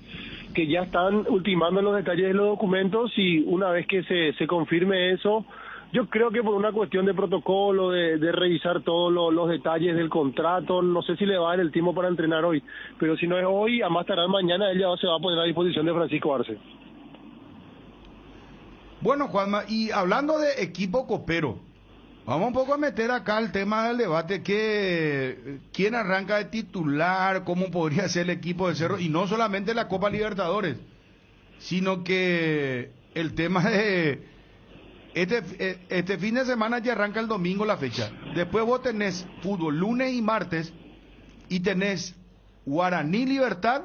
que ya están ultimando los detalles de los documentos y una vez que se confirme eso, yo creo que por una cuestión de protocolo, de revisar todos los detalles del contrato, no sé si le va a dar el tiempo para entrenar hoy, pero si no es hoy, a más tardar mañana, él ya se va a poner a disposición de Francisco Arce. Bueno, Juanma, y hablando de equipo copero, vamos un poco a meter acá el tema del debate, que quién arranca de titular, cómo podría ser el equipo de Cerro, y no solamente la Copa Libertadores, sino que el tema de este fin de semana ya arranca el domingo la fecha. Después vos tenés fútbol lunes y martes, y tenés Guaraní Libertad,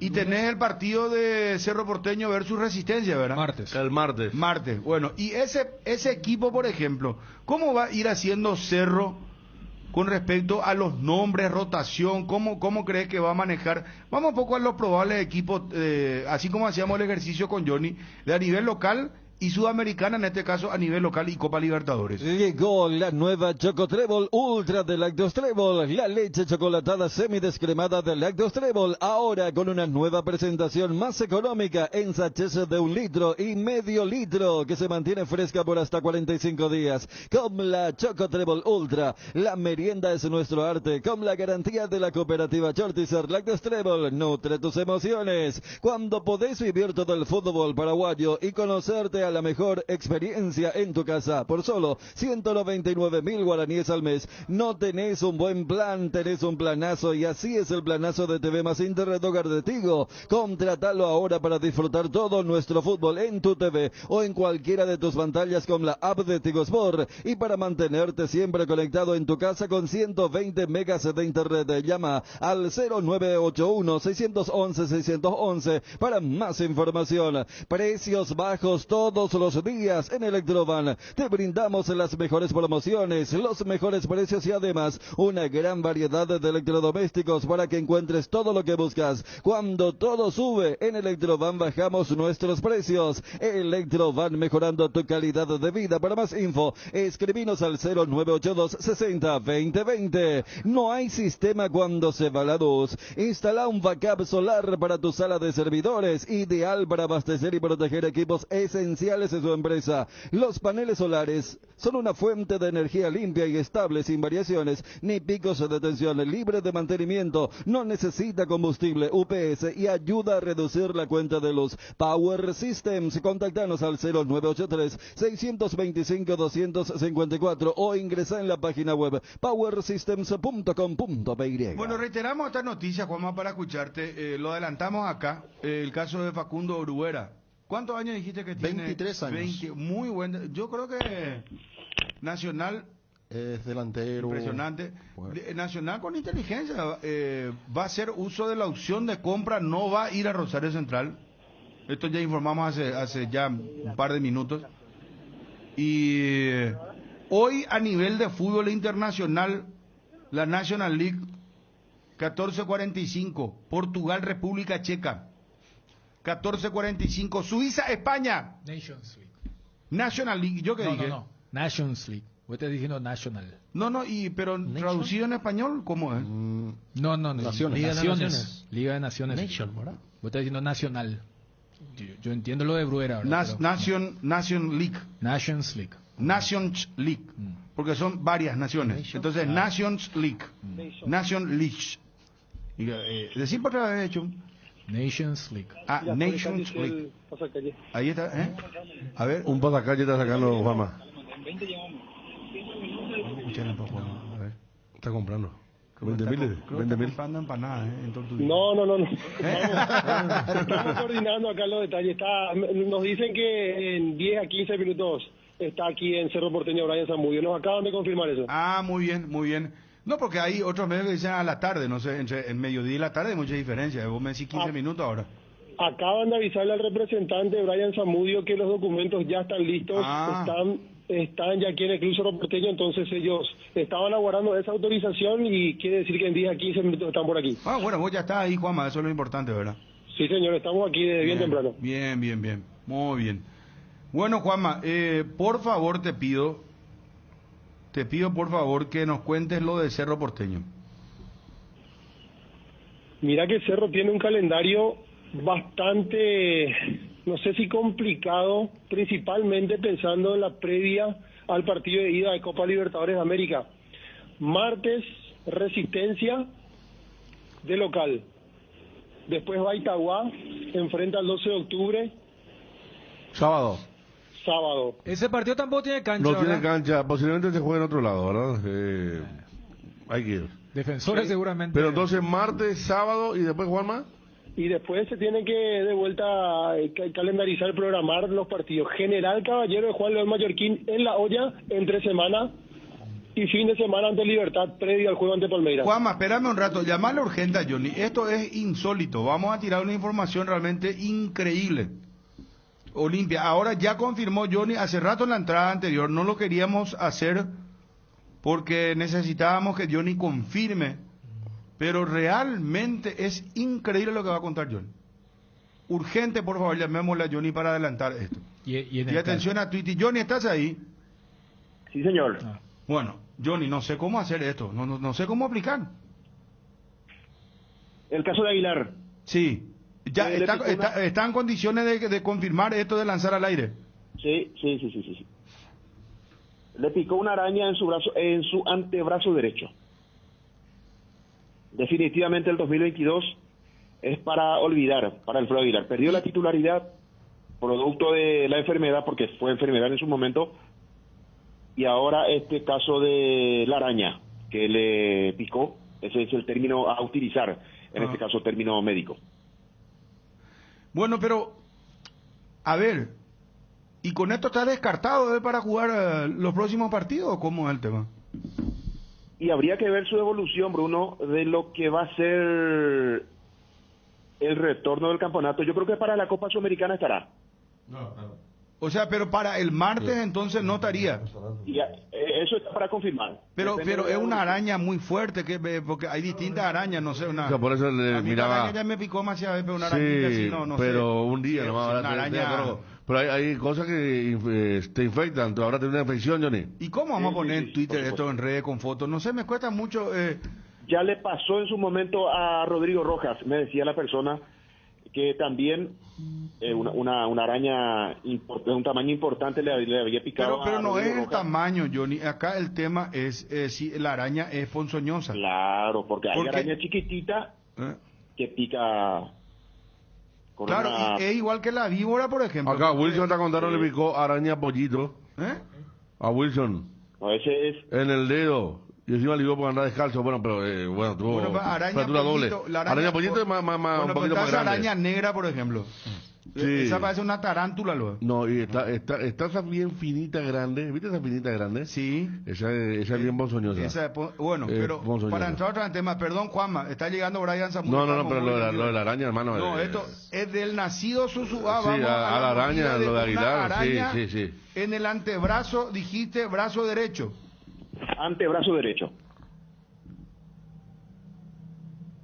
y tenés el partido de Cerro Porteño versus Resistencia, ¿verdad? El martes. Martes. Bueno, y ese equipo, por ejemplo, ¿cómo va a ir haciendo Cerro con respecto a los nombres, rotación? ¿Cómo crees que va a manejar? Vamos un poco a los probables equipos, así como hacíamos el ejercicio con Johnny, de a nivel local y sudamericana, en este caso a nivel local y Copa Libertadores. Llegó la nueva Choco Trébol Ultra de Lactos Trébol, la leche chocolatada semidescremada de Lactos Trébol, ahora con una nueva presentación más económica en sachets de 1 litro y medio litro, que se mantiene fresca por hasta 45 días. Con la Choco Trébol Ultra, la merienda es nuestro arte, con la garantía de la cooperativa Chortizer. Lactos Trébol, nutre tus emociones. Cuando podés vivir todo el fútbol paraguayo y conocerte a la mejor experiencia en tu casa por solo 199.000 guaraníes al mes, no tenés un buen plan, tenés un planazo, y así es el planazo de TV más Internet Hogar de Tigo. Contratalo ahora para disfrutar todo nuestro fútbol en tu TV o en cualquiera de tus pantallas con la app de Tigo Sport, y para mantenerte siempre conectado en tu casa con 120 megas de internet, llama al 0981 611 611 para más información. Precios bajos todos los días en Electrovan. Te brindamos las mejores promociones, los mejores precios y además una gran variedad de electrodomésticos para que encuentres todo lo que buscas. Cuando todo sube, en Electrovan bajamos nuestros precios. Electrovan, mejorando tu calidad de vida. Para más info, escribinos al 0982 60 2020. No hay sistema cuando se va la luz. Instala un backup solar para tu sala de servidores, ideal para abastecer y proteger equipos esenciales de su empresa. Los paneles solares son una fuente de energía limpia y estable, sin variaciones ni picos de tensión, libre de mantenimiento, no necesita combustible, UPS, y ayuda a reducir la cuenta de luz. Power Systems, contactanos al 0983 625 254 o ingresa en la página web powersystems.com.py. Bueno, reiteramos esta noticia, Juanma, para escucharte. Lo adelantamos acá, el caso de Facundo Oruera. ¿Cuántos años dijiste que tiene? 23 años. 20, muy buen. Yo creo que Nacional es delantero. Impresionante. Bueno. Nacional con inteligencia va a hacer uso de la opción de compra, no va a ir a Rosario Central. Esto ya informamos hace ya un par de minutos. Y hoy a nivel de fútbol internacional, la National League 14:45, Portugal, República Checa. 14:45, Suiza, España. Nations League. National League, ¿yo qué dije? No. Nations League. Vos estás diciendo National. No, pero traducido en español, ¿cómo es? No. Naciones. Liga de Naciones. Liga de Naciones. Nation, ¿verdad? Vos estás diciendo Nacional. Yo entiendo lo de Bruera. Nation League. Nations League. Nations League. Porque son varias naciones. Entonces, Nations League. Nation League. Decir por otra vez, hecho. Nations League. Nations League. Ahí está, ¿eh? A ver. Un pasacalle está sacando Obama. A ver. Está comprando. 20.000. Comprando empanadas, No. Estamos coordinando acá los detalles. Nos dicen que en 10 a 15 minutos está aquí en Cerro Porteño Brian Zamudio. Nos acaban de confirmar eso. Ah, muy bien, muy bien. No, porque hay otros medios que dicen a la tarde, no sé, entre el mediodía y la tarde hay mucha diferencia. Vos me decís 15 minutos ahora. Acaban de avisarle al representante Brian Zamudio que los documentos ya están listos, están ya aquí en el Club Cerro Porteño, entonces ellos estaban aguardando esa autorización y quiere decir que en 10 a 15 minutos están por aquí. Ah, bueno, vos ya estás ahí, Juanma, eso es lo importante, ¿verdad? Sí, señor, estamos aquí desde bien temprano. Bien, bien, bien, muy bien. Bueno, Juanma, por favor te pido por favor que nos cuentes lo de Cerro Porteño. Mira que Cerro tiene un calendario bastante, no sé si complicado, principalmente pensando en la previa al partido de ida de Copa Libertadores de América. Martes, Resistencia de local. Después va a Itagua, enfrenta el 12 de octubre. Sábado. Ese partido tampoco tiene cancha. No tiene ¿verdad? cancha, posiblemente se juegue en otro lado, ¿verdad? Hay que ir. Defensores seguramente. Pero entonces martes, sábado y después Juanma. Y después se tiene que de vuelta calendarizar, programar los partidos. General Caballero de Juan León Mallorquín en La Olla, entre semana, y fin de semana ante Libertad, previo al juego ante Palmeiras. Juanma, espérame un rato, llamarle urgente a Johnny. Esto es insólito, vamos a tirar una información realmente increíble. Olimpia, ahora ya confirmó Johnny, hace rato en la entrada anterior, no lo queríamos hacer porque necesitábamos que Johnny confirme, pero realmente es increíble lo que va a contar Johnny. Urgente, por favor, llamémosle a Johnny para adelantar esto. Y atención a Twitty. Johnny, ¿estás ahí? Sí, señor. Bueno, Johnny, no sé cómo hacer esto, no sé cómo aplicar. El caso de Aguilar. Sí. Ya está en condiciones de confirmar esto de lanzar al aire. Sí. Le picó una araña en su antebrazo derecho. Definitivamente el 2022 es para olvidar para Alfredo Aguilar. Perdió la titularidad producto de la enfermedad, porque fue enfermedad en su momento, y ahora este caso de la araña que le picó, ese es el término a utilizar, en este caso término médico. Bueno, pero, a ver, ¿y con esto está descartado para jugar los próximos partidos o cómo es el tema? Y habría que ver su evolución, Bruno, de lo que va a ser el retorno del campeonato. Yo creo que para la Copa Sudamericana estará. O sea, pero para el martes entonces no estaría. Y eso está para confirmar. Pero es una araña muy fuerte, porque hay distintas arañas, no sé, una... O sea, por eso le miraba... Una araña ya me picó demasiado, pero una arañita así, no pero sé. un día nomás. Una araña... Pero hay cosas que te infectan, tú ahora tienes una infección, Johnny. ¿Y cómo vamos a poner en Twitter esto en redes con fotos? No sé, me cuesta mucho... Ya le pasó en su momento a Rodrigo Rojas, me decía la persona, que también una araña de un tamaño importante le había picado. Pero no es el Rojas. Tamaño, Johnny. Acá el tema es si la araña es ponzoñosa. Claro, porque hay araña chiquitita que pica. Claro, y es igual que la víbora, por ejemplo. Acá Wilson está contando le picó araña pollito. A Wilson. No, ese es. En el dedo. Y encima le digo por andar descalzo, bueno, pero tuvo fractura doble. Araña pollito es más un poquito más grande. Araña negra, por ejemplo. Sí. Esa parece una tarántula, luego. No, y está esa bien finita grande, ¿viste esa finita grande? Sí. Esa es bien ponzoñosa. Bueno, pero para entrar otra vez en tema, perdón, Juanma, está llegando Brian Zamudio. No, pero lo de la araña, hermano. No, esto es del nacido Susubá. Sí, vamos a la araña, lo de Aguilar, sí. En el antebrazo, dijiste, brazo derecho. Antebrazo derecho.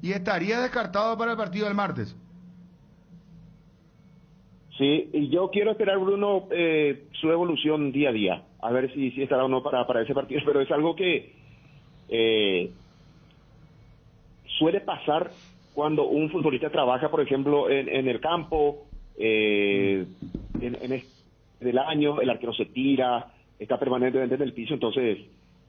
¿Y estaría descartado para el partido del martes? Sí, y yo quiero esperar, Bruno, su evolución día a día, a ver si estará o no para ese partido, pero es algo que suele pasar cuando un futbolista trabaja, por ejemplo, en el campo, en el año, el arquero se tira, está permanentemente en el piso, entonces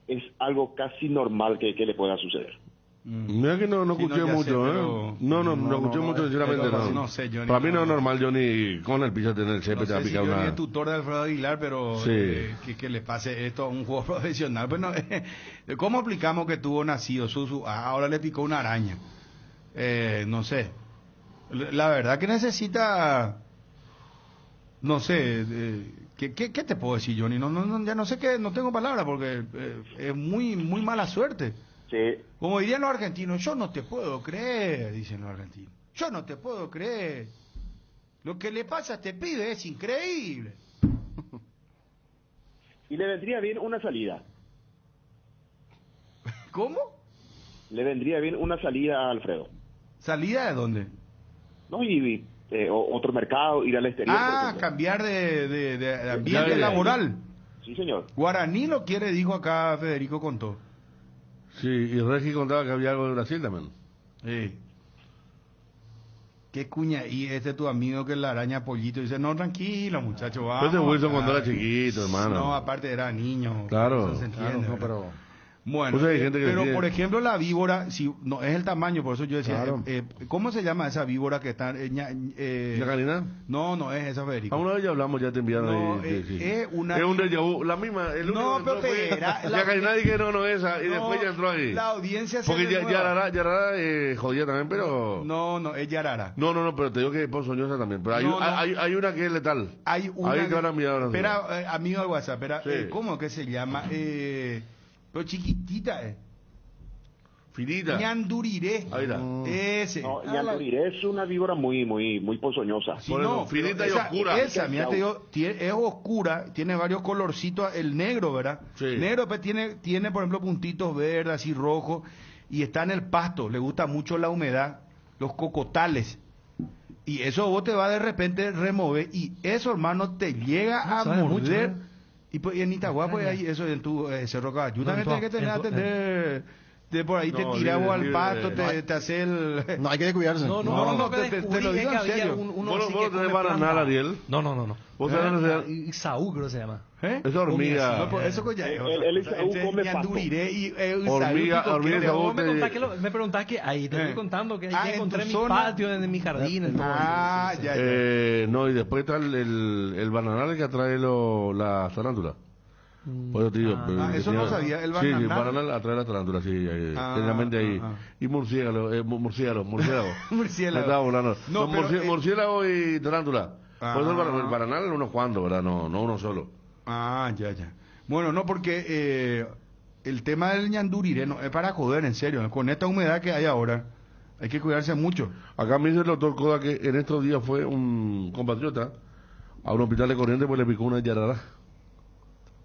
es algo casi normal que le pueda suceder. Mira que no escuché mucho, No escuché mucho, sinceramente, no sé, Johnny. Para mí no es normal, Johnny, con el piso tener el césped, te va a picar una... Johnny es tutor de Alfredo Aguilar, pero que le pase esto a un jugador profesional. Bueno, ¿cómo explicamos que tuvo nacido Susu? Ahora le picó una araña. No sé. La verdad que necesita, no sé, ¿Qué te puedo decir, Johnny? Ya no sé qué, no tengo palabras porque es muy mala suerte. Sí. Como dirían los argentinos, yo no te puedo creer, dicen los argentinos. Yo no te puedo creer. Lo que le pasa a este pibe es increíble. Y le vendría bien una salida. ¿Cómo? Le vendría bien una salida a Alfredo. ¿Salida de dónde? No, y otro mercado, ir al exterior. Cambiar de ambiente laboral. Sí, señor. Guaraní lo quiere, dijo acá Federico Contó. Sí, y Regi contaba que había algo de Brasil también. Sí. ¿Qué cuña? Y este tu amigo que la araña pollito dice, no, tranquilo, muchacho, vamos. Ese Wilson cuando era chiquito, hermano. No, aparte era niño. Claro. Eso se entiende, Claro, no, pero... Bueno, Pues hay gente que pero decide. por ejemplo la víbora, si no es el tamaño, por eso yo decía, Claro. ¿cómo se llama esa víbora que está? ¿La canina? No es esa, Federico. A una vez ya hablamos, ya te enviaron No, ahí. Sí. es una... Es un déjà vu, la misma. El No, único que pero entró fue- espera, La canina dije no esa, y después ya entró ahí. La audiencia se Porque renueva. Yarara jodía también, pero... No, es Yarara. No, pero te digo que es ponzoñosa también. Pero No. hay una que es letal. Hay una... Ahí te van a enviar ahora. Espera, amigo del WhatsApp, espera, Sí. ¿cómo que se llama? Pero chiquitita, Finita. Ñanduriré. Ahí está. Ese. No, Ñanduriré es una víbora muy ponzoñosa. Sí, Por eso, no, finita pero y oscura. Esa, mira, te digo, es oscura, tiene varios colorcitos, el negro, ¿verdad? Sí. Negro, pues, tiene, por ejemplo, puntitos verdes, así rojos, y está en el pasto, le gusta mucho la humedad, los cocotales. Y eso vos te va de repente remover, y eso, hermano, te llega a sabe morder. mucho, Y pues y en Itagua, pues ahí, eso en tu Cerro Caballú, también No, tenés que tener atender. De por ahí No, te tiramos libre, al libre. pasto, No, te hace el... No, hay que cuidarse. No, te lo digo en serio. ¿Vos no tenés bananal, Ariel? No. ¿Vos sabés dónde se llama? Isaú creo que se llama. Esa hormiga. No, pues eso ya El Isaú come pasto. Ñanduriré y Hormiga Isaú Me preguntás que ahí te estoy contando que ahí en encontré tu mi zona. patio, en mi jardín. en todo. Ya. No, y después está el bananal que atrae las tarántulas. Por eso te digo, eso no sabía, el Sí, bananal. el bananal atrae las tarántulas, sí, generalmente ahí. Y murciélago. Murciélago. Me estaba volando. No, No, pero, murciélago y tarántula. Por eso el Ah. bananal unos cuantos, ¿verdad? No uno solo. Ya. Bueno, no, porque el tema del ñanduriré no es para joder, en serio. Con esta humedad que hay ahora, hay que cuidarse mucho. Acá me dice el doctor Coda que en estos días fue un compatriota a un hospital de Corrientes pues le picó una yarara.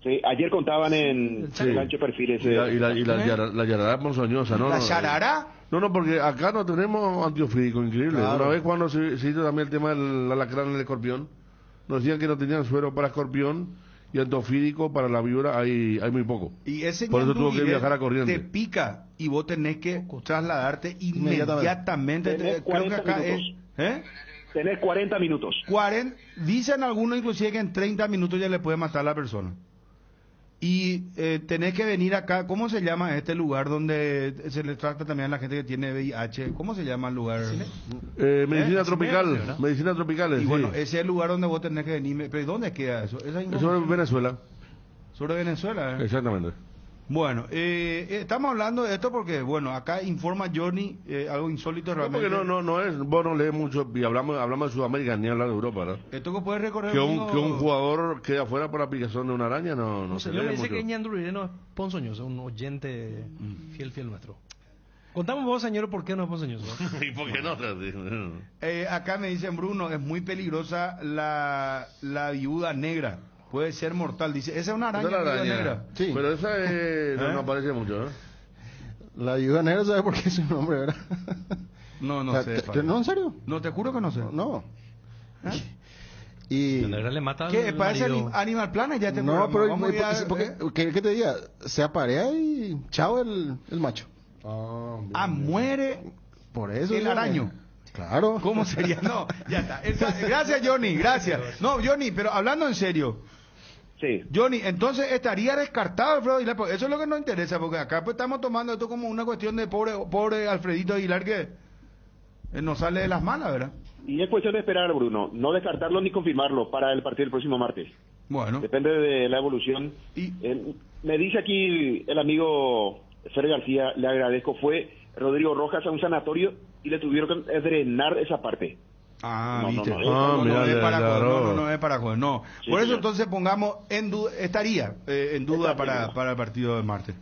Sí, ayer contaban en el ancho perfil ese. Y la yarara es ponzoñosa, ¿no? ¿La no, yarara? No, porque acá no tenemos antiofídico, increíble. Claro. Una vez cuando se hizo también el tema del alacrán en el escorpión, nos decían que no tenían suero para escorpión y antiofídico para la víbora hay muy poco. Y ese Por eso tuvo que ñanduriré viajar a Corrientes. te pica y vos tenés que trasladarte inmediatamente. Tenés Creo que 40 acá minutos. es... Tenés 40 minutos. 40, dicen algunos inclusive que en 30 minutos ya le puede matar a la persona. Y tenés que venir acá, ¿cómo se llama este lugar donde se le trata también a la gente que tiene VIH? ¿Cómo se llama el lugar? Medicina tropical, ¿verdad? medicina tropicales, Y sí. bueno, ese es el lugar donde vos tenés que venir. ¿Pero dónde queda eso? Eso es Venezuela. Sobre Venezuela, Exactamente. Bueno, estamos hablando de esto porque, bueno, acá informa Johnny algo insólito No, realmente. porque no es, vos no lees mucho y hablamos de Sudamérica ni hablar de Europa, ¿verdad? Esto que puede recorrer Que un jugador quede afuera por la aplicación de una araña no se Señor, lee me dice mucho. que Ñanduriré no es ponzoñoso, un oyente fiel nuestro. Contamos vos, señor, por qué no es ponzoñoso. ¿Y por qué no? Acá me dicen, Bruno, es muy peligrosa la viuda negra. Puede ser mortal. Dice, esa es una araña, Esa es la viuda araña. negra. Sí. Pero esa no aparece mucho, ¿eh? La viuda negra, ¿sabe por qué es su nombre, verdad? No O sea, sé. ¿No, en serio? No, te juro que no sé. No. Y... La negra le mata ¿Qué? al Parece marido. Animal Planet ya te No, pero Vamos a ir a- ¿qué te diga? Se aparea y chao el macho. muere Por eso. el araño. Claro. ¿Cómo sería? No, ya está. Gracias, Johnny, gracias. No, Johnny, pero hablando en serio. Sí. Johnny, entonces estaría descartado Alfredo Aguilar, porque eso es lo que nos interesa, porque acá pues estamos tomando esto como una cuestión de pobre Alfredito Aguilar que nos sale de las manos, ¿verdad? Y es cuestión de esperar, Bruno. No descartarlo ni confirmarlo para el partido del próximo martes. Bueno. Depende de la evolución. Me dice aquí el amigo Fer García, le agradezco, fue Rodrigo Rojas a un sanatorio y le tuvieron que drenar esa parte. Ah, viste. no, No es para jugar, claro. no es para jugar, no. Sí, Por eso señor. entonces pongamos en duda, estaría en duda para el partido de martes.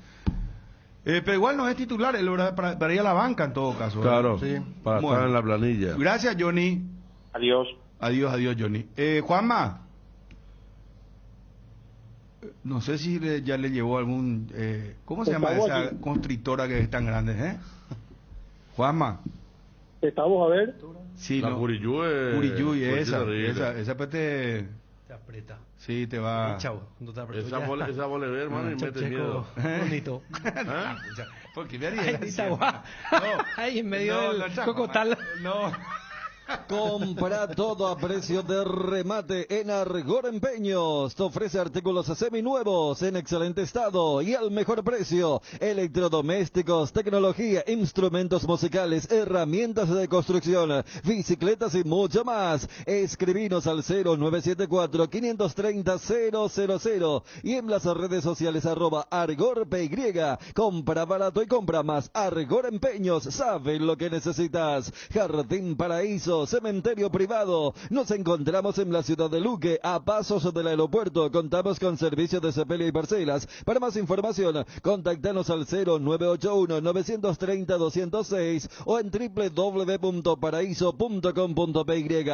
Pero igual no es titular, él para ir a la banca en todo caso. ¿verdad? Claro, Sí. para Bueno. estar en la planilla. Gracias, Johnny. Adiós. Adiós, Johnny. Juanma. No sé si ya le llevó algún... ¿Cómo se llama Estamos esa aquí. constrictora que es tan grande, Juanma. Estamos a ver. Sí, La no. Curiyue. Curiyue, esa pues Te aprieta. Sí, te va... Chao. Cuando te aprieta. Esa volver, hermano, y mete miedo. Bonito. Porque me Ay, haría Tita, gracia. guau. Ahí en medio del chamo, cocotal. No. Compra todo a precio de remate en Argor Empeños. Te ofrece artículos seminuevos en excelente estado y al mejor precio. Electrodomésticos, tecnología, instrumentos musicales, herramientas de construcción, bicicletas y mucho más. Escribinos al 0974-530-000 y en las redes sociales @ArgorPY. Compra barato y compra más. Argor Empeños, sabe lo que necesitas. Jardín Paraíso, cementerio privado. Nos encontramos en la ciudad de Luque, a pasos del aeropuerto. Contamos con servicio de sepelio y parcelas. Para más información, contactanos al 0981-930-206 o en www.paraíso.com.py.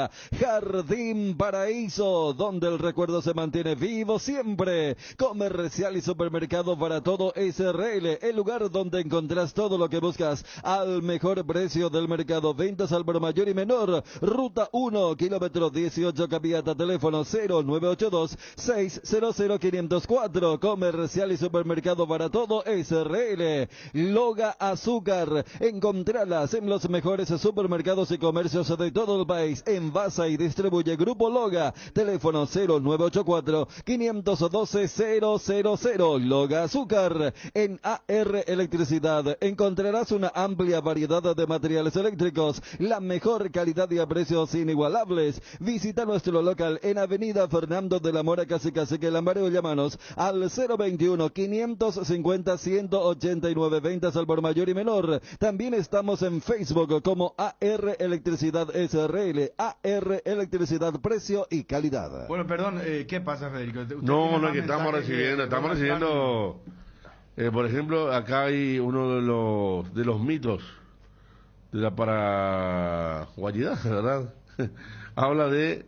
Jardín Paraíso, donde el recuerdo se mantiene vivo siempre. Comercial y supermercado para todo SRL, el lugar donde encontrás todo lo que buscas al mejor precio del mercado. Ventas al por mayor y menor. Ruta 1, kilómetro 18, Capiata, teléfono 0982-600-504. Comercial y supermercado para todo SRL. Loga Azúcar, encontralas en los mejores supermercados y comercios de todo el país. Envasa y distribuye Grupo Loga, teléfono 0984-512-000. Loga Azúcar. En AR Electricidad encontrarás una amplia variedad de materiales eléctricos, la mejor calidad y a precios inigualables. Visita nuestro local en Avenida Fernando de la Mora, casi que Lambareo. Llámanos al 021-550-189. Ventas al por mayor y menor. También estamos en Facebook como AR Electricidad SRL. AR Electricidad, precio y calidad. Bueno, perdón, ¿qué pasa, Federico? No, es que estamos recibiendo, por ejemplo, acá hay uno de los mitos de la paraguayidad, ¿verdad? Habla de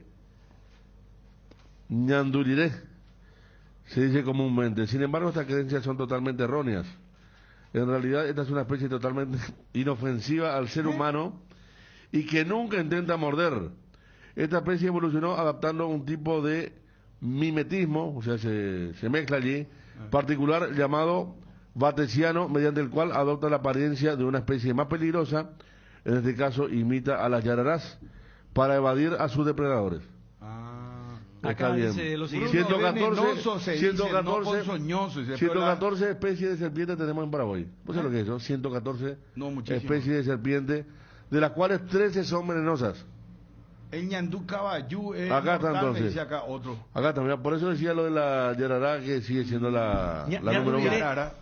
ñanduriré, se dice comúnmente. Sin embargo, estas creencias son totalmente erróneas. En realidad, esta es una especie totalmente inofensiva al ser humano y que nunca intenta morder. Esta especie evolucionó adaptando un tipo de mimetismo, o sea, se mezcla allí, particular llamado batesiano, mediante el cual adopta la apariencia de una especie más peligrosa. En este caso, imita a las yararás para evadir a sus depredadores. Acá Está dice bien. lo siguiente. 114 especies de serpientes tenemos en Paraguay. ¿Vos sabés lo que es eso? 114 especies de serpientes, de las cuales 13 son venenosas. El ñandú cabayú es Acá está, mortal, me entonces. dice acá otro. Acá también, por eso decía lo de la yarará, que sigue siendo la número uno.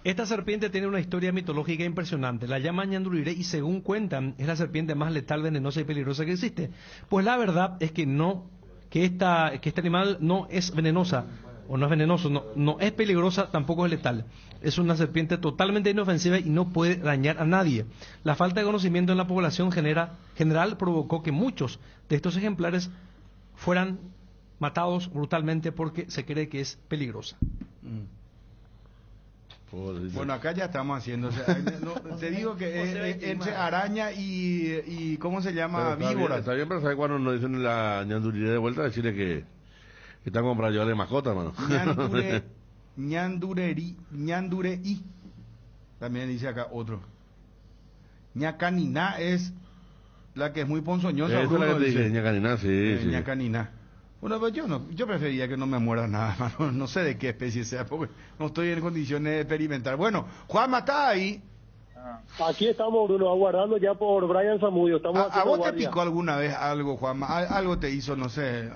Esta serpiente tiene una historia mitológica impresionante. La llaman ñandurire y según cuentan es la serpiente más letal, venenosa y peligrosa que existe. Pues la verdad es que este animal no es venenosa o no es venenoso, no es peligrosa, tampoco es letal. Es una serpiente totalmente inofensiva y no puede dañar a nadie. La falta de conocimiento en la población general provocó que muchos de estos ejemplares fueran matados brutalmente porque se cree que es peligrosa. Bueno, acá ya estamos haciendo, te digo que entre araña y ¿cómo se llama? Víbora. Está bien, pero ¿sabes cuando nos dicen la ñandurire de vuelta? Decirle que están como para llevarle mascota, mano. Ñandurei. También dice acá otro. Ñacaniná es la que es muy ponzoñosa. Esa es la que te dije, ñacaniná, sí. Ñacaniná. Bueno, pues yo prefería que no me muera nada, mano. No sé de qué especie sea, porque no estoy en condiciones de experimentar. Bueno, Juanma, ¿está ahí? Aquí estamos, Bruno, aguardando ya por Brian Zamudio. Estamos ¿A vos te guardia. picó alguna vez algo, Juanma? ¿Algo te hizo, no sé,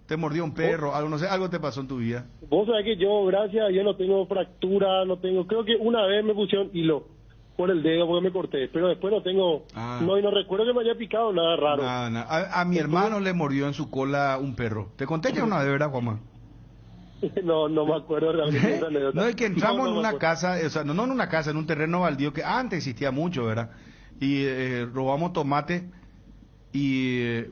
te mordió un perro, algo, no sé, algo te pasó en tu vida? Vos sabés que yo, gracias a Dios, no tengo fractura, no tengo... Creo que una vez me pusieron hilo. por el dedo porque me corté, pero después no tengo, no recuerdo que me haya picado nada raro. A mi hermano le mordió en su cola un perro. ¿Te conté ya una vez, verdad, Juanma? No me acuerdo realmente esa anécdota. No, es que entramos en me una acuerdo. casa, o sea, no en una casa, en un terreno baldío que antes existía mucho, ¿verdad? Y robamos tomate y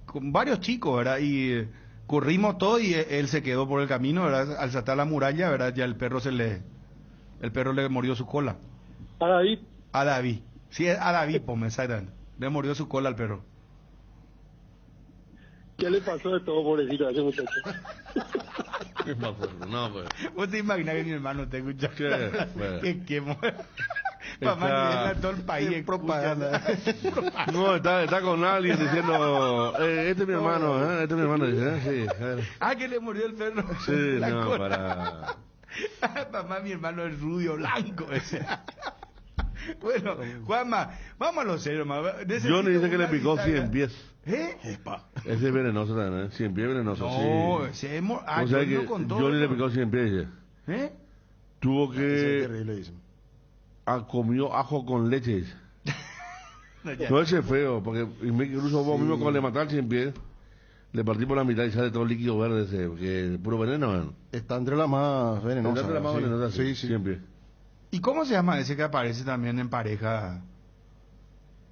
con varios chicos, ¿verdad? Y corrimos todo y él se quedó por el camino, ¿verdad? Al saltar la muralla, ¿verdad? Ya el perro le mordió su cola. ¿A David? A David. Sí, a David, exactamente. Le mordió su cola al perro. ¿Qué le pasó de todo, pobrecito, a ese muchacho? No, pues. ¿Vos te imaginas que mi hermano te escucha? Pues. ¿Qué Mamá, todo el país es propaganda. No, está con alguien diciendo, este es mi hermano, este es mi hermano. Dice, sí. Que le mordió el perro. Sí, no, cola. para... Mamá, mi hermano es rubio, blanco. Bueno, Juanma, vamos a lo serio. Johnny dice que le picó 100 pies. ¿Eh? Ese es venenoso también, 100 pies venenoso. No, sí. ese es o sea que Johnny le picó 100 pies. Tuvo que... Es terrible, dicen. Comió ajo con leche. No, ese es feo, porque incluso vos mismo cuando le mataste 100 pies, le partí por la mitad y sale todo el líquido verde ese, porque es puro veneno. Está entre las más venenosas. Está entre las más venenosas, sí. 100 pies. ¿Y cómo se llama ese que aparece también en pareja?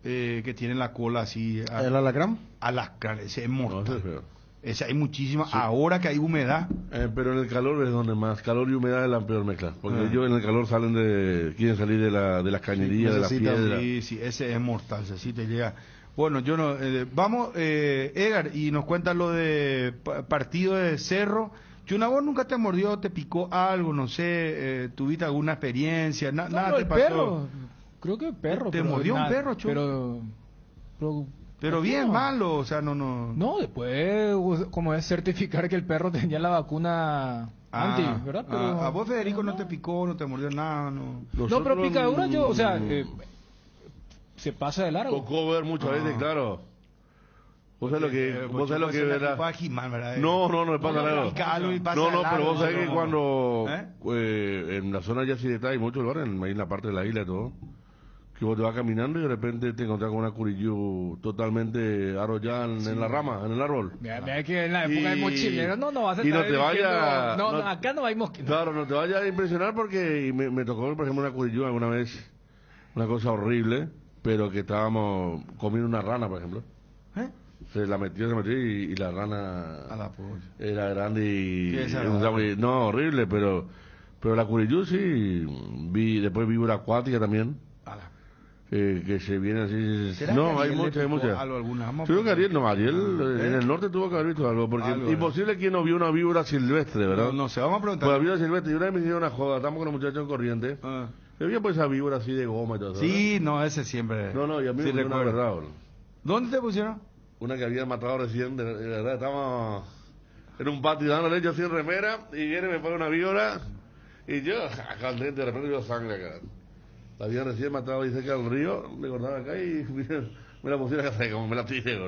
Que tiene la cola así. ¿El alacrán? Alacrán, ese es mortal. No, ese es feo. Ese hay muchísima. Sí. Ahora que hay humedad. Pero en el calor es donde más. Calor y humedad es la peor mezcla. Porque ellos en el calor quieren salir de las cañerías, de las piedras. Sí, ese es mortal, sí te llega. Bueno, yo no. Vamos, Edgar, y nos cuentas lo de partido de Cerro. Chuna, ¿vos nunca te mordió, te picó algo, no sé, tuviste alguna experiencia, nada te el pasó? Perro. Creo que perro. ¿Te mordió un perro, Chuna? Pero bien, no. malo, o sea, no. No, después, como es certificar que el perro tenía la vacuna anti, ¿verdad? Pero, a vos, Federico, no te picó, no te mordió nada, no. No, pero picadura yo, o sea, se pasa de largo. Tocó ver muchas veces, claro. Vos sabés lo que verdad. No me pasa nada. No, pero vos sabés que cuando en la zona ya sí está, hay muchos lugares, ahí en la parte de la isla y todo, que vos te vas caminando y de repente te encontrás con una curiyú totalmente arrollada en la rama, en el árbol. Mira que en la época de mochileros no vas a estar y no te vaya, no, acá no hay mosquitos. Claro, no te vayas a impresionar porque me tocó, por ejemplo, una curiyú alguna vez, una cosa horrible, pero que estábamos comiendo una rana, por ejemplo. Se metió y la rana era grande y no, horrible, pero la curiyú sí, después víbora acuática también. Que se viene así. No, hay muchas. Creo que Ariel, en el norte tuvo que haber visto algo, porque imposible que no vio una víbora silvestre, ¿verdad? No sé, vamos a preguntar. Pues la víbora silvestre, y una vez me hicieron una joda, estamos con los muchachos en corriente. Había pues esa víbora así de goma y todo. Sí, no, ese siempre. No, y a mí me dio una verdad, bro. ¿Dónde te pusieron? Una que había matado recién, de verdad, estábamos en un patio dando leche así en remera, y viene y me pone una víbora, y yo, candente, de repente veo sangre acá. La habían recién matado ahí cerca del río, me cortaba acá y me la pusieron acá, como me la tiré.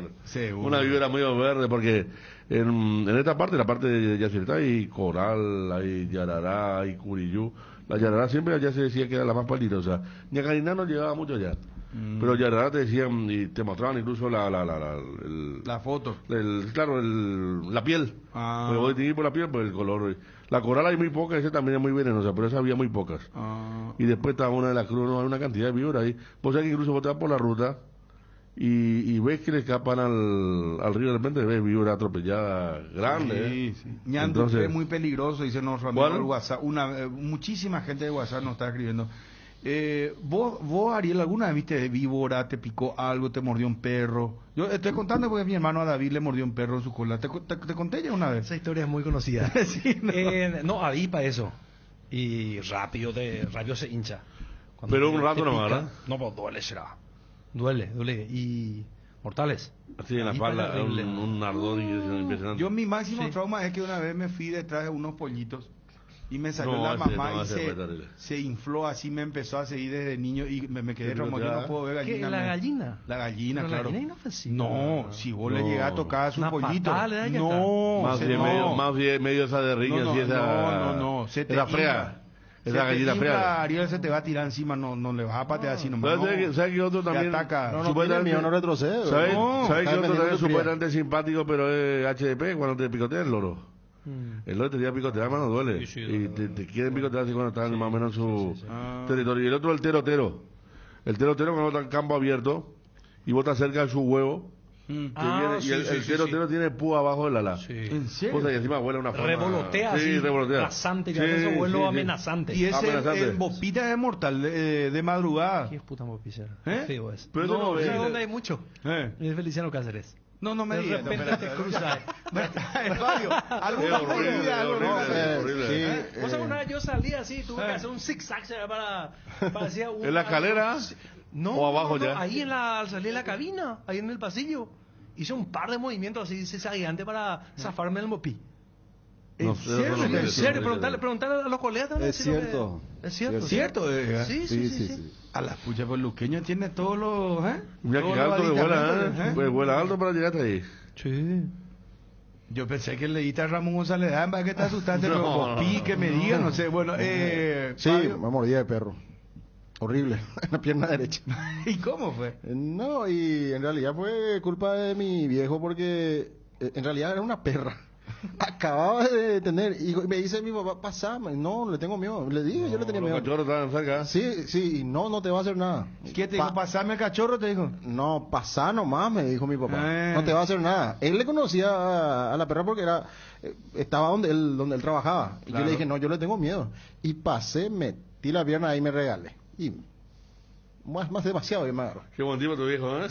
Una víbora muy verde, porque en esta parte, la parte de Yacyretá, hay coral, hay yarará, hay curiyú. La yarará siempre allá se decía que era la más peligrosa. Ñacariná no llegaba mucho allá. Pero yarará te decían y te mostraban incluso la foto. La piel. Pero vos distinguís por la piel, por el color. La coral hay muy pocas, esa también es muy venenosa, pero esa había muy pocas. Y después estaba una de la cruz, no hay una cantidad de víboras ahí. Vos sabés que incluso vos te vas por la ruta y ves que le escapan al río, de repente ves víbora atropellada grande. Sí. Entonces, es muy peligroso, dice nuestro amigo del WhatsApp. Muchísima gente de WhatsApp nos está escribiendo. Vos, Ariel, ¿alguna vez viste víbora, te picó algo, te mordió un perro? Yo estoy contando porque mi hermano a David le mordió un perro en su cola. ¿Te conté ya una vez? Esa historia es muy conocida. Sí, no, avipa eso. Y rápido se hincha. Pero un rato nomás, ¿verdad? No, pues duele será. Duele. Y mortales. Así en la espalda, un ardor impresionante. Yo mi máximo trauma es que una vez me fui detrás de unos pollitos y me salió la mamá y se infló así, me empezó a seguir desde niño y me quedé traumado. Yo no puedo ver gallina. ¿Qué? ¿La gallina? La gallina, pero claro. La gallina inofensiva. No, si vos le llegás a tocar a su pollito. Más bien medio esa de riña, así esa. Se te esa frea. esa gallina fea. Ariel se te va a tirar encima, no le vas a patear así nomás. ¿Sabes que otro también? Te ataca. No retrocede. ¿Sabes que otro también es supuestamente simpático, pero es HDP cuando te picotea el loro? El loro te tira a picotear, mano, duele. Y te quieren picotear así cuando están más o menos en su territorio. Y el otro, el terotero. El terotero cuando está en campo abierto y vos te acercas a su huevo. Y el terotero tiene púa abajo del ala. ¿En serio? Cosa, y encima vuela una forma. Revolotea así, rasante, y hace esos vuelos amenazantes. Y ese el Bopita es mortal de madrugada. ¿Qué es puta Bopita? Feo es. Pero no, ¿sabes dónde hay mucho? Es Feliciano Cáceres. No me digas. De repente te cruza. Fabio, alguna horrible. O sea, una vez yo salí así, tuve que hacer un zigzag para hacer ¿En la escalera? No, o abajo ya. Ahí al salir de la cabina, ahí en el pasillo. Hice un par de movimientos así gigante para zafarme del Mopi. ¿En serio? Preguntarle a los colegas también. Es cierto. Es cierto. ¿Cierto? Sí. A la pucha, pues Luqueño tiene todos los... Mira que alto que vuela, Pues vuela alto para llegar hasta ahí. Sí. Yo pensé que leíste a Ramón González, que está asustante, pero Mopi, que me diga, no sé, bueno, sí, me mordía de perro. Horrible, en la pierna derecha. ¿Y cómo fue? No, y en realidad fue culpa de mi viejo porque en realidad era una perra. Acababa de tener, y me dice mi papá, pasame, no, le tengo miedo. Le dije, yo le tenía miedo. Los cachorros estaban cerca. Sí, y no te va a hacer nada. ¿Qué te dijo? ¿Pasame el cachorro, te dijo? No, pasá nomás, me dijo mi papá. No te va a hacer nada. Él le conocía a la perra porque estaba donde él trabajaba. Y yo le dije, no, yo le tengo miedo. Y pasé, metí la pierna ahí y me regalé. Y más demasiado, me agarró. Qué buen tipo tu viejo, ¿eh?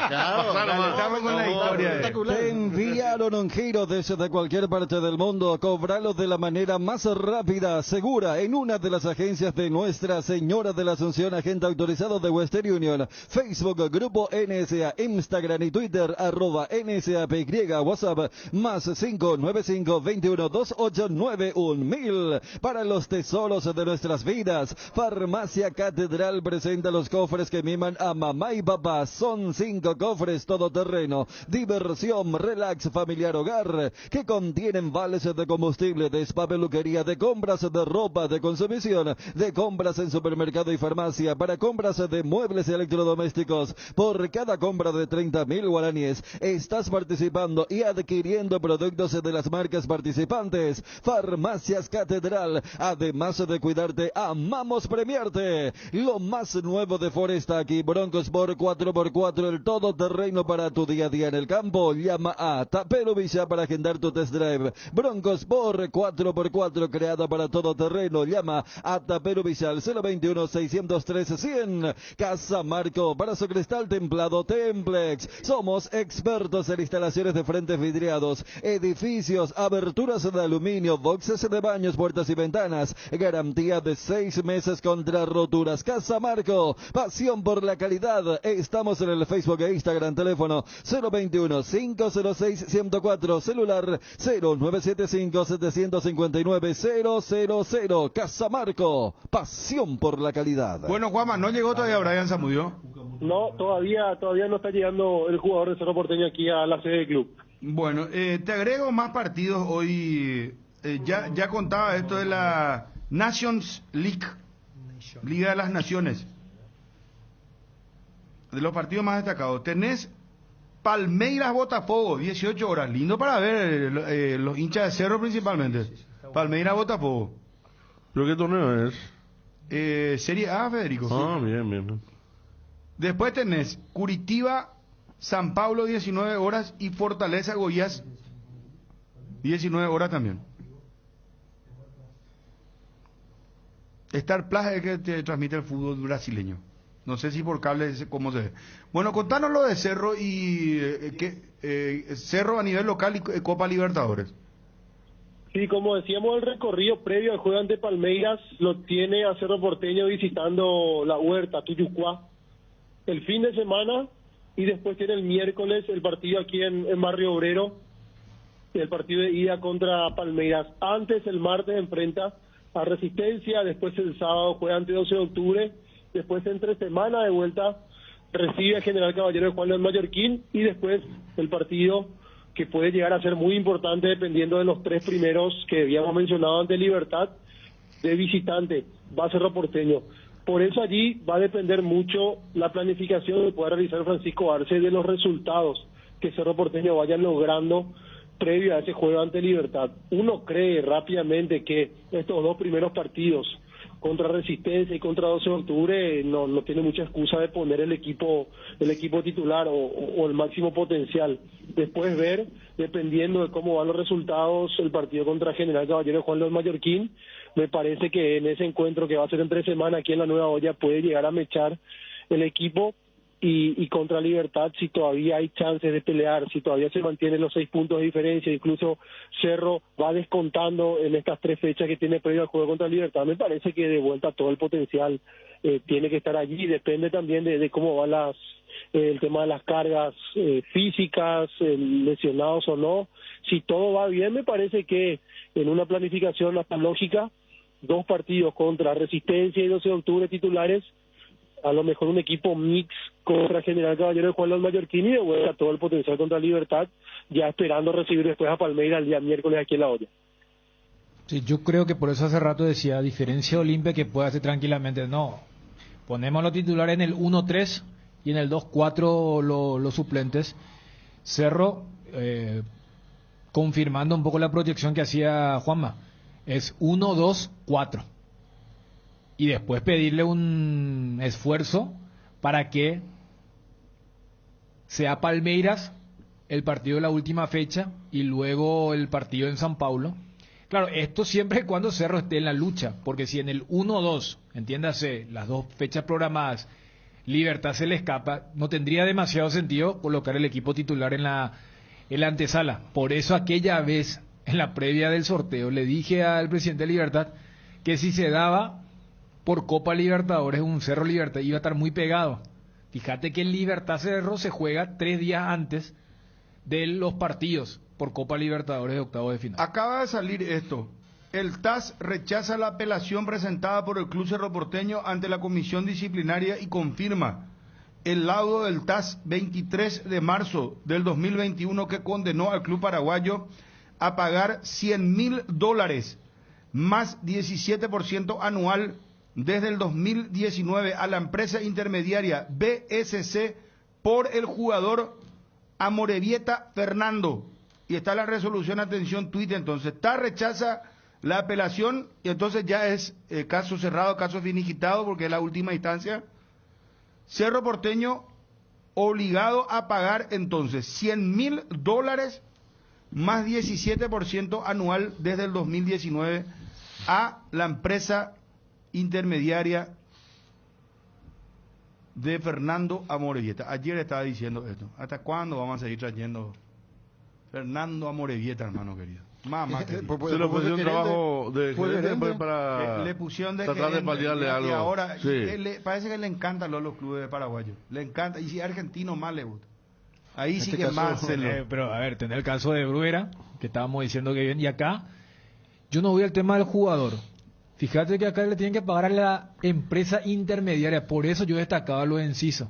Claro, estamos con la historia. Te enviaron un giro desde cualquier parte del mundo. Cobralo de la manera más rápida, segura, en una de las agencias de Nuestra Señora de la Asunción, agente autorizado de Western Union. Facebook, Grupo NSA, Instagram y Twitter, @NSAPY, WhatsApp, más 595-212891.000. Para los tesoros de nuestras vidas, Farmacia Catedral presenta los cofres que miman a mamá y papá. Son 5 cofres todoterreno, diversión, relax, familiar, hogar, que contienen vales de combustible, de spa, peluquería, de compras de ropa, de consumición, de compras en supermercado y farmacia, para compras de muebles y electrodomésticos. Por cada compra de 30.000 guaraníes, estás participando y adquiriendo productos de las marcas participantes. Farmacias Catedral, además de cuidarte, amamos premiarte. Lo más nuevo de Foresta aquí, Broncos por 4x4, el todoterreno para tu día a día en el campo. Llama a Tapero Villa para agendar tu test drive. Broncos por 4x4, creada para todoterreno. Llama a Tapero Villa al 021-603-100. Casa Marco, para su cristal templado Templex. Somos expertos en instalaciones de frentes vidriados, edificios, aberturas de aluminio, boxes de baños, puertas y ventanas. Garantía de 6 meses contra roturas. Casa Marco, pasión por la calidad. Estamos en el Facebook e Instagram. Teléfono 021-506-104. Celular 0975-759-000. Casa Marco, pasión por la calidad. Bueno, Juanma, ¿no llegó todavía Brian Zamudio? No, todavía no está llegando el jugador de Cerro Porteño aquí a la sede del club. Bueno, te agrego más partidos hoy. Ya contaba esto de la Nations League, Liga de las Naciones. De los partidos más destacados, tenés Palmeiras Botafogo, 18 horas, lindo para ver los hinchas de Cerro principalmente. Palmeiras Botafogo. ¿Pero qué torneo es? Serie A, Federico. Ah, bien. Después tenés Curitiba, San Pablo, 19 horas, y Fortaleza Goiás, 19 horas también. Star Plus es que te transmite el fútbol brasileño. No sé si por cable cómo se ve. Bueno, contanos lo de Cerro y Cerro a nivel local y Copa Libertadores. Sí, como decíamos, el recorrido previo al juego ante Palmeiras lo tiene a Cerro Porteño visitando la Huerta, Tuyucuá, el fin de semana, y después tiene el miércoles el partido aquí en Barrio Obrero, el partido de ida contra Palmeiras. Antes, el martes, enfrenta a Resistencia, después el sábado juega ante 12 de octubre, después entre semana de vuelta recibe a General Caballero de Juan León Mallorquín, y después el partido que puede llegar a ser muy importante dependiendo de los 3 primeros que habíamos mencionado ante Libertad, de visitante, va a Cerro Porteño. Por eso allí va a depender mucho la planificación que pueda realizar Francisco Arce de los resultados que Cerro Porteño vaya logrando previo a ese juego ante Libertad. Uno cree rápidamente que estos dos primeros partidos contra Resistencia y contra 12 de octubre no tiene mucha excusa de poner el equipo titular o el máximo potencial. Después ver, dependiendo de cómo van los resultados, el partido contra General Caballero de Juan León Mallorquín. Me parece que en ese encuentro que va a ser en 3 semanas aquí en la Nueva Olla puede llegar a mechar el equipo y contra Libertad, si todavía hay chances de pelear, si todavía se mantienen los 6 puntos de diferencia, incluso Cerro va descontando en estas 3 fechas que tiene previo al juego contra Libertad, me parece que de vuelta todo el potencial tiene que estar allí. Depende también de cómo va el tema de las cargas físicas, lesionados o no. Si todo va bien, me parece que en una planificación hasta lógica, 2 partidos contra Resistencia y 12 de octubre titulares, a lo mejor un equipo mix contra General Caballero de Juan León Mallorquín y de vuelta todo el potencial contra Libertad, ya esperando recibir después a Palmeiras el día miércoles aquí en La Olla. Sí, yo creo que por eso hace rato decía, a diferencia de Olimpia, que puede hacer tranquilamente, no, ponemos los titulares en el 1-3 y en el 2-4 los suplentes. Cerro, confirmando un poco la proyección que hacía Juanma, es 1-2-4. Y después pedirle un esfuerzo para que sea Palmeiras el partido de la última fecha y luego el partido en San Paulo. Claro, esto siempre y cuando Cerro esté en la lucha, porque si en el 1-2, entiéndase, las 2 fechas programadas, Libertad se le escapa, no tendría demasiado sentido colocar el equipo titular en la antesala. Por eso aquella vez, en la previa del sorteo, le dije al presidente de Libertad que si se daba por Copa Libertadores un Cerro Libertad iba a estar muy pegado. Fíjate que el Libertad Cerro se juega 3 días antes de los partidos por Copa Libertadores de octavos de final. Acaba de salir esto. El TAS rechaza la apelación presentada por el Club Cerro Porteño ante la Comisión Disciplinaria y confirma el laudo del TAS 23 de marzo del 2021 que condenó al club paraguayo a pagar $100,000 más 17% anual desde el 2019 a la empresa intermediaria BSC por el jugador Amorebieta Fernando. Y está la resolución, atención, Twitter. Entonces, TAS rechaza la apelación y entonces ya es caso cerrado, caso finiquitado, porque es la última instancia. Cerro Porteño obligado a pagar entonces $100,000 más 17% anual desde el 2019 a la empresa intermediaria de Fernando Amorebieta. Ayer estaba diciendo esto. ¿Hasta cuándo vamos a seguir trayendo Fernando Amorebieta, hermano querido? Mamá querido. Se lo pusieron un trabajo de gerente para le pusieron de tratar de paliarle algo. Y ahora sí. parece que le encantan los clubes de paraguayos. Le encanta. Y si argentino más le gusta. Ahí sí este que caso, más pero a ver, tener el caso de Bruera, que estábamos diciendo que bien, y acá yo no voy al tema del jugador. Fíjate que acá le tienen que pagar a la empresa intermediaria, por eso yo destacaba lo de Enciso.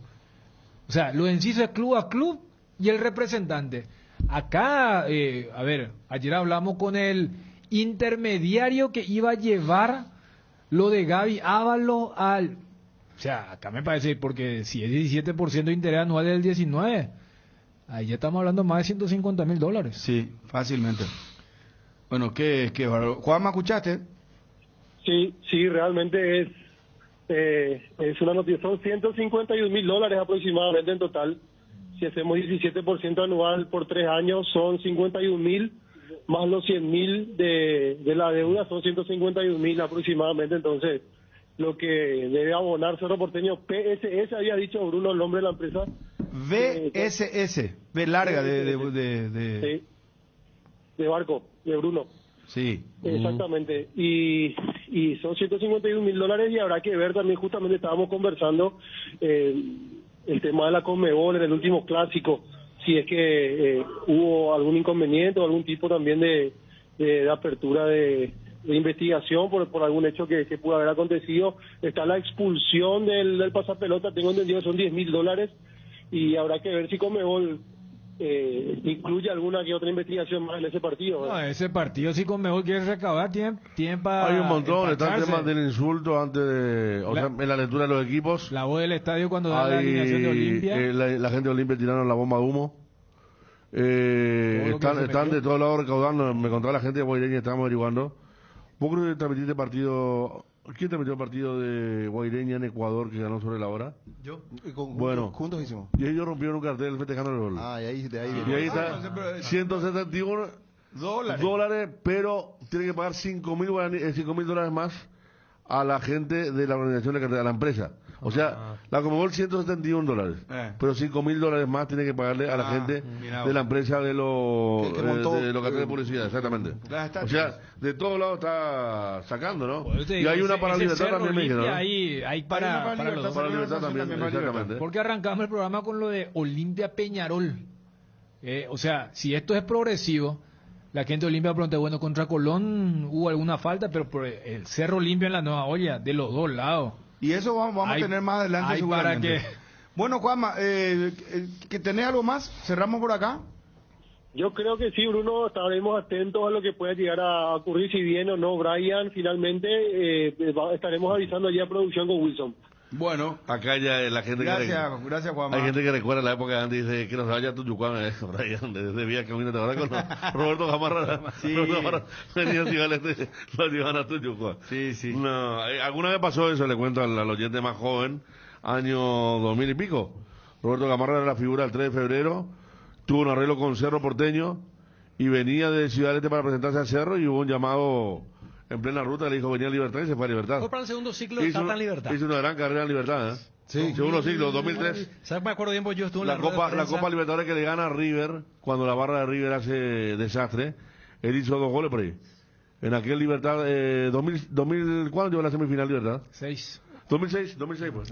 O sea, lo de Enciso es club a club y el representante. Acá, a ver, ayer hablamos con el intermediario que iba a llevar lo de Gaby Ávalo al... O sea, acá me parece, porque si es 17% de interés anual del 19, ahí ya estamos hablando más de $150,000. Sí, fácilmente. Bueno, ¿qué Juan, ¿me escuchaste? Sí, realmente es una noticia. Son $151,000 aproximadamente en total. Si hacemos 17% anual por 3 años, son 51,000, más los 100,000 de la deuda, son 151,000 aproximadamente. Entonces, lo que debe abonar Cerro Porteño, PSS, había dicho Bruno el nombre de la empresa. VSS, B larga sí, de barco, de Bruno. Sí. Exactamente. Y son $151,000 y habrá que ver también, justamente estábamos conversando el tema de la Conmebol en el último clásico, si es que hubo algún inconveniente o algún tipo también de apertura de investigación por algún hecho que pudo haber acontecido. Está la expulsión del pasapelota, tengo entendido que son $10,000 y habrá que ver si Conmebol incluye alguna que otra investigación más en ese partido. No, ese partido, si Conmebol quiere recabar, tiene para. Hay un montón, está el tema del insulto antes de. O sea, en la lectura de los equipos. La voz del estadio cuando da la alineación de Olimpia. La gente de Olimpia tiraron la bomba de humo. Están de todos lados recaudando. Me contaba la gente de Guaireña, estábamos averiguando. ¿Vos crees que transmitiste partido? ¿Quién transmitió el partido de Guaireña en Ecuador que ganó sobre la hora? Yo. Bueno, juntos hicimos. Y ellos rompieron un cartel festejando el gol. Ah, y de ahí Y ahí está 171 dólares, pero tienen que pagar $5,000 más a la gente de la organización de cartel, a la empresa. O sea, la Conmebol $171, pero $5,000 más tiene que pagarle a la gente de la empresa de los carteles de publicidad, exactamente. O sea, de todos lados está sacando, ¿no? Y hay una para Libertad también, me dijeron, ¿no? Hay para los dos. Para Libertad también, exactamente. Porque arrancamos el programa con lo de Olimpia Peñarol. O sea, si esto es progresivo, la gente de Olimpia pregunta, bueno, contra Colón hubo alguna falta, pero por el Cerro Olimpia en la Nueva Olla, de los dos lados. Y eso vamos a tener más adelante seguramente. Bueno, Juanma, ¿que tenés algo más? ¿Cerramos por acá? Yo creo que sí, Bruno, estaremos atentos a lo que pueda llegar a ocurrir, si viene o no Brian. Finalmente estaremos avisando ya a producción con Wilson. Bueno, acá ya la gente gracias Juanma. Hay gente que recuerda la época de antes, dice que nos vaya a Tuyucuán, Brian, desde Vía Camino, ¿te acuerdas con Roberto Gamarra? Sí. Roberto Gamarra venía a llevar a Tuyucuán. Sí. No, alguna vez pasó eso, le cuento al oyente más joven, año 2000 y pico. Roberto Gamarra era la figura del 3 de febrero, tuvo un arreglo con Cerro Porteño y venía de Ciudad del Este para presentarse al Cerro y hubo un llamado en plena ruta, le dijo venía a Libertad y se fue a Libertad. Fue para el segundo ciclo de Tata en Libertad. Hizo una gran carrera en Libertad, ¿eh? Sí. Segundo ciclo, 2003. ¿Sabes? Me acuerdo bien, porque yo estuve en la Copa Libertadores que le gana a River, cuando la barra de River hace desastre, él hizo 2 goles por ahí. En aquel Libertad, 2000, ¿cuándo llegó la semifinal Libertad? 2006, pues.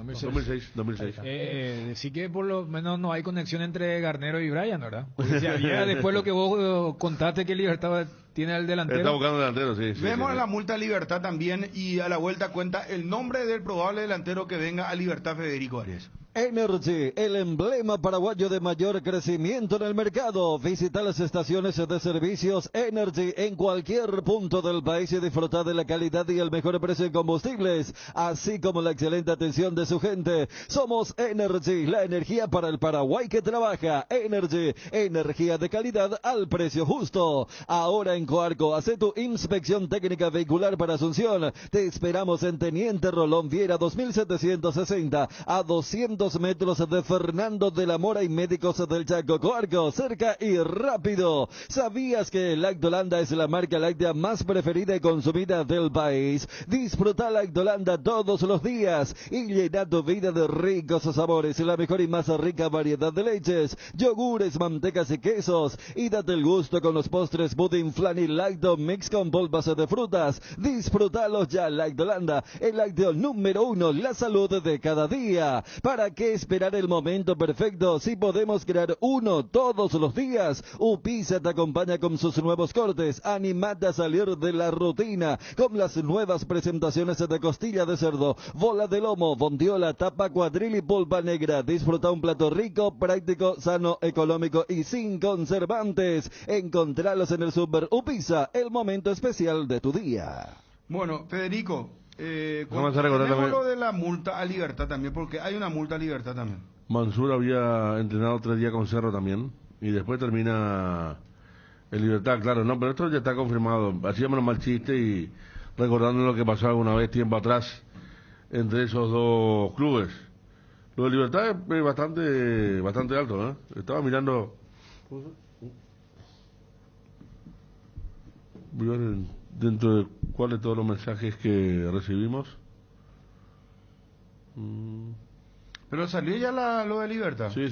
2006. Sí que por lo menos no hay conexión entre Garnero y Brian, ¿verdad? Porque si había después lo que vos contaste que Libertad tiene al delantero. Está buscando delantero, sí. Vemos la multa a Libertad también y a la vuelta cuenta el nombre del probable delantero que venga a Libertad, Federico Arias. Energy, el emblema paraguayo de mayor crecimiento en el mercado. Visita las estaciones de servicios Energy en cualquier punto del país y disfruta de la calidad y el mejor precio en combustibles, así como la excelente atención de su gente. Somos Energy, la energía para el Paraguay que trabaja. Energy, energía de calidad al precio justo. Ahora en Coarco, hace tu inspección técnica vehicular para Asunción. Te esperamos en Teniente Rolón Viera 2760 a 200 metros de Fernando de la Mora y Médicos del Chaco. Coarco, cerca y rápido. ¿Sabías que Lactolanda es la marca láctea más preferida y consumida del país? Disfruta Lactolanda todos los días y llena tu vida de ricos sabores, la mejor y más rica variedad de leches, yogures, mantecas y quesos. Y date el gusto con los postres pudding, flan y lacto mix con polvas de frutas. Disfrútalos ya. Lactolanda, el lácteo número 1, la salud de cada día. ¿Para qué esperar el momento perfecto si podemos crear uno todos los días? Upisa te acompaña con sus nuevos cortes. Animate a salir de la rutina con las nuevas presentaciones de costilla de cerdo, bola de lomo, bondiola, tapa, cuadril y pulpa negra. Disfruta un plato rico, práctico, sano, económico y sin conservantes. Encontralos en el Super Upisa, el momento especial de tu día. Bueno, Federico, vamos a recordar también lo de la multa a Libertad también, porque hay una multa a Libertad también. Mansur había entrenado 3 días con Cerro también y después termina en Libertad, claro, no, pero esto ya está confirmado. Hacíamos un mal chiste y recordando lo que pasó alguna vez tiempo atrás entre esos dos clubes. Lo de Libertad es bastante alto, ¿eh? Estaba mirando. Voy a ver dentro de cuáles todos los mensajes que recibimos. Pero salió ya lo de Libertad. Sí.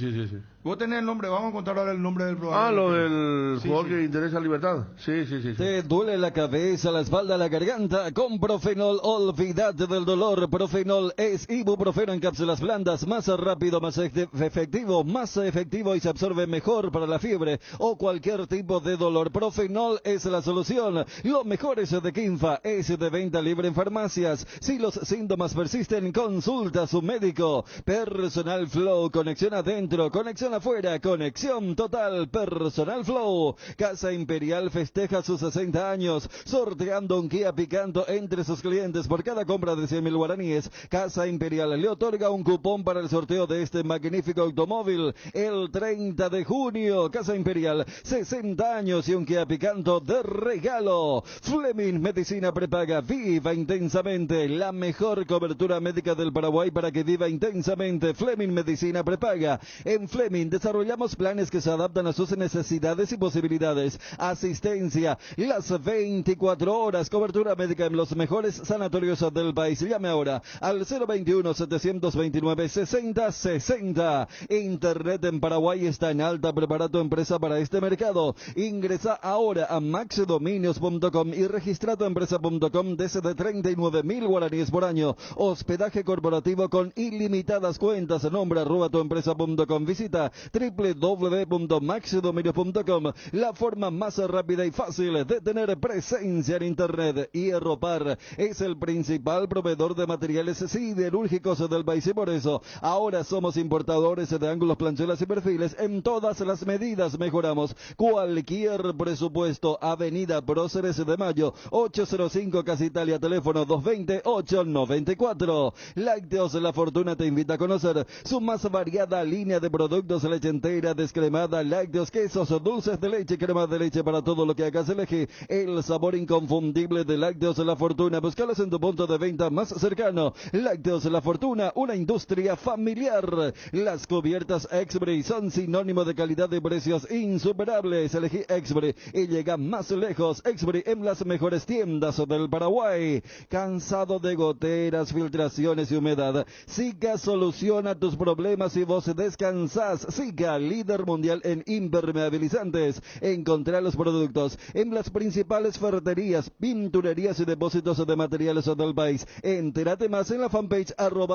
Vos tenés el nombre, vamos a contar ahora el nombre del programa. Lo del jugador que interesa Libertad. Sí. ¿Te duele la cabeza, la espalda, la garganta? Con Profenol, olvídate del dolor. Profenol es ibuprofeno en cápsulas blandas, más rápido, más efectivo y se absorbe mejor para la fiebre o cualquier tipo de dolor. Profenol es la solución. Lo mejor es de Kinfa, es de venta libre en farmacias. Si los síntomas persisten, consulta a su médico. Personal Flow, conexión adentro, conexión están afuera. Conexión total, Personal Flow. Casa Imperial festeja sus 60 años, sorteando un Kia Picanto entre sus clientes. Por cada compra de 100.000 guaraníes, Casa Imperial le otorga un cupón para el sorteo de este magnífico automóvil. El 30 de junio, Casa Imperial, 60 años y un Kia Picanto de regalo. Fleming Medicina Prepaga, viva intensamente. La mejor cobertura médica del Paraguay para que viva intensamente. Fleming Medicina Prepaga. En Fleming desarrollamos planes que se adaptan a sus necesidades y posibilidades. Asistencia las 24 horas. Cobertura médica en los mejores sanatorios del país. Llame ahora al 021-729-6060. Internet en Paraguay está en alta. Prepara tu empresa para este mercado. Ingresa ahora a maxdominios.com y registra tu empresa.com desde 39.000 guaraníes por año. Hospedaje corporativo con ilimitadas cuentas. Nombra @tuempresa.com. Visita www.maxdominios.com. La forma más rápida y fácil de tener presencia en Internet. Hierro Par es el principal proveedor de materiales siderúrgicos del país y por eso ahora somos importadores de ángulos, planchuelas y perfiles en todas las medidas. Mejoramos cualquier presupuesto. Avenida Próceres de Mayo 805 Casa Italia, teléfono 220-894. Lácteos La Fortuna te invita a conocer su más variada línea de productos: leche entera, descremada, lácteos, quesos, dulces de leche, crema de leche, para todo lo que hagas elegir el sabor inconfundible de Lácteos La Fortuna. Búscalos en tu punto de venta más cercano. Lácteos La Fortuna, una industria familiar. Las cubiertas Exbri son sinónimo de calidad y precios insuperables. Elegí Exbri y llega más lejos. Exbri en las mejores tiendas del Paraguay. ¿Cansado de goteras, filtraciones y humedad? Sika soluciona tus problemas y vos descansás. Sika, líder mundial en impermeabilizantes. Encontrá los productos en las principales ferreterías, pinturerías y depósitos de materiales del país. Entérate más en la fanpage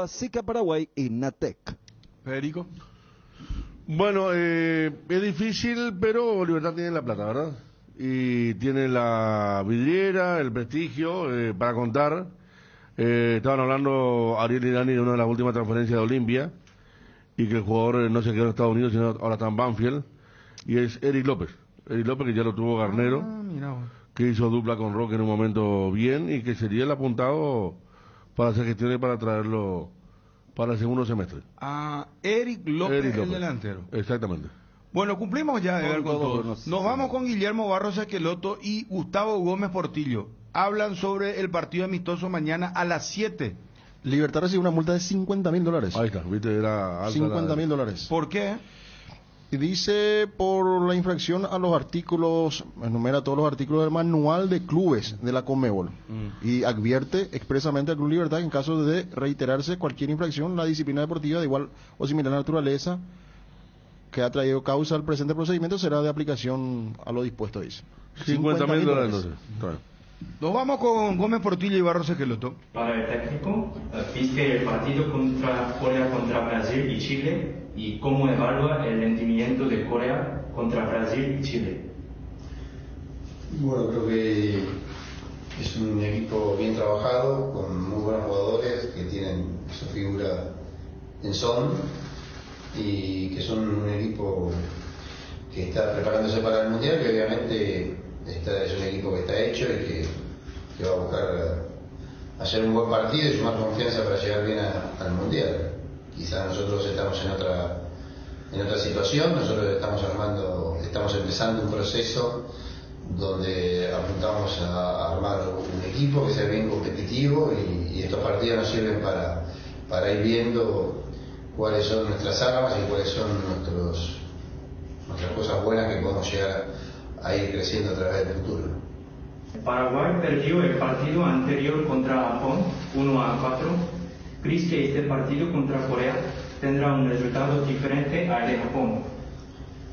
@Sika Paraguay Inatec. Federico. Bueno, es difícil, pero Libertad tiene la plata, ¿verdad? Y tiene la vidriera, el prestigio para contar. Estaban hablando Ariel Irani de una de las últimas transferencias de Olimpia y que el jugador no se quedó en Estados Unidos, sino ahora está en Banfield, y es Eric López. Eric López, que ya lo tuvo Garnero, que hizo dupla con Roque en un momento bien y que sería el apuntado para hacer gestiones para traerlo para el segundo semestre. Eric López, el delantero. Exactamente. Bueno, cumplimos ya de ver con todo. Nos vamos con Guillermo Barros Esqueloto y Gustavo Gómez Portillo. Hablan sobre el partido amistoso mañana a las 7. Libertad recibe una multa de $50.000. Ahí está, viste, era alta. $50.000. ¿Por qué? Y dice por la infracción a los artículos, enumera todos los artículos del manual de clubes de la Conmebol. Y advierte expresamente al Club Libertad que en caso de reiterarse cualquier infracción, la disciplina deportiva de igual o similar naturaleza que ha traído causa al presente procedimiento será de aplicación a lo dispuesto, dice. $50.000 entonces. Nos vamos con Gómez Portillo y Barros Esqueloto. Para el técnico, ¿viste el partido contra Corea contra Brasil y Chile? ¿Y cómo evalúa el rendimiento de Corea contra Brasil y Chile? Bueno, creo que es un equipo bien trabajado, con muy buenos jugadores que tienen su figura en son y que son un equipo que está preparándose para el Mundial, que obviamente es un equipo que está hecho y que va a buscar hacer un buen partido y sumar confianza para llegar bien al Mundial. Quizás nosotros estamos en otra situación, nosotros estamos empezando un proceso donde apuntamos a armar un equipo que sea bien competitivo y estos partidos nos sirven para ir viendo cuáles son nuestras armas y cuáles son nuestras cosas buenas que podemos llegar a ir creciendo a través del futuro. Paraguay perdió el partido anterior contra Japón 1-4. ¿Crees que este partido contra Corea tendrá un resultado diferente al de Japón?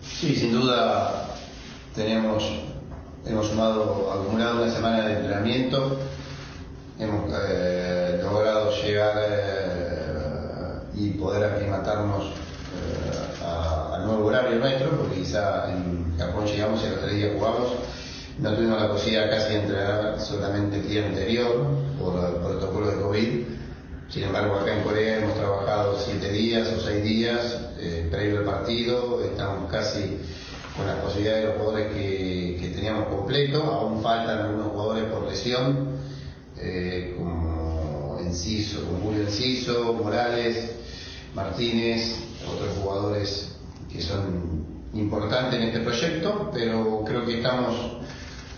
Sí, sin duda hemos acumulado una semana de entrenamiento, hemos logrado llegar y poder aclimatarnos al nuevo horario nuestro, porque quizá en Japón llegamos y a los 3 días jugamos. No tuvimos la posibilidad casi de entrenar solamente el día anterior por el protocolo de COVID. Sin embargo, acá en Corea hemos trabajado 7 días o 6 días previo al partido, estamos casi con las posibilidades de los jugadores que teníamos completo, aún faltan algunos jugadores por lesión, como Enciso, como Julio Enciso, Morales, Martínez, otros jugadores que son importantes en este proyecto, pero creo que estamos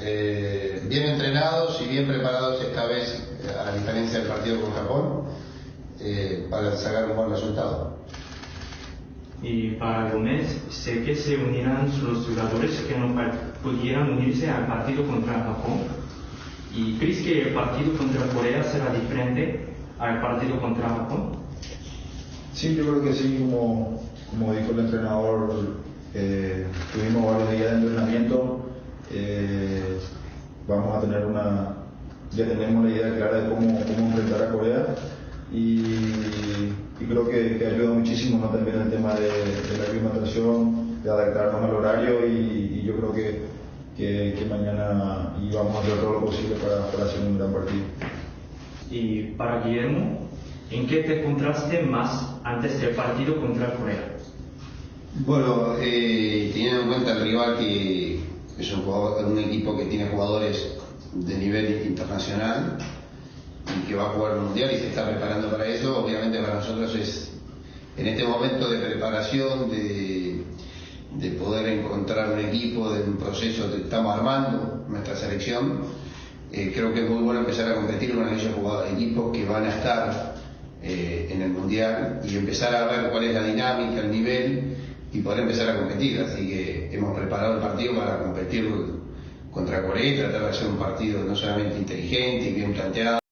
bien entrenados y bien preparados esta vez, a diferencia del partido con Japón, para sacar un buen resultado. Y para Gómez, sé que se unirán los jugadores que no pudieran unirse al partido contra Japón. ¿Y crees que el partido contra Corea será diferente al partido contra Japón? Sí, yo creo que sí, como dijo el entrenador, tuvimos varios días de entrenamiento, vamos a tener ya tenemos la idea clara de cómo enfrentar a Corea y creo que ayuda muchísimo, ¿no? También el tema de la aclimatación, de adaptarnos al horario y yo creo que mañana vamos a hacer todo lo posible para hacer un gran partido. Y para Guillermo, ¿en qué te encontraste más antes del partido contra Corea? Bueno, teniendo en cuenta el rival, que es un equipo que tiene jugadores de nivel internacional y que va a jugar el mundial y se está preparando para eso, obviamente para nosotros es en este momento de preparación, de poder encontrar un equipo, de un proceso que estamos armando nuestra selección. Creo que es muy bueno empezar a competir con aquellos equipos que van a estar en el mundial y empezar a ver cuál es la dinámica, el nivel y poder empezar a competir. Así que hemos preparado el partido para competir contra Corea y tratar de hacer un partido no solamente inteligente y bien planteado.